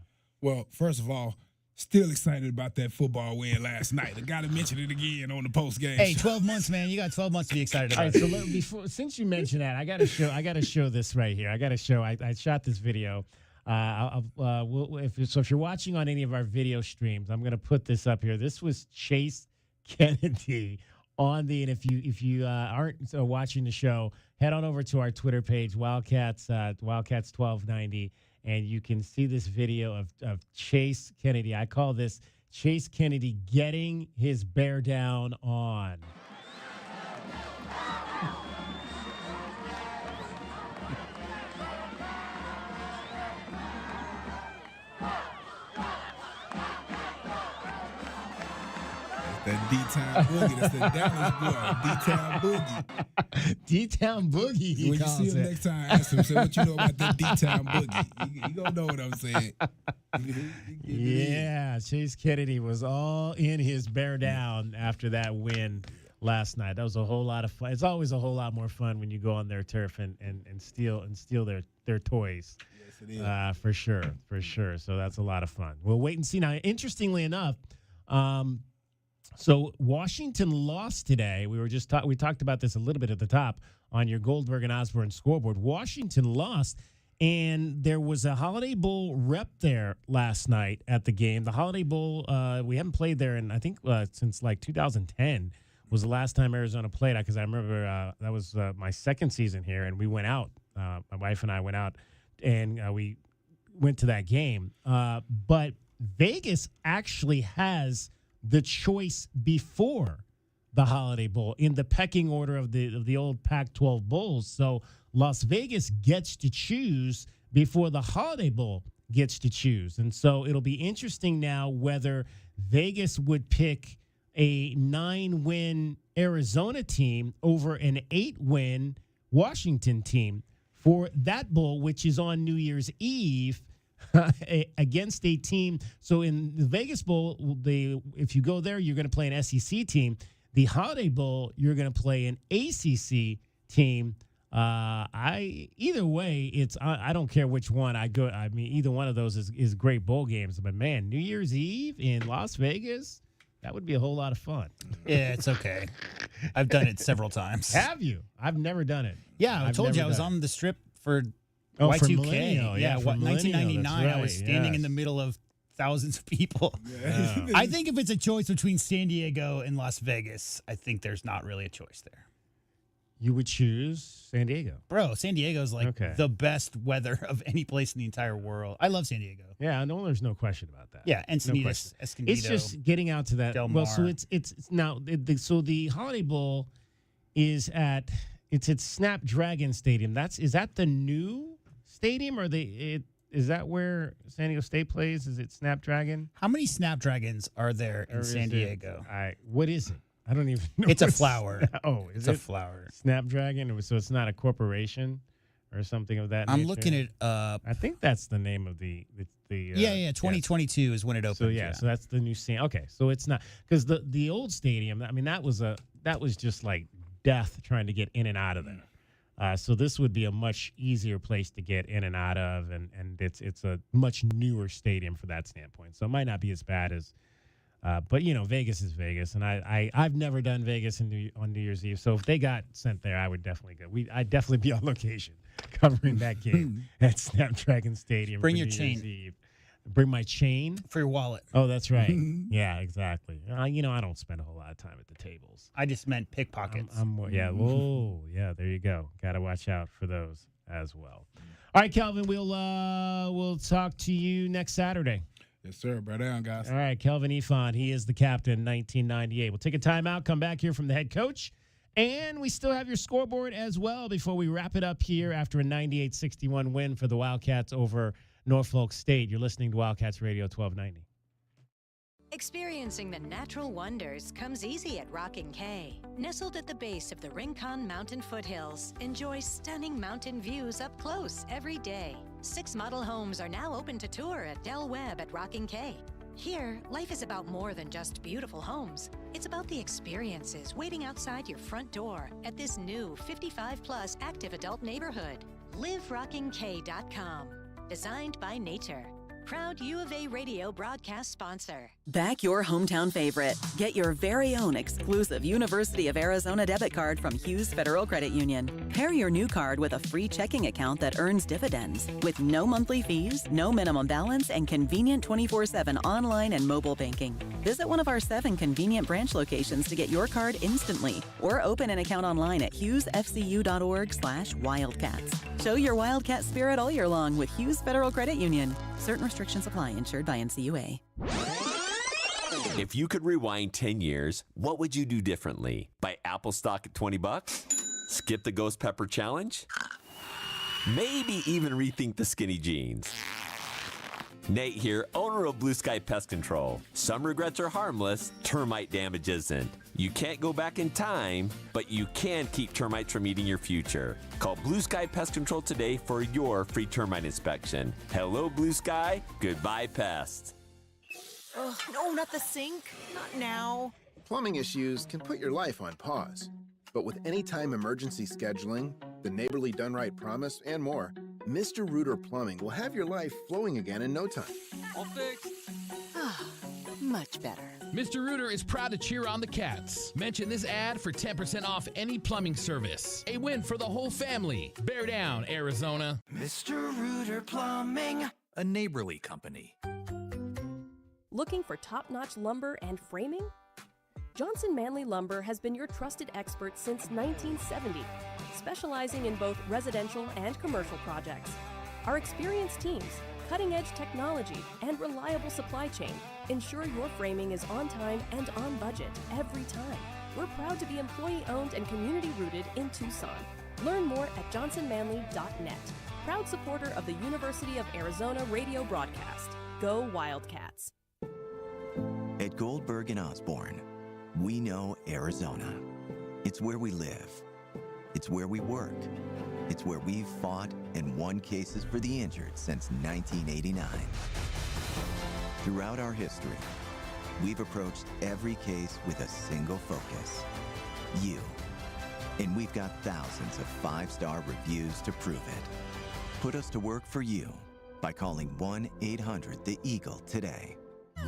Well, first of all, still excited about that football win last night. I got to mention it again on the post game. Hey, 12 months, man. You got 12 monts to be excited about. All right, so since you mentioned that, I got to show this right here. I shot this video. If you're watching on any of our video streams, I'm going to put this up here. This was Chase Kennedy and if you aren't watching the show, head on over to our Twitter page, Wildcats 1290. And you can see this video of Chase Kennedy. I call this Chase Kennedy getting his bear down on. That D-Town Boogie. That's the Dallas boy. D-Town Boogie. D-Town Boogie, he When you calls see him it. next time, ask him, say, what you know about that D-Town Boogie? You going to know what I'm saying. Yeah, Chase Kennedy was all in his bear down after that win last night. That was a whole lot of fun. It's always a whole lot more fun when you go on their turf and steal their toys. Yes, it is. For sure. So that's a lot of fun. We'll wait and see. Now, interestingly enough, so Washington lost today. We talked about this a little bit at the top on your Goldberg and Osborne scoreboard. Washington lost, and there was a Holiday Bowl rep there last night at the game. The Holiday Bowl, we haven't played there in, I think, since like 2010 was the last time Arizona played, because I remember that was my second season here, and we went out. My wife and I went out, and we went to that game. But Vegas actually has the choice before the Holiday Bowl in the pecking order of the old Pac-12 bowls. So Las Vegas gets to choose before the Holiday Bowl gets to choose. And so it'll be interesting now whether Vegas would pick a 9-win Arizona team over an 8-win Washington team for that bowl, which is on New Year's Eve against a team. So in the Vegas Bowl, if you go there, you're going to play an SEC team. The Holiday Bowl, you're going to play an ACC team. Either way, I don't care which one I go. I mean, either one of those is great bowl games. But man, New Year's Eve in Las Vegas, that would be a whole lot of fun. Yeah, it's okay. I've done it several times. Have you? I've never done it. Yeah, I told you I was on the strip for for Y2K. Millennial. Yeah, for 1999. Millennial, I was that's standing right, in the middle of thousands of people. Yeah. I think if it's a choice between San Diego and Las Vegas, I think there's not really a choice there. You would choose San Diego. Bro, San Diego's like the best weather of any place in the entire world. I love San Diego. Yeah, no, there's no question about that. Yeah, Encinitas, question. Escondido. It's just getting out to that. Del Well, so Mar. it's now. So the Holiday Bowl is at Snapdragon Stadium. Is that the new stadium, or is that where San Diego State plays? Is it Snapdragon? How many Snapdragons are there in San Diego? What is it? I don't even know. It's a flower. Is it's it a flower. Snapdragon? So it's not a corporation or something of that nature? I'm looking it up. I think that's the name of the yeah, 2022 is when it opens. So so that's the new stadium. Okay, so it's not, because the old stadium, I mean, that was just like death trying to get in and out of there. So this would be a much easier place to get in and out of, and it's a much newer stadium for that standpoint. So it might not be as bad as, but Vegas is Vegas, and I've never done Vegas on New Year's Eve. So if they got sent there, I would definitely go. I'd definitely be on location covering that game at Snapdragon Stadium. Bring for your New chain. Year's Eve. Bring my chain for your wallet. Oh, that's right. Yeah, exactly. I don't spend a whole lot of time at the tables. I just meant pickpockets. Whoa, yeah. There you go. Got to watch out for those as well. All right, Kelvin. We'll talk to you next Saturday. Yes, sir. Right down, guys. All right, Kelvin Ifan. He is the captain, 1998. We'll take a timeout. Come back here from the head coach. And we still have your scoreboard as well before we wrap it up here after a 98-61 win for the Wildcats over Norfolk State. You're listening to Wildcats Radio 1290. Experiencing the natural wonders comes easy at Rockin' K. Nestled at the base of the Rincon Mountain foothills, enjoy stunning mountain views up close every day. 6 model homes are now open to tour at Del Webb at Rockin' K. Here, life is about more than just beautiful homes. It's about the experiences waiting outside your front door at this new 55-plus active adult neighborhood. LiveRockingK.com. Designed by nature. Proud U of A radio broadcast sponsor. Back your hometown favorite. Get your very own exclusive University of Arizona debit card from Hughes Federal Credit Union. Pair your new card with a free checking account that earns dividends with no monthly fees, no minimum balance, and convenient 24/7 online and mobile banking. Visit one of our 7 convenient branch locations to get your card instantly, or open an account online at hughesfcu.org/wildcats. Show your Wildcat spirit all year long with Hughes Federal Credit Union. Certain restrictions apply. Insured by NCUA. If you could rewind 10 years, what would you do differently? Buy Apple stock at $20? Skip the Ghost Pepper Challenge? Maybe even rethink the skinny jeans. Nate here, owner of Blue Sky Pest Control. Some regrets are harmless, termite damage isn't. You can't go back in time, but you can keep termites from eating your future. Call Blue Sky Pest Control today for your free termite inspection. Hello, Blue Sky. Goodbye, pests. Ugh, no, not the sink. Not now. Plumbing issues can put your life on pause. But with anytime emergency scheduling, the Neighborly Done Right promise, and more, Mr. Rooter Plumbing will have your life flowing again in no time. All fixed. Much better. Mr. Rooter is proud to cheer on the Cats. Mention this ad for 10% off any plumbing service. A win for the whole family. Bear down, Arizona. Mr. Rooter Plumbing, a Neighborly company. Looking for top-notch lumber and framing? Johnson Manley Lumber has been your trusted expert since 1970, specializing in both residential and commercial projects. Our experienced teams, cutting-edge technology, and reliable supply chain ensure your framing is on time and on budget every time. We're proud to be employee-owned and community-rooted in Tucson. Learn more at johnsonmanley.net. Proud supporter of the University of Arizona radio broadcast. Go Wildcats. At Goldberg and Osborne, we know Arizona. It's where we live. It's where we work. It's where we've fought and won cases for the injured since 1989. Throughout our history, we've approached every case with a single focus: you. And we've got thousands of five-star reviews to prove it. Put us to work for you by calling 1-800-THE-EAGLE today.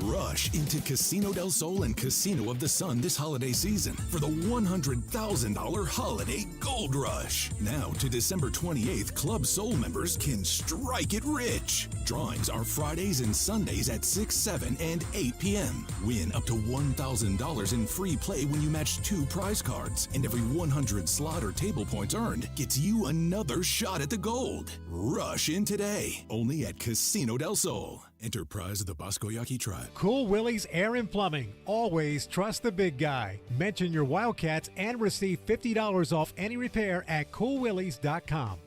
Rush into Casino del Sol and Casino of the Sun this holiday season for the $100,000 Holiday Gold Rush. Now to December 28th, Club Soul members can strike it rich. Drawings are Fridays and Sundays at 6, 7, and 8 p.m. Win up to $1,000 in free play when you match 2 prize cards. And every 100 slot or table points earned gets you another shot at the gold. Rush in today, only at Casino del Sol. Enterprise of the Bosco Yaqui Tribe. Cool Willie's Air and Plumbing. Always trust the big guy. Mention your Wildcats and receive $50 off any repair at coolwillies.com.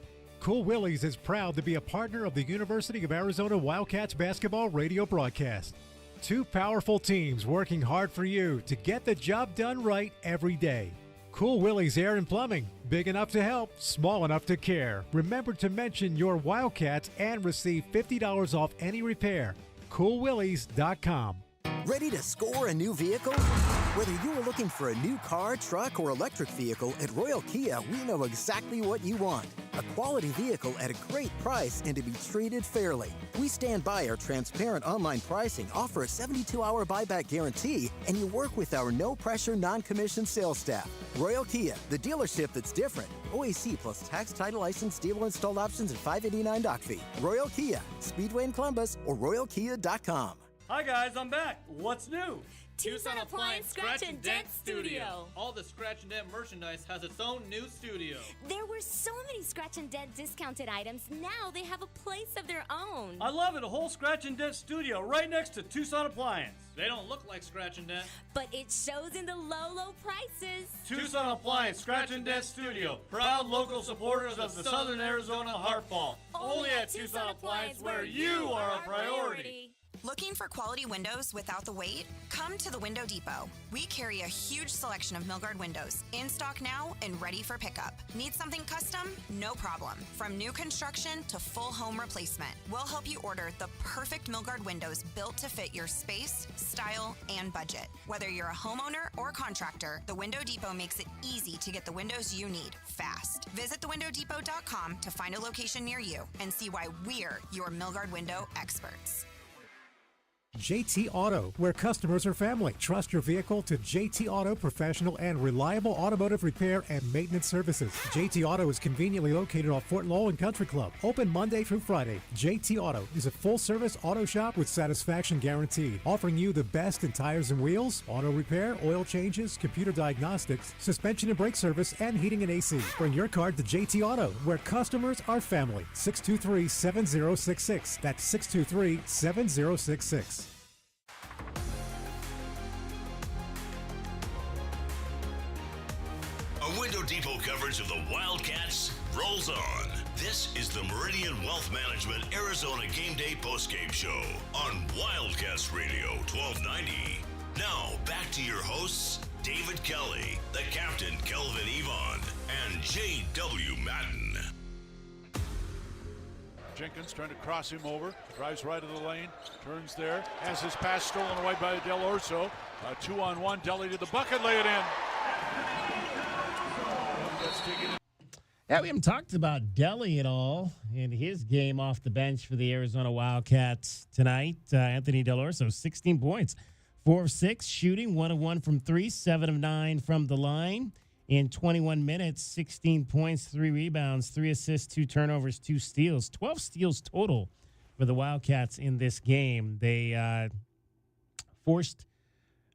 Cool Willie's is proud to be a partner of the University of Arizona Wildcats basketball radio broadcast. 2 powerful teams working hard for you to get the job done right every day. Cool Willie's Air and Plumbing. Big enough to help, small enough to care. Remember to mention your Wildcats and receive $50 off any repair. CoolWillies.com. Ready to score a new vehicle? Whether you are looking for a new car, truck, or electric vehicle, at Royal Kia, we know exactly what you want. A quality vehicle at a great price and to be treated fairly. We stand by our transparent online pricing, offer a 72-hour buyback guarantee, and you work with our no-pressure, non-commissioned sales staff. Royal Kia, the dealership that's different. OAC plus tax, title, license, dealer installed options, and $589 doc fee. Royal Kia, Speedway in Columbus, or RoyalKia.com. Hi guys, I'm back. What's new? Tucson Appliance Scratch and Dent Studio. All the Scratch and Dent merchandise has its own new studio. There were so many Scratch and Dent discounted items. Now they have a place of their own. I love it. A whole Scratch and Dent studio right next to Tucson Appliance. They don't look like Scratch and Dent, but it shows in the low, low prices. Tucson Appliance Scratch and Dent Studio. Proud local supporters of the Southern Arizona Heart Ball. Only at Tucson Appliance, where you are a priority. Looking for quality windows without the wait? Come to the Window Depot. We carry a huge selection of Milgard windows, in stock now and ready for pickup. Need something custom? No problem. From new construction to full home replacement, we'll help you order the perfect Milgard windows built to fit your space, style, and budget. Whether you're a homeowner or contractor, the Window Depot makes it easy to get the windows you need fast. Visit thewindowdepot.com to find a location near you and see why we're your Milgard window experts. JT Auto, where customers are family. Trust your vehicle to JT Auto professional and reliable automotive repair and maintenance services. JT Auto is conveniently located off Fort Lowell and Country Club. Open Monday through Friday. JT Auto is a full-service auto shop with satisfaction guaranteed, offering you the best in tires and wheels, auto repair, oil changes, computer diagnostics, suspension and brake service, and heating and AC. Bring your car to JT Auto, where customers are family. 623-7066. That's 623-7066. A Window Depot coverage of the Wildcats rolls on. This is the Meridian Wealth Management Arizona Game Day postgame show on Wildcats Radio 1290. Now, back to your hosts, David Kelly, the captain, Kelvin Yvonne, and J.W. Madden. Jenkins trying to cross him over, drives right of the lane, turns there, has his pass stolen away by Del Orso. 2-on-1, Deli to the bucket, lay it in. Yeah, we haven't talked about Deli at all in his game off the bench for the Arizona Wildcats tonight. Anthony Del Orso, 16 points, 4 of 6 shooting, 1 of 1 from 3, 7 of 9 from the line. In 21 minutes, 16 points, 3 rebounds, 3 assists, 2 turnovers, 2 steals. 12 steals total for the Wildcats in this game. They forced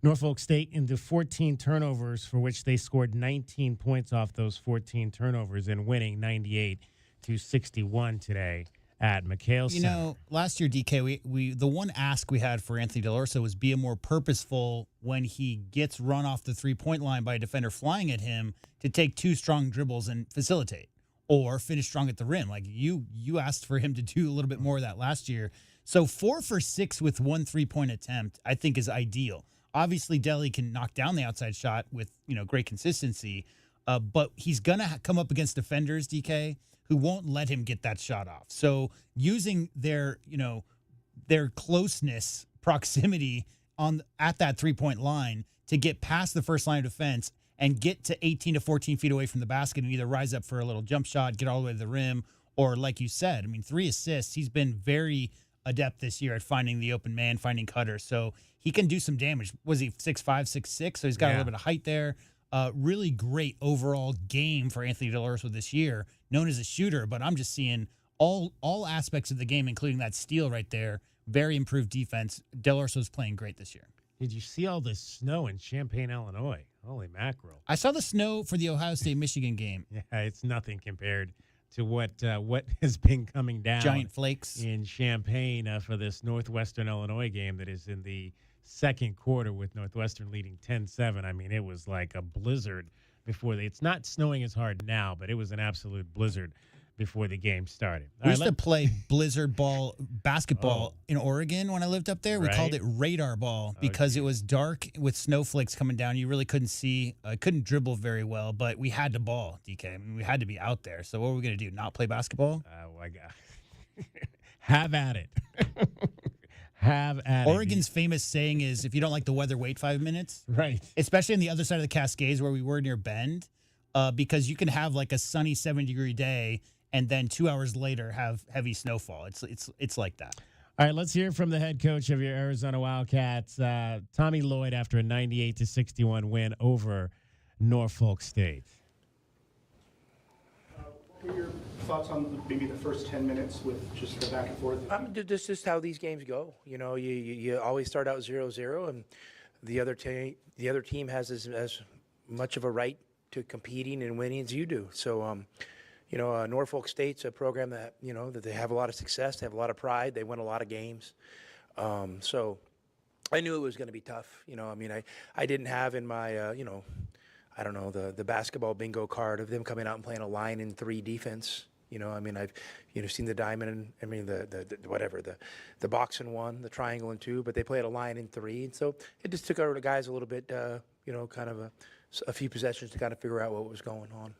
Norfolk State into 14 turnovers, for which they scored 19 points off those 14 turnovers and winning 98-61 today at McHale Center. You know, last year, DK, we the one ask we had for Anthony Del Orso was be a more purposeful when he gets run off the three-point line by a defender flying at him to take 2 strong dribbles and facilitate or finish strong at the rim. Like you asked for him to do a little bit more of that last year. So 4 for 6 with 1 3-point attempt, I think, is ideal. Obviously, Deli can knock down the outside shot with, great consistency, but he's going to come up against defenders, DK, who won't let him get that shot off. So using their closeness, proximity at that 3-point line to get past the first line of defense and get to 18 to 14 feet away from the basket and either rise up for a little jump shot, get all the way to the rim, or like you said, 3 assists. He's been very adept this year at finding the open man, finding cutters. So he can do some damage. Was he 6'5", 6'6"? So he's got a little bit of height there. Really great overall game for Anthony Del Orso this year, known as a shooter, but I'm just seeing all aspects of the game, including that steal right there. Very improved defense. Del Orso's playing great this year. Did you see all this snow in Champaign, Illinois? Holy mackerel. I saw the snow for the Ohio State-Michigan game. Yeah, it's nothing compared to what has been coming down. Giant flakes. In Champaign for this Northwestern Illinois game that is in the second quarter with Northwestern leading 10-7. It was like a blizzard before it's not snowing as hard now, but it was an absolute blizzard before the game started. We used to play blizzard ball basketball in Oregon when I lived up there. We called it radar ball because it was dark with snowflakes coming down. You really couldn't see, couldn't dribble very well, but we had to ball, DK. We had to be out there. So what were we going to do, not play basketball? Have at it. Have at Oregon's famous saying is, if you don't like the weather, wait 5 minutes. Right. Especially on the other side of the Cascades where we were near Bend, because you can have like a sunny 70-degree day and then 2 hours later have heavy snowfall. It's like that. All right, let's hear from the head coach of your Arizona Wildcats, Tommy Lloyd, after a 98-61 win over Norfolk State. What were your thoughts on maybe the first 10 minutes with just the back and forth? This is how these games go. You always start out 0-0, and the other team has as much of a right to competing and winning as you do. So, Norfolk State's a program that that they have a lot of success. They have a lot of pride. They win a lot of games. So, I knew it was going to be tough. I didn't have in my I don't know, the basketball bingo card of them coming out and playing a line in 3 defense. I've seen the diamond and the box in 1, the triangle in 2, but they played a line in 3, and so it just took our guys a little bit, kind of a few possessions to kind of figure out what was going on.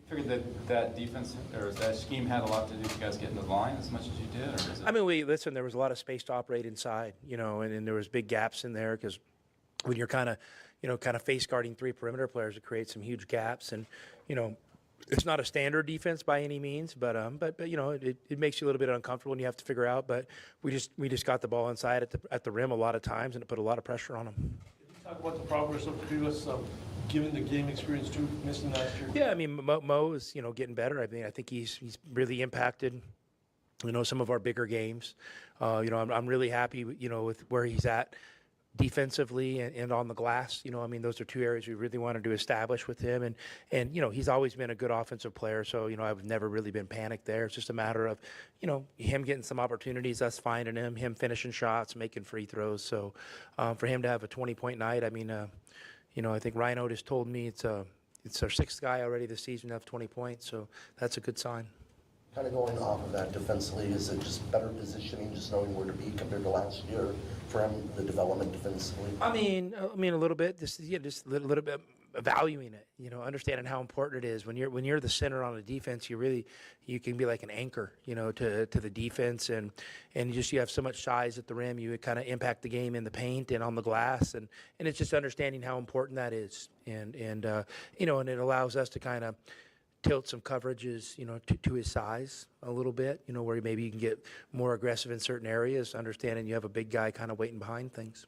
You figured that defense or that scheme had a lot to do with you guys getting the line as much as you did, or is it? There was a lot of space to operate inside, and there was big gaps in there because when you're kind of face guarding 3 perimeter players, it creates some huge gaps, and it's not a standard defense by any means, but it makes you a little bit uncomfortable and you have to figure out. But we just got the ball inside at the rim a lot of times, and it put a lot of pressure on them. Did you talk about the progress of Krivas, given the game experience too, missing last year? Yeah, Mo is getting better. I think he's really impacted some of our bigger games. I'm really happy with where he's at defensively and on the glass. Those are 2 areas we really wanted to establish with him, and he's always been a good offensive player, so I've never really been panicked there. It's just a matter of him getting some opportunities, us finding him finishing shots, making free throws. So for him to have a 20-point night, I think Rhino just told me it's our 6th guy already this season to have 20 points, so that's a good sign. Kind of going off of that defensively, is it just better positioning, just knowing where to be compared to last year for him, the development defensively? I mean, a little bit. Just a little bit valuing it. Understanding how important it is when you're the center on a defense. You can be like an anchor, to the defense, and you have so much size at the rim. You kind of impact the game in the paint and on the glass, and it's just understanding how important that is, and it allows us to kind of tilt some coverages, to his size a little bit, where maybe you can get more aggressive in certain areas, understanding you have a big guy kind of waiting behind things.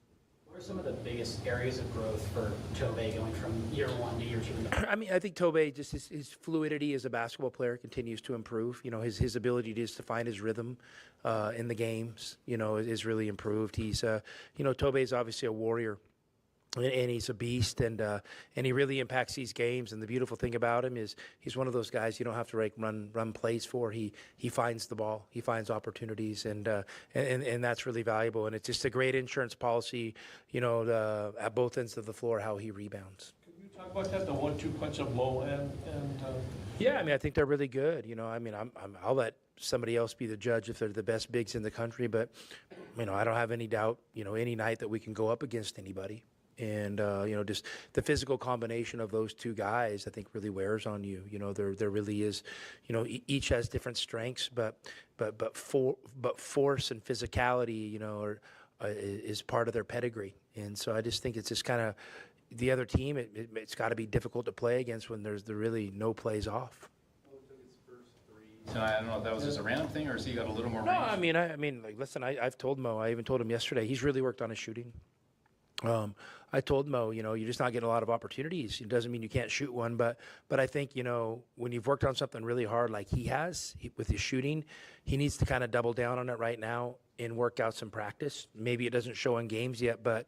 What are some of the biggest areas of growth for Tobey going from year 1 to year 2? I mean, I think Tobey, just his fluidity as a basketball player continues to improve. His ability just to find his rhythm in the games, is really improved. He's, Tobey's obviously a warrior. And he's a beast, and he really impacts these games. And the beautiful thing about him is he's one of those guys you don't have to run plays for. He finds the ball, he finds opportunities, and that's really valuable. And it's just a great insurance policy, at both ends of the floor, how he rebounds. Can you talk about that, the 1-2 punch of low end? Yeah, I mean, I think they're really good. I'll let somebody else be the judge if they're the best bigs in the country, but I don't have any doubt, any night that we can go up against anybody. And, just the physical combination of those two guys, I think really wears on you. There really is, each has different strengths, but force and physicality, is part of their pedigree. And so I just think it's just kind of the other team, it's got to be difficult to play against when there's really no plays off. So I don't know if that was just a random thing, or has he got a little more range? No, I mean, listen, I've told Mo, I even told him yesterday, he's really worked on his shooting. I told Mo, you're just not getting a lot of opportunities. It doesn't mean you can't shoot one, but I think, when you've worked on something really hard like he has with his shooting, he needs to kind of double down on it right now and work out some practice. Maybe it doesn't show in games yet, but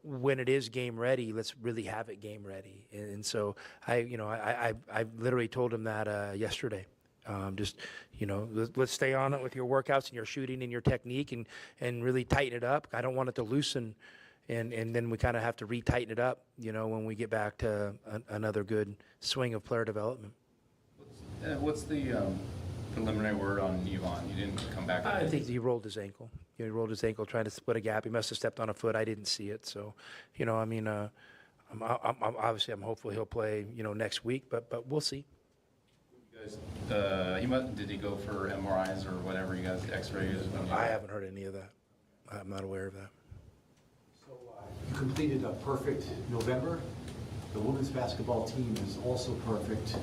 when it is game ready, let's really have it game ready. And so I literally told him that yesterday. Let's stay on it with your workouts and your shooting and your technique, and really tighten it up. I don't want it to loosen. And then we kind of have to re-tighten it up, when we get back to another good swing of player development. What's the preliminary word on Yvonne? You didn't come back. I think he rolled his ankle. He rolled his ankle trying to split a gap. He must have stepped on a foot. I didn't see it. So, I'm obviously I'm hopeful he'll play, next week. But we'll see. You guys, did he go for MRIs or whatever you guys X-rays? I haven't heard any of that. I'm not aware of that. You completed a perfect November. The women's basketball team is also perfect.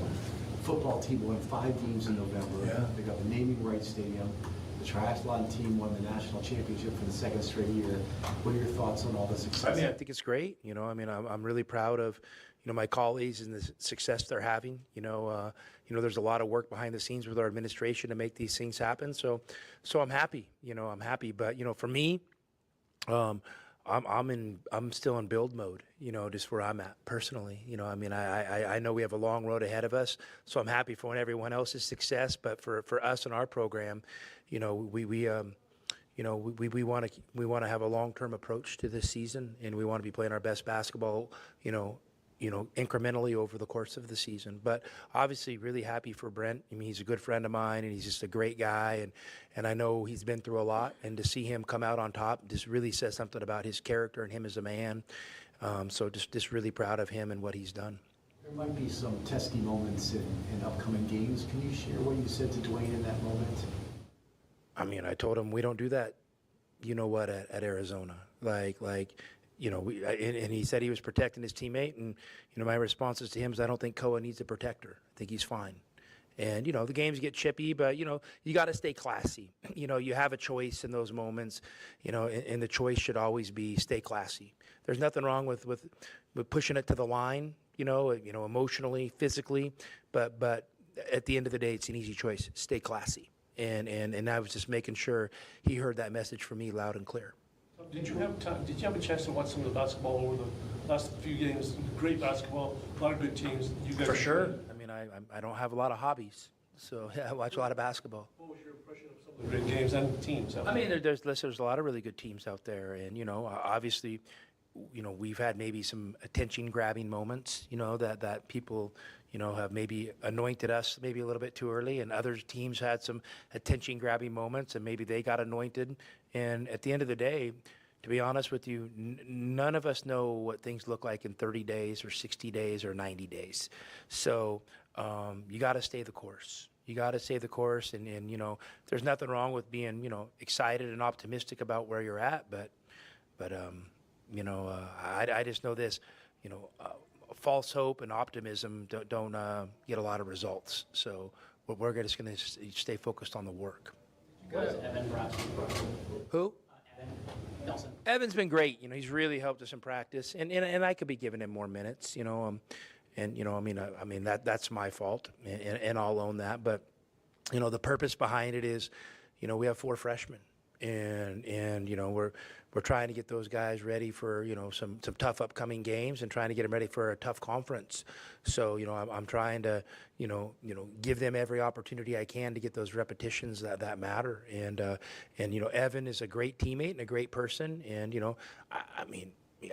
Football team won 5 games in November. Yeah. They got the naming rights stadium. The triathlon team won the national championship for the 2nd straight year. What are your thoughts on all the success? I think it's great. I'm really proud of, my colleagues and the success they're having. There's a lot of work behind the scenes with our administration to make these things happen. So I'm happy. I'm happy. But for me, I'm still in build mode, just where I'm at personally. I know we have a long road ahead of us, so I'm happy for everyone else's success. But for us and our program, we want to have a long-term approach to this season, and we want to be playing our best basketball, incrementally over the course of the season. But obviously really happy for Brent. He's a good friend of mine, and he's just a great guy, and I know he's been through a lot, and to see him come out on top just really says something about his character and him as a man. So just really proud of him and what he's done. There might be some testy moments in upcoming games. Can you share what you said to Dwayne in that moment? I told him we don't do that, at Arizona. And he said he was protecting his teammate, and my responses to him is I don't think Koa needs a protector. I think he's fine. And the games get chippy, but you got to stay classy. You have a choice in those moments, and the choice should always be stay classy. There's nothing wrong with pushing it to the line, emotionally, physically, but at the end of the day, it's an easy choice. Stay classy. And I was just making sure he heard that message from me loud and clear. Did you have a chance to watch some of the basketball over the last few games? Great basketball, a lot of good teams. You guys for sure. I don't have a lot of hobbies, so I watch a lot of basketball. What was your impression of some of the great games and teams? There's a lot of really good teams out there, and obviously, we've had maybe some attention-grabbing moments, that people, have maybe anointed us maybe a little bit too early, and other teams had some attention-grabbing moments, and maybe they got anointed. And at the end of the day, to be honest with you, none of us know what things look like in 30 days or 60 days or 90 days. So you got to stay the course. You got to stay the course, and there's nothing wrong with being, excited and optimistic about where you're at, but I just know this, false hope and optimism don't get a lot of results. So we're just going to stay focused on the work. Evan brought to you? Who? Evan Nelson. Evan's been great. He's really helped us in practice, and I could be giving him more minutes. That's my fault, and I'll own that. But the purpose behind it is, we have 4 freshmen, and we're trying to get those guys ready for some tough upcoming games, and trying to get them ready for a tough conference. So I'm trying to give them every opportunity I can to get those repetitions that matter. And Evan is a great teammate and a great person, and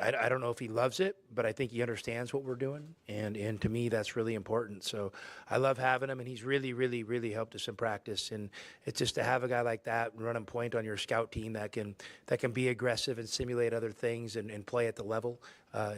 I don't know if he loves it, but I think he understands what we're doing, and to me that's really important. So I love having him, and he's really, really, really helped us in practice. And it's just to have a guy like that running point on your scout team that can be aggressive and simulate other things and play at the level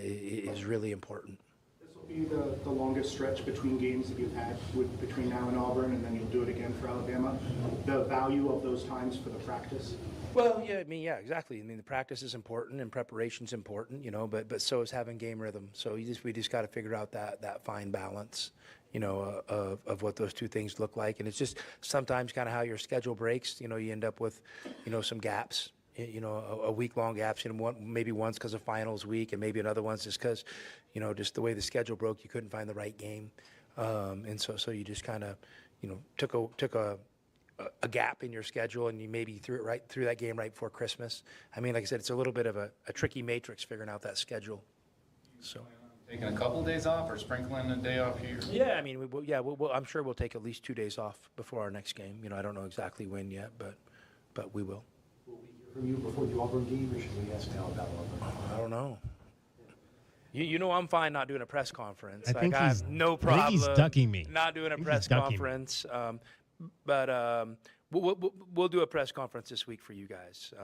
is really important. This will be the longest stretch between games that you've had between now and Auburn, and then you'll do it again for Alabama. The value of those times for the practice. Well, yeah, exactly. The practice is important and preparation's important, but so is having game rhythm. So we just got to figure out that fine balance, of what those two things look like. And it's just sometimes kind of how your schedule breaks. You end up with, some gaps. A week-long gaps. Maybe once because of finals week, and maybe another one's just because, just the way the schedule broke, you couldn't find the right game, and so you just kind of, took a gap in your schedule, and you maybe threw it right through that game right before Christmas. Like I said, it's a little bit of a tricky matrix figuring out that schedule. So taking a couple of days off or sprinkling a day off here? Yeah, I'm sure we'll take at least 2 days off before our next game. I don't know exactly when yet, but we will. Will we hear from you before the Auburn game, or should we ask now about Auburn? I don't know. I'm fine not doing a press conference. I have no problem. I think he's ducking me. Not doing a press conference. But we'll do a press conference this week for you guys.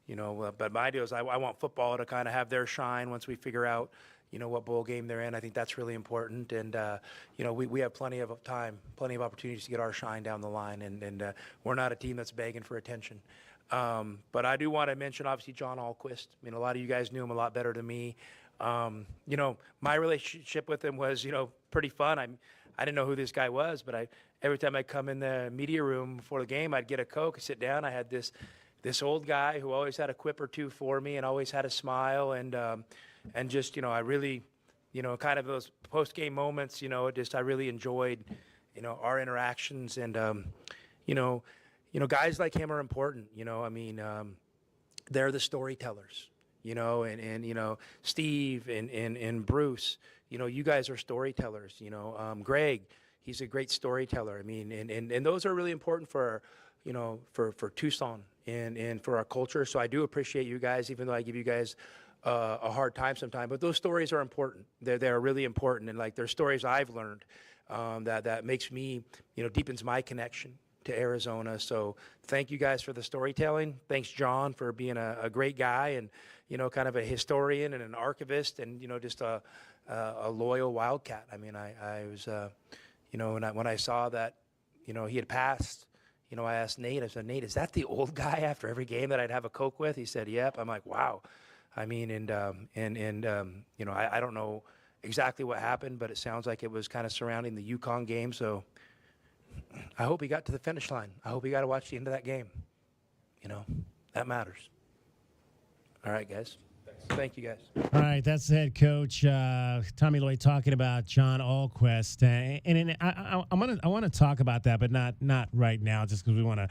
But my deal is I want football to kind of have their shine once we figure out, what bowl game they're in. I think that's really important. And, we have plenty of time, plenty of opportunities to get our shine down the line. And we're not a team that's begging for attention. But I do want to mention, obviously, John Alquist. A lot of you guys knew him a lot better than me. My relationship with him was, pretty fun. I didn't know who this guy was, but every time I come in the media room before the game, I'd get a Coke, sit down. I had this old guy who always had a quip or two for me and always had a smile, and just, I really, kind of those post-game moments, I really enjoyed, our interactions, and, guys like him are important, they're the storytellers, and Steve and Bruce, you guys are storytellers, Greg, he's a great storyteller. And those are really important for, for Tucson and for our culture. So I do appreciate you guys, even though I give you guys a hard time sometimes. But those stories are important. They're really important, and they're stories I've learned that makes me, deepens my connection to Arizona. So thank you guys for the storytelling. Thanks, John, for being a great guy and kind of a historian and an archivist, and just a loyal Wildcat. I was, when I saw that, he had passed, I asked Nate, I said, Nate, is that the old guy after every game that I'd have a Coke with? He said, yep. I'm like, wow. I don't know exactly what happened, but it sounds like it was kind of surrounding the UConn game. So I hope he got to the finish line. I hope he got to watch the end of that game. That matters. All right, guys. Thank you, guys. All right, that's the head coach, Tommy Lloyd, talking about John Alquist, and I want to talk about that, but not right now, just because we want to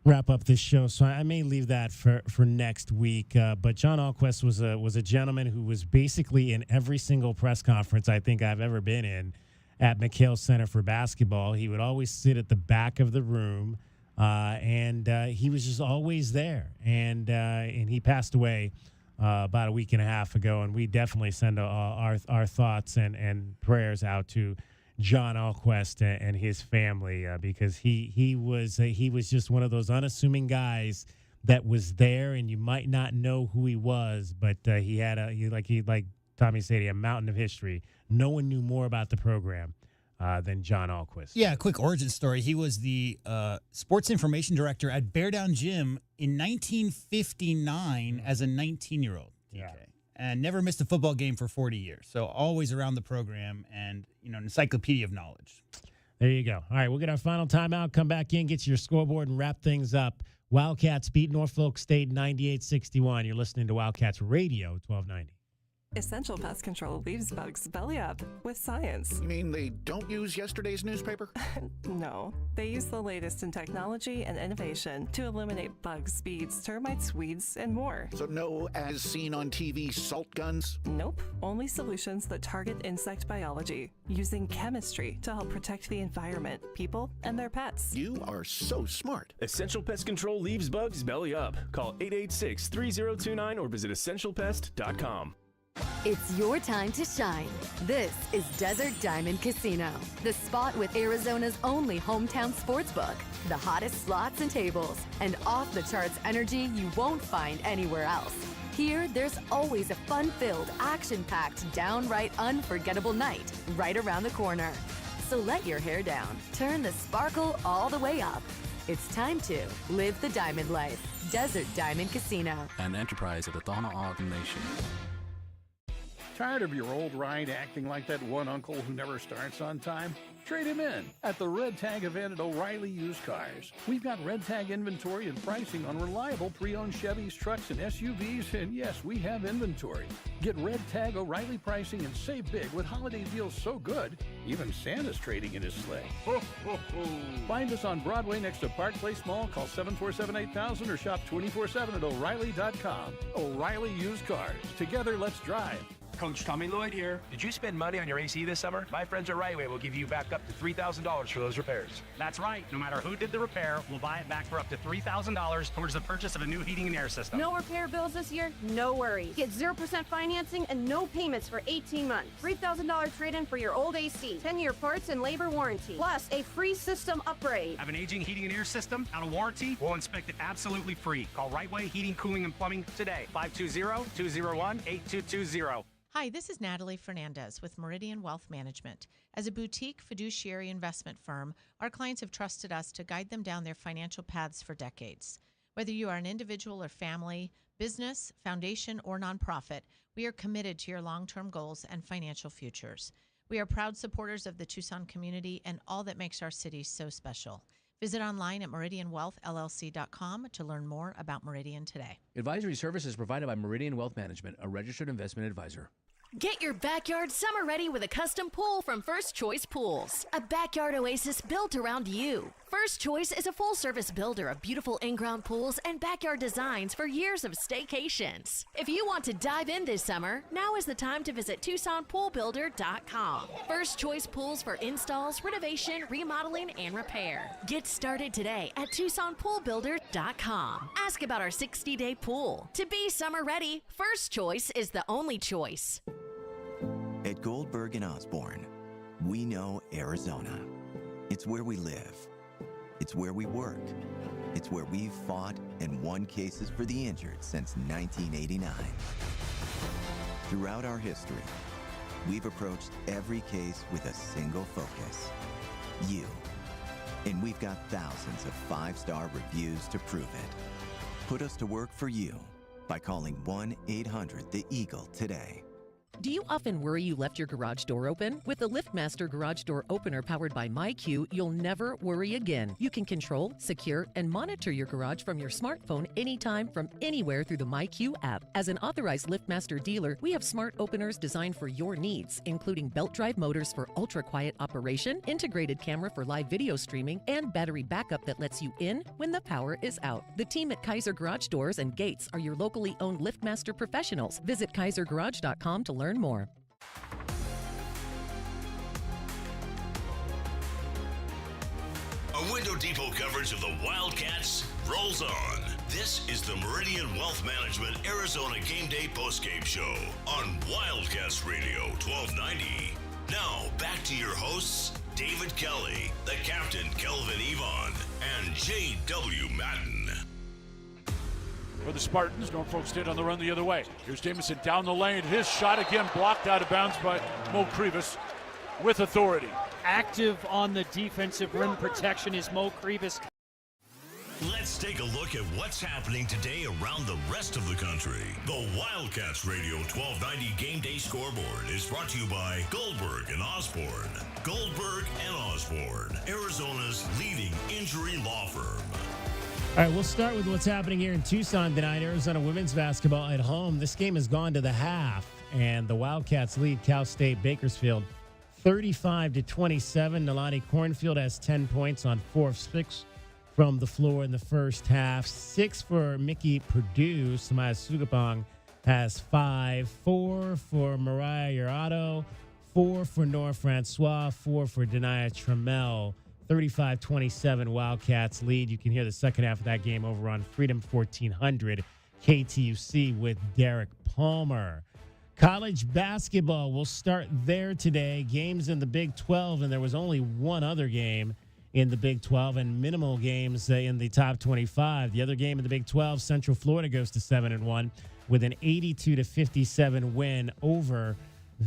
wrap up this show. So I may leave that for next week. But John Alquist was a gentleman who was basically in every single press conference I think I've ever been in at McHale Center for basketball. He would always sit at the back of the room, and he was just always there. And he passed away about a week and a half ago, and we definitely send our thoughts and prayers out to John Alquist and his family because he was just one of those unassuming guys that was there, and you might not know who he was, but he had like Tommy said, a mountain of history. No one knew more about the program than John Alquist. Yeah, a quick origin story. He was the sports information director at Bear Down Gym in 1959 as a 19-year-old. Yeah. And never missed a football game for 40 years. So always around the program and, an encyclopedia of knowledge. There you go. All right, we'll get our final timeout, come back in, get you your scoreboard, and wrap things up. Wildcats beat Norfolk State 98-61. You're listening to Wildcats Radio 1290. Essential Pest Control leaves bugs belly up with science. You mean they don't use yesterday's newspaper? No, they use the latest in technology and innovation to eliminate bugs, bees, termites, weeds, and more. So no as seen on TV salt guns? Nope, only solutions that target insect biology, using chemistry to help protect the environment, people, and their pets. You are so smart. Essential Pest Control leaves bugs belly up. Call 886-3029 or visit essentialpest.com. It's your time to shine. This is Desert Diamond Casino, the spot with Arizona's only hometown sportsbook, the hottest slots and tables, and off-the-charts energy you won't find anywhere else. Here, there's always a fun-filled, action-packed, downright unforgettable night right around the corner. So let your hair down, turn the sparkle all the way up. It's time to live the diamond life. Desert Diamond Casino. An enterprise of the Donna Ogden Nation. Tired of your old ride acting like that one uncle who never starts on time? Trade him in at the Red Tag event at O'Reilly Used Cars. We've got Red Tag inventory and pricing on reliable pre-owned Chevys, trucks, and SUVs, and yes, we have inventory. Get Red Tag O'Reilly pricing and save big with holiday deals so good, even Santa's trading in his sleigh. Ho, ho, ho. Find us on Broadway next to Park Place Mall. Call 747-8000 or shop 24/7 at O'Reilly.com. O'Reilly Used Cars. Together, let's drive. Coach Tommy Lloyd here. Did you spend money on your AC this summer? My friends at Rightway will give you back up to $3,000 for those repairs. That's right. No matter who did the repair, we'll buy it back for up to $3,000 towards the purchase of a new heating and air system. No repair bills this year? No worries. Get 0% financing and no payments for 18 months. $3,000 trade-in for your old AC. 10-year parts and labor warranty. Plus a free system upgrade. Have an aging heating and air system out of warranty? We'll inspect it absolutely free. Call Rightway Heating, Cooling, and Plumbing today. 520-201-8220. Hi, this is Natalie Fernandez with Meridian Wealth Management. As a boutique fiduciary investment firm, our clients have trusted us to guide them down their financial paths for decades. Whether you are an individual or family, business, foundation, or nonprofit, we are committed to your long-term goals and financial futures. We are proud supporters of the Tucson community and all that makes our city so special. Visit online at meridianwealthllc.com to learn more about Meridian today. Advisory services provided by Meridian Wealth Management, a registered investment advisor. Get your backyard summer ready with a custom pool from First Choice Pools. A backyard oasis built around you. First Choice is a full-service builder of beautiful in-ground pools and backyard designs for years of staycations. If you want to dive in this summer, now is the time to visit TucsonPoolBuilder.com. First Choice Pools for installs, renovation, remodeling, and repair. Get started today at TucsonPoolBuilder.com. Ask about our 60-day pool. To be summer ready, First Choice is the only choice. At Goldberg and Osborne, we know Arizona. It's where we live. It's where we work. It's where we've fought and won cases for the injured since 1989. Throughout our history, we've approached every case with a single focus: you. And we've got thousands of 5-star reviews to prove it. Put us to work for you by calling 1-800-THE-EAGLE today. Do you often worry you left your garage door open? With the LiftMaster Garage Door Opener powered by MyQ, you'll never worry again. You can control, secure, and monitor your garage from your smartphone anytime from anywhere through the MyQ app. As an authorized LiftMaster dealer, we have smart openers designed for your needs, including belt drive motors for ultra-quiet operation, integrated camera for live video streaming, and battery backup that lets you in when the power is out. The team at Kaiser Garage Doors and Gates are your locally owned LiftMaster professionals. Visit KaiserGarage.com to learn more. A Window Depot coverage of the Wildcats rolls on. This is the Meridian Wealth Management Arizona Game Day postgame show on Wildcats Radio 1290. Now, back to your hosts, David Kelly, the captain, Kelvin Yvonne, and J.W. Madden. For the Spartans, Norfolk State on the run the other way. Here's Jamison down the lane. His shot again blocked out of bounds by Mo Krivas with authority. Active on the defensive rim protection is Mo Krivas. Let's take a look at what's happening today around the rest of the country. The Wildcats Radio 1290 Game Day Scoreboard is brought to you by Goldberg and Osborne. Goldberg and Osborne, Arizona's leading injury law firm. All right, we'll start with what's happening here in Tucson tonight. Arizona women's basketball at home. This game has gone to the half, and the Wildcats lead Cal State Bakersfield 35-27. Nalani Cornfield has 10 points on 4 of 6 from the floor in the first half. 6 for Mickey Purdue. Samaya Sugapong has 5. 4 for Mariah Urado. 4 for Nora Francois. 4 for Denia Trammell. 35-27 Wildcats lead. You can hear the second half of that game over on Freedom 1400 KTUC with Derek Palmer. College basketball will start there today. Games in the Big 12, and there was only one other game in the Big 12 and minimal games in the top 25. The other game in the Big 12, Central Florida goes to 7-1 with an 82-57 win over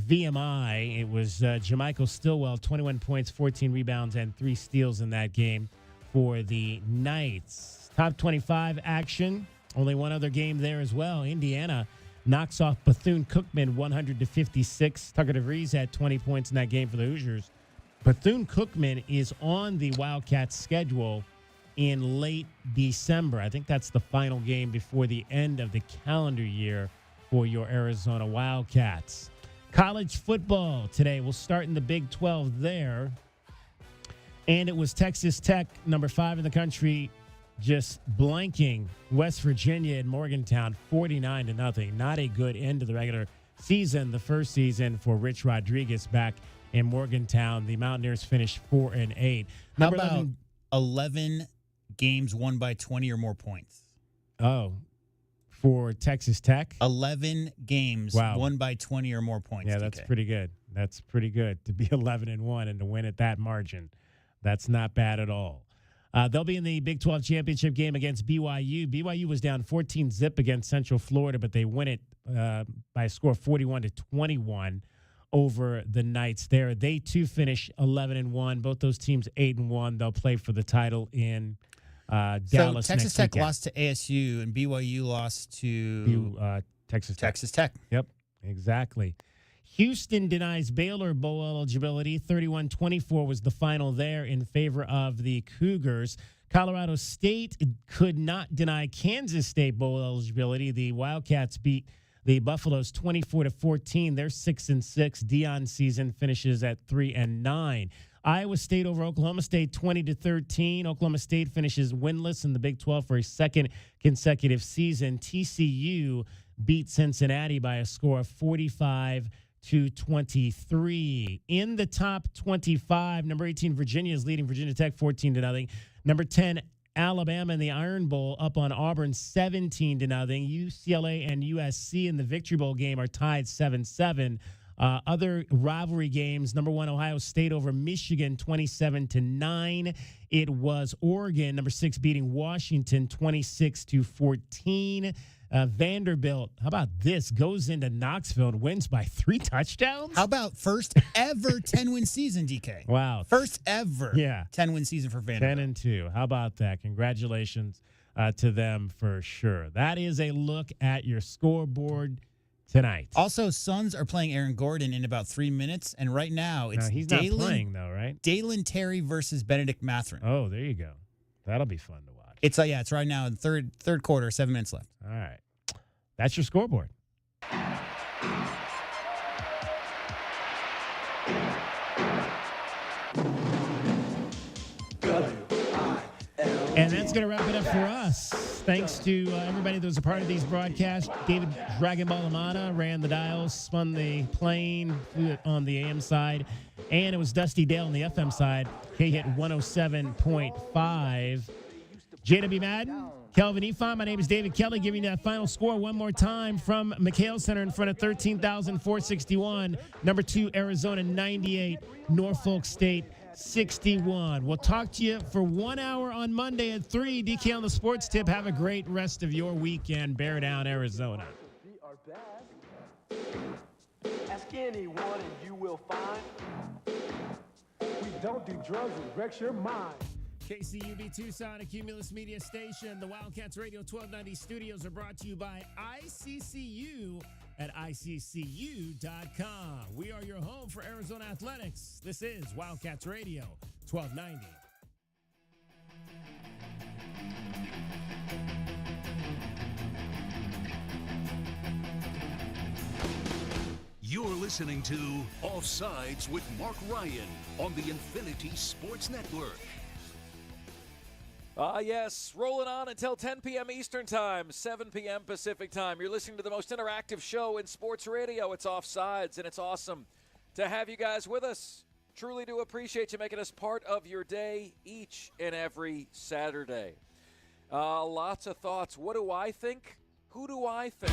VMI. It was Jamichael Stillwell, 21 points, 14 rebounds, and 3 steals in that game for the Knights. Top 25 action. Only one other game there as well. Indiana knocks off Bethune-Cookman 100-56. Tucker DeVries had 20 points in that game for the Hoosiers. Bethune-Cookman is on the Wildcats schedule in late December. I think that's the final game before the end of the calendar year for your Arizona Wildcats. College football today. We'll start in the Big 12 there. And it was Texas Tech, number 5 in the country, just blanking West Virginia and Morgantown 49-0. Not a good end to the regular season. The first season for Rich Rodriguez back in Morgantown. The Mountaineers finished 4-8. How about 11 games won by 20 or more points? Oh, for Texas Tech? 11 games won by 20 or more points. Yeah, that's pretty good. That's pretty good to be 11-1 and to win at that margin. That's not bad at all. They'll be in the Big 12 championship game against BYU. BYU was down 14-0 against Central Florida, but they win it by a score of 41-21 over the Knights there. They, too, finish 11-1. Both those teams 8-1. They'll play for the title in Dallas. So Texas Tech weekend. lost to ASU and BYU lost to Texas Tech. Yep, exactly. Houston denies Baylor bowl eligibility. 31-24 was the final there in favor of the Cougars. Colorado State could not deny Kansas State bowl eligibility. The Wildcats beat the Buffaloes 24-14. They're 6-6. Dion's season finishes at 3-9. Iowa State over Oklahoma State 20-13. Oklahoma State finishes winless in the Big 12 for a second consecutive season. TCU beat Cincinnati by a score of 45-23. In the top 25, number 18 Virginia is leading Virginia Tech 14-0. Number 10 Alabama in the Iron Bowl up on Auburn 17-0. UCLA and USC in the Victory Bowl game are tied 7-7. Other rivalry games, number 1 Ohio State over Michigan 27-9. It was Oregon, number 6, beating Washington 26-14. Vanderbilt, how about this? Goes into Knoxville and wins by 3 touchdowns. How about first ever 10-win season, DK? Wow. First ever 10-win season for Vanderbilt. 10-2. How about that? Congratulations to them for sure. That is a look at your scoreboard tonight. Also, Suns are playing Aaron Gordon in about 3 minutes, and right now it's he's not playing though, right? Dalen Terry versus Benedict Mathurin. Oh, there you go. That'll be fun to watch. It's it's right now in third quarter, 7 minutes left. All right, that's your scoreboard. And that's going to wrap it up for us. Thanks to everybody that was a part of these broadcasts. David Dragon Ball Amana ran the dials, spun the plane, flew it on the AM side. And it was Dusty Dale on the FM side. He hit 107.5. JW Madden, Kelvin Ifan, my name is David Kelly, giving you that final score one more time from McHale Center in front of 13,461. Number 2, Arizona 98, Norfolk State 61. We'll talk to you for 1 hour on Monday at 3. DK on the Sports Tip. Have a great rest of your weekend. Bear down, Arizona. Ask anyone and you will find we don't do drugs that wrecks your mind. KCUB Tucson, a Cumulus Media Station. The Wildcats Radio 1290 studios are brought to you by ICCU at ICCU.com. We are your home for Arizona athletics. This is Wildcats Radio 1290. You're listening to Offsides with Mark Ryan on the Infinity Sports Network. Yes, rolling on until 10 p.m. Eastern Time, 7 p.m. Pacific Time. You're listening to the most interactive show in sports radio. It's Offsides, and it's awesome to have you guys with us. Truly do appreciate you making us part of your day each and every Saturday. Lots of thoughts. What do I think? Who do I think?